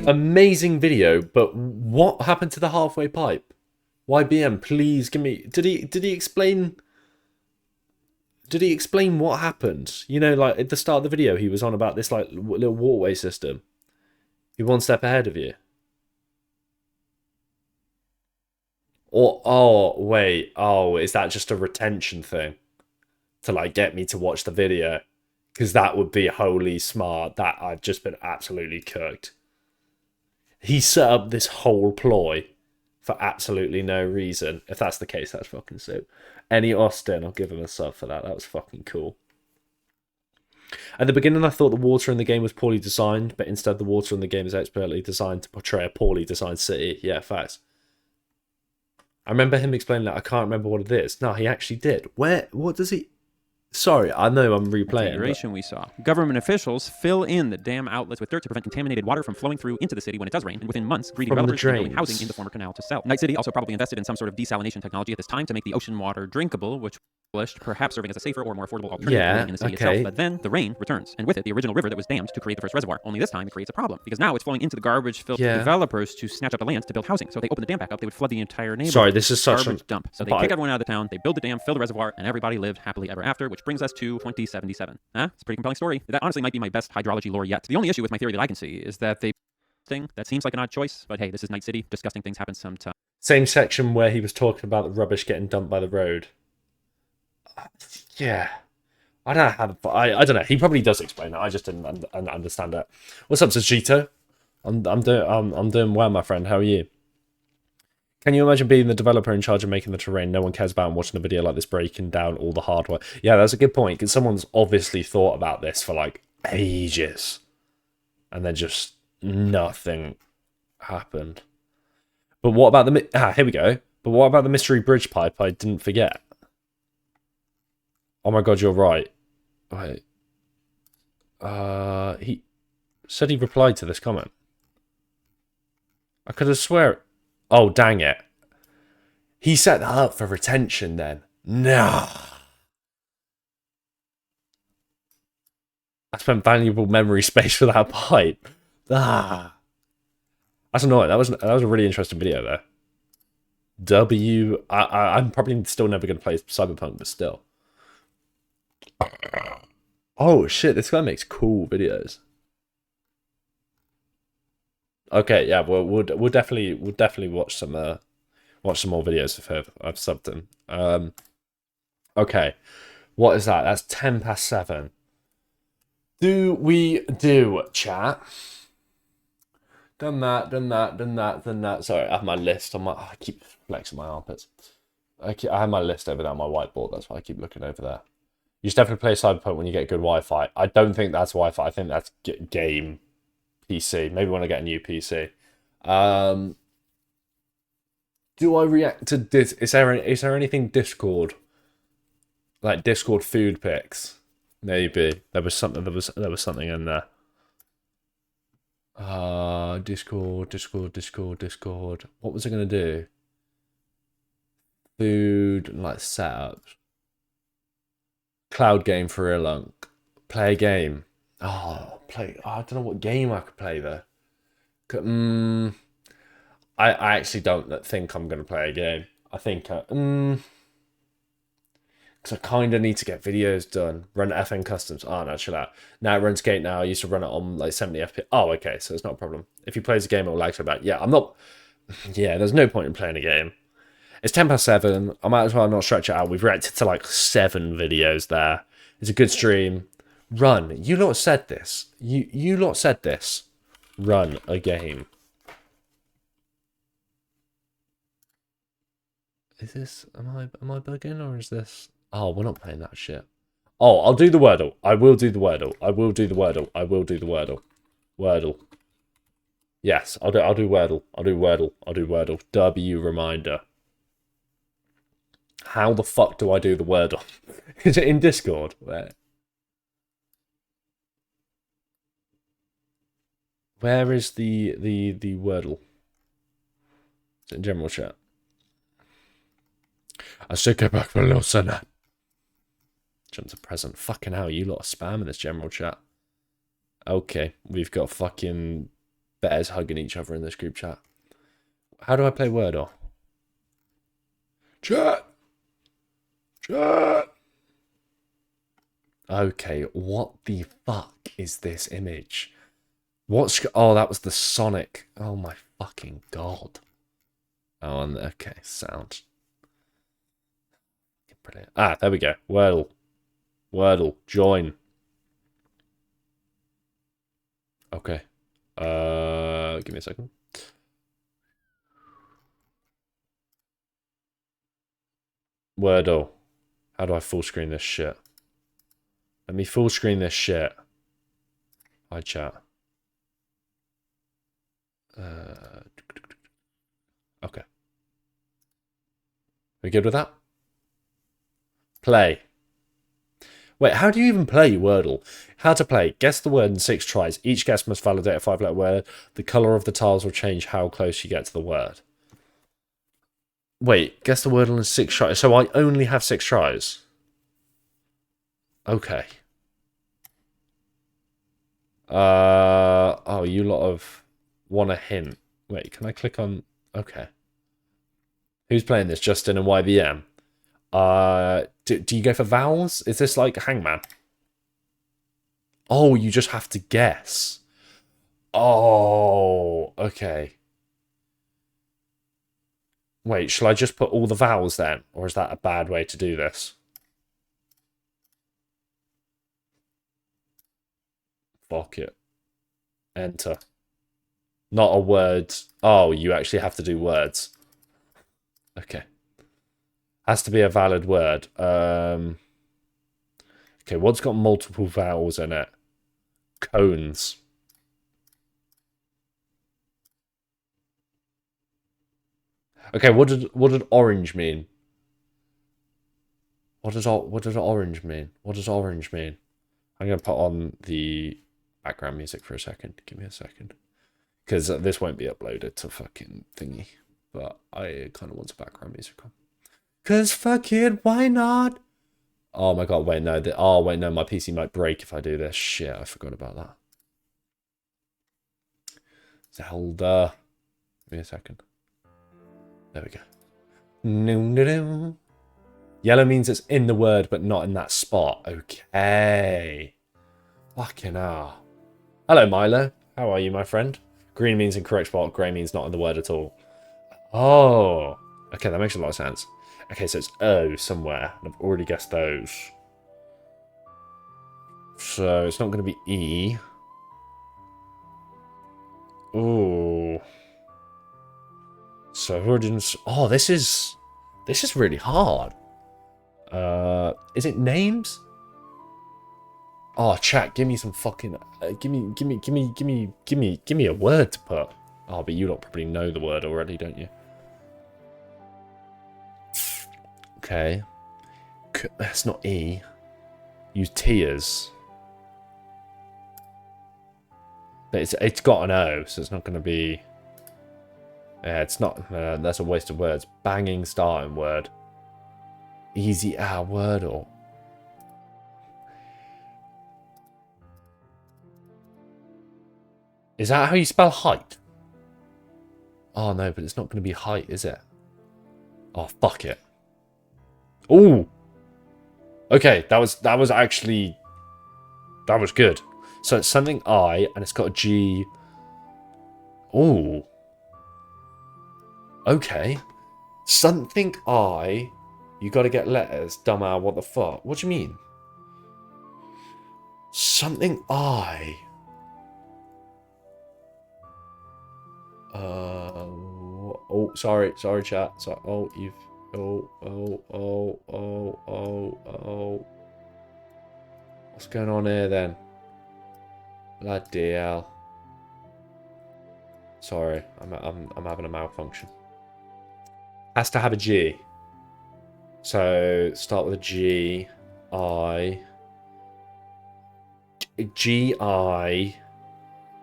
Speaker 1: Amazing video, but what happened to the halfway pipe? YBM, please give me. Did he explain? Did he explain what happened? Like at the start of the video, he was on about this like little waterway system. He one step ahead of you. Or is that just a retention thing to like get me to watch the video? Because that would be wholly smart. That I've just been absolutely cooked. He set up this whole ploy for absolutely no reason. If that's the case, that's fucking sick. Annie Austin, I'll give him a sub for that. That was fucking cool. At the beginning, I thought the water in the game was poorly designed, but instead the water in the game is expertly designed to portray a poorly designed city. Yeah, facts. I remember him explaining that. I can't remember what it is. No, he actually did. What does he... Sorry, I know I'm replaying.
Speaker 8: We saw. Government officials fill in the dam outlets with dirt to prevent contaminated water from flowing through into the city when it does rain, and within months, greedy developers are building housing in the former canal to sell. Night City also probably invested in some sort of desalination technology at this time to make the ocean water drinkable, which perhaps serving as a safer or more affordable alternative in the city itself. But then the rain returns, and with it, the original river that was dammed to create the first reservoir. Only this time, it creates a problem, because now it's flowing into the garbage-filled developers to snatch up the land to build housing. So if they open the dam back up, they would flood the entire neighborhood.
Speaker 1: Sorry, this is such
Speaker 8: garbage dump. So they kick everyone out of the town, they build the dam, fill the reservoir, and everybody lived happily ever after, which brings us to 2077. It's a pretty compelling story. That honestly might be my best hydrology lore yet. The only issue with my theory that I can see is that that seems like an odd choice, but hey, this is Night City. Disgusting things happen sometimes.
Speaker 1: Same section where he was talking about the rubbish getting dumped by the road. Yeah. I don't know I don't know. He probably does explain it. I just didn't understand it. What's up, Sajito? I'm doing well, my friend. How are you? Can you imagine being the developer in charge of making the terrain no one cares about and watching a video like this breaking down all the hardware? Yeah, that's a good point, because someone's obviously thought about this for like ages. And then just nothing happened. But what about the... here we go. But what about the mystery bridge pipe I didn't forget? Oh my god, you're right. Wait. He said he replied to this comment. I could have swear... Oh, dang it. He set that up for retention then. Nah. I spent valuable memory space for that pipe. That's annoying. That was a really interesting video there. I'm probably still never going to play Cyberpunk, but still. Oh shit, this guy makes cool videos. Okay, yeah, we'll definitely watch some more videos of her. I've subbed him. Okay, what is that? That's 7:10. Do we do chat? Done that, done that, done that, done that. Sorry, I have my list on my... Oh, I keep flexing my armpits. I have my list over there on my whiteboard. That's why I keep looking over there. You should definitely play Cyberpunk when you get good Wi-Fi. I don't think that's Wi-Fi. I think that's game PC. Maybe when I get a new PC. Do I react to this? Is there anything Discord? Like Discord food pics? Maybe there was something. There was something in there. Discord. What was I gonna do? Food like setups. Cloud game for real lunk. Play a game. Oh, play. Oh, I don't know what game I could play though. I actually don't think I'm gonna play a game. I think because I kind of need to get videos done. Run FN Customs. Oh, no, chill out. Now it runs Gate now. I used to run it on like 70 FPS. Oh, okay, so it's not a problem. If he plays a game, it will lag so bad. Yeah, I'm not... Yeah, there's no point in playing a game. It's 7:10. I might as well not stretch it out. We've reacted to like 7 videos there. It's a good stream. Run. You lot said this. You lot said this. Run a game. Is this... Am I bugging or is this... Oh, we're not playing that shit. Oh, I'll do the Wordle. I will do the Wordle. I will do the Wordle. I will do the Wordle. Wordle. Yes, I'll do Wordle. I'll do Wordle. I'll do Wordle. W reminder. How the fuck do I do the Wordle? Is it in Discord? Where is the Wordle? Is it in general chat? I should go back for a little sinner. Jumps a present. Fucking hell, you lot are spamming this general chat. Okay, we've got fucking bears hugging each other in this group chat. How do I play Wordle? Chat! Chat! Okay, what the fuck is this image? Oh, that was the Sonic. Oh my fucking god. Oh, and okay, sound. Brilliant. Ah, there we go. Wordle. Wordle. Join. Okay. Give me a second. Wordle. How do I full screen this shit? Let me full screen this shit. Hi, chat. Okay. We good with that? Play. Wait, how do you even play Wordle? How to play. Guess the word in 6 tries. Each guess must validate a 5-letter word. The colour of the tiles will change how close you get to the word. Wait, guess the Wordle in 6 tries. So I only have 6 tries. Okay. Oh, you lot of want a hint. Wait, can I click on... Okay. Who's playing this? Justin and YBM? Do you go for vowels? Is this like Hangman? Oh, you just have to guess. Oh, okay. Wait, shall I just put all the vowels then? Or is that a bad way to do this? Fuck it. Enter. Not a word. Oh, you actually have to do words. Okay. Has to be a valid word. Okay, what's got multiple vowels in it? Cones. Okay, what did orange mean? What does orange mean? What does orange mean? I'm gonna put on the background music for a second. Give me a second. Because this won't be uploaded to fucking thingy. But I kind of want some background music on. Because fuck it, why not? Oh my god, wait, no. Oh, wait, no, my PC might break if I do this. Shit, I forgot about that. Zelda. Give me a second. There we go. No. Yellow means it's in the word, but not in that spot. Okay. Fucking hell. Hello, Milo. How are you, my friend? Green means incorrect spot. Grey means not in the word at all. Oh. Okay, that makes a lot of sense. Okay, so it's O somewhere. And I've already guessed those. So it's not going to be E. Ooh. So oh, this is really hard. Is it names? Oh, chat, give me some fucking give me a word to put. Oh, but you lot probably know the word already, don't you? Okay. That's not E. Use tears. But it's got an O, so it's not going to be... Yeah, it's not... that's a waste of words. Banging starting word. Easy Wordle. Is that how you spell height? Oh no, but it's not going to be height, is it? Oh, fuck it. Ooh! Okay, that was actually... That was good. So it's something I, and it's got a G. Ooh. Okay. Something I. You gotta get letters, dumbass, what the fuck? What do you mean? Something I. Oh, sorry, chat. So, oh, you've. Oh. What's going on here then? Bloody hell. Sorry, I'm having a malfunction. Has to have a G. So start with a G. G-I.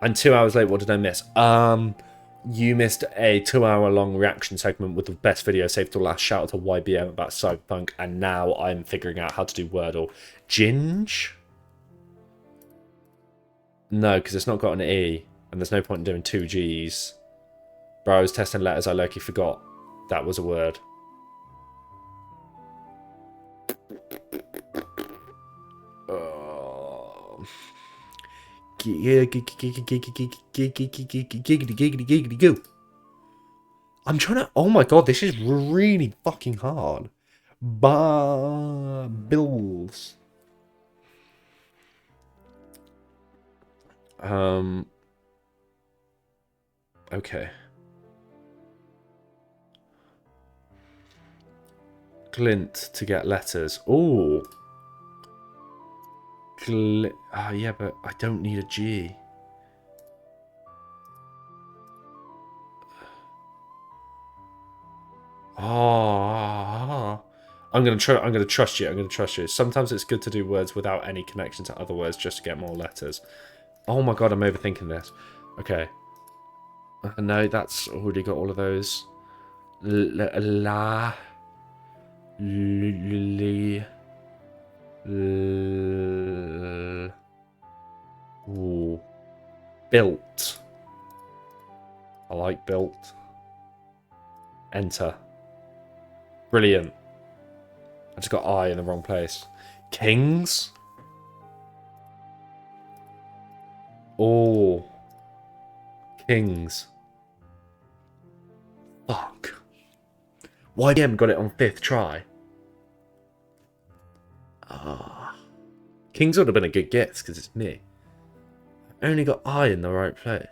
Speaker 1: And 2 hours late, what did I miss? You missed a 2-hour-long reaction segment with the best video saved till last. Shout out to YBM about Cyberpunk. And now I'm figuring out how to do Wordle. Ginge? No, because it's not got an E. And there's no point in doing 2 Gs. Bro, I was testing letters. I low-key forgot that was a word. Giggity goo. I'm trying to... Oh my god, this is really fucking hard. Bills. Okay. Glint to get letters. Ooh. Yeah, but I don't need a G. I'm gonna trust you. Sometimes it's good to do words without any connection to other words just to get more letters. Oh my god, I'm overthinking this. Okay. No, that's already got all of those. Ooh. Built. I like built. Enter. Brilliant. I just got I in the wrong place. Kings? Oh. Kings. Fuck. YBM got it on 5th try. Kings would have been a good guess because it's me. I only got I in the right place.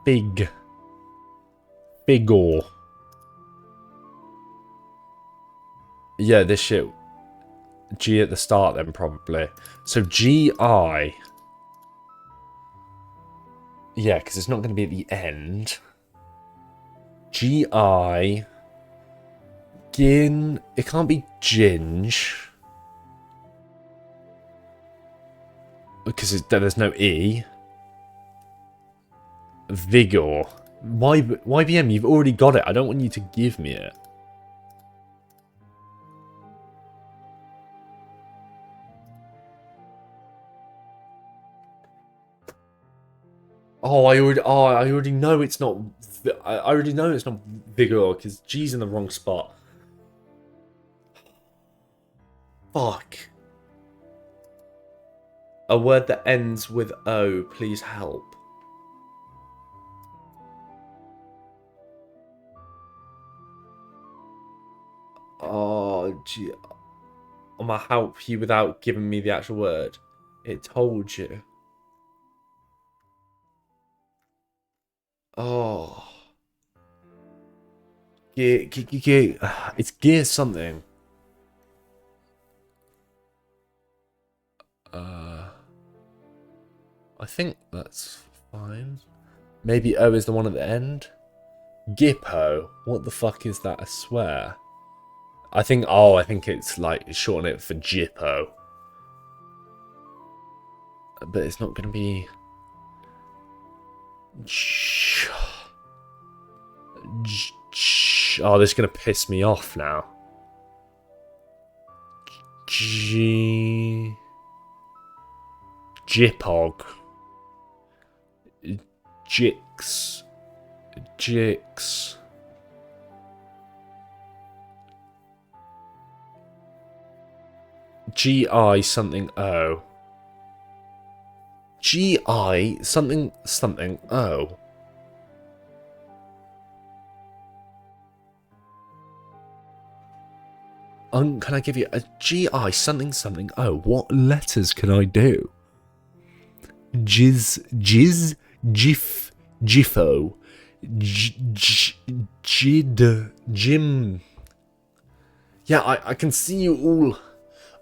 Speaker 1: Fig. Figure. Yeah, this shit. G at the start then, probably. So G-I. Yeah, because it's not going to be at the end. G-I. Gin. It can't be ginge. Because there's no E. Vigor. YBM, you've already got it. I don't want you to give me it. I already know it's not. I already know it's not vigor because G's in the wrong spot. Fuck. A word that ends with O. Please help. I'm gonna help you without giving me the actual word. It told you. Oh. It's gear something. I think that's fine. Maybe O is the one at the end. Gippo. What the fuck is that? I swear. I think it's like shorten it for Gippo. But it's not gonna be. Oh, this is gonna piss me off now. Jipog. Jix. GI something O. GI something something O. Can I give you a GI something something O? What letters can I do? Jizz, Jiff, Jiffo, Jid, Jim. Yeah, I can see you all.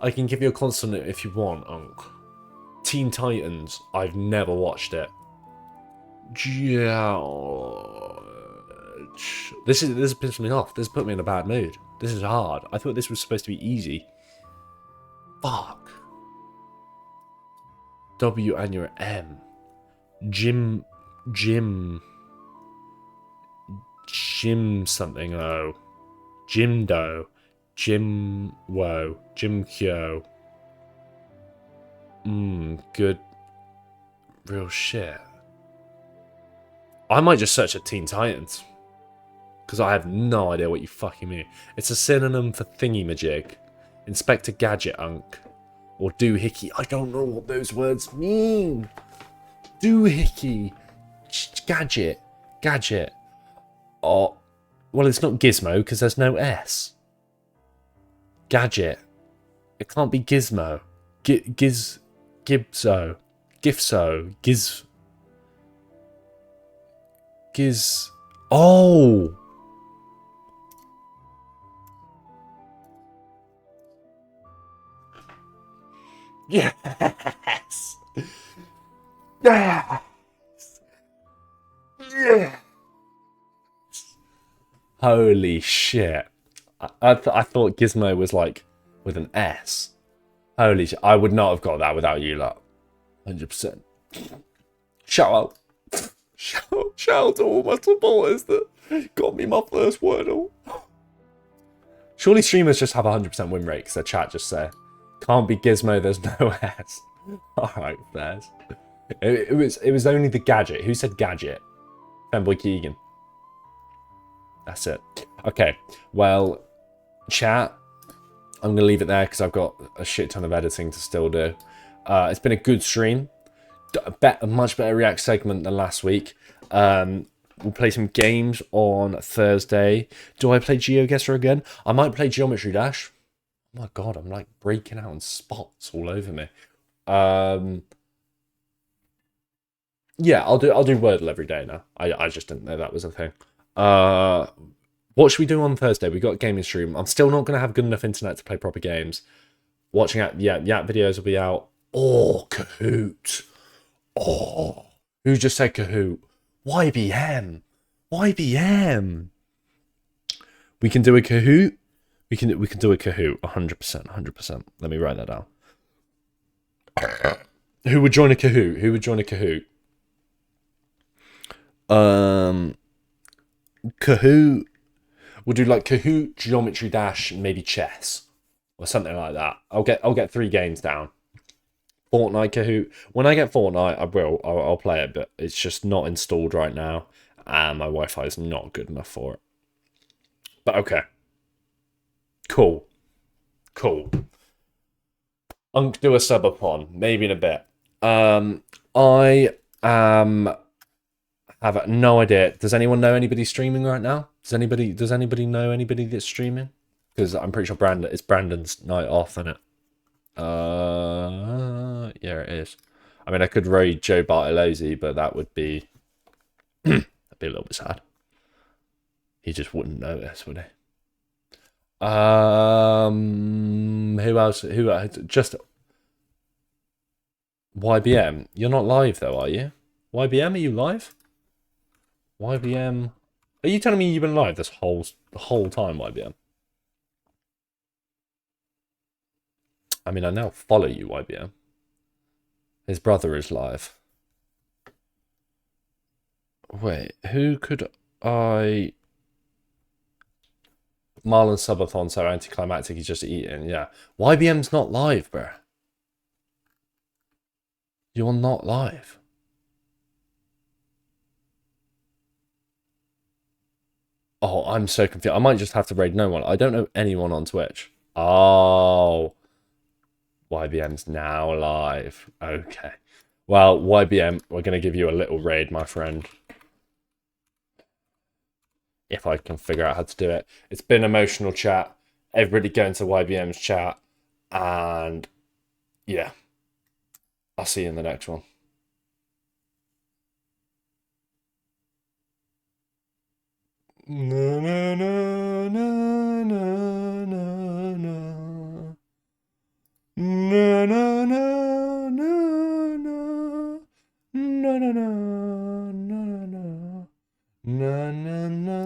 Speaker 1: I can give you a consonant if you want, Unc. Teen Titans. I've never watched it. This is pissing me off. This put me in a bad mood. This is hard. I thought this was supposed to be easy. Fuck. W and your M. Jim something O. Jimdo. Jim Wo. Jim Kyo. Good. Real shit. I might just search at Teen Titans. Because I have no idea what you fucking mean. It's a synonym for thingy-majig. Inspector Gadget, Unc. Or doohickey. I don't know what those words mean. Doohickey. Gadget. Gadget. Oh. Well, it's not Gizmo because there's no S. Gadget. It can't be Gizmo. Gibso. Gifso. Giz. Oh! Yes! Yes! Yes! Holy shit. I thought Gizmo was like with an S. Holy shit. I would not have got that without you lot. 100%. Shout out. Shout out to all my supporters that got me my first Wordle. Surely streamers just have a 100% win rate because their chat just say, can't be Gizmo, there's no S. Alright, fairs. It was only the gadget. Who said gadget? Fanboy Keegan. That's it. Okay, well, chat, I'm going to leave it there because I've got a shit ton of editing to still do. It's been a good stream. A much better React segment than last week. We'll play some games on Thursday. Do I play GeoGuessr again? I might play Geometry Dash. Oh my god, I'm like breaking out in spots all over me. Yeah, I'll do Wordle every day now. I just didn't know that was a thing. What should we do on Thursday? We got a gaming stream. I'm still not gonna have good enough internet to play proper games. Watching out, yeah, videos will be out. Oh, Kahoot. Oh, who just said Kahoot? YBM. YBM. We can do a Kahoot. We can do a Kahoot. 100%. Let me write that down. Who would join a Kahoot? Who would join a Kahoot? Kahoot. We'll do like Kahoot, Geometry Dash, and maybe chess or something like that. I'll get 3 games down. Fortnite Kahoot. When I get Fortnite, I'll play it, but it's just not installed right now, and my Wi-Fi is not good enough for it. But okay. Cool. I'll do a sub upon, maybe in a bit. I have no idea. Does anyone know anybody streaming right now? Does anybody know anybody that's streaming? Because I'm pretty sure it's Brandon's night off, isn't it? Yeah, it is. I mean, I could raid Joe Bartolozzi, but that would be that'd be a little bit sad. He just wouldn't notice, would he? Who else? Just YBM. You're not live though, are you? YBM, are you live? YBM. Are you telling me you've been live the whole time, YBM? I mean, I now follow you, YBM. His brother is live. Wait, who could I... Marlon Subathon, so anticlimactic, he's just eating, yeah. YBM's not live, bro. You're not live. Oh, I'm so confused. I might just have to raid no one. I don't know anyone on Twitch. Oh. YBM's now live. Okay. Well, YBM, we're going to give you a little raid, my friend. If I can figure out how to do it. It's been emotional chat. Everybody go into YBM's chat. And yeah. I'll see you in the next one. No, no, no.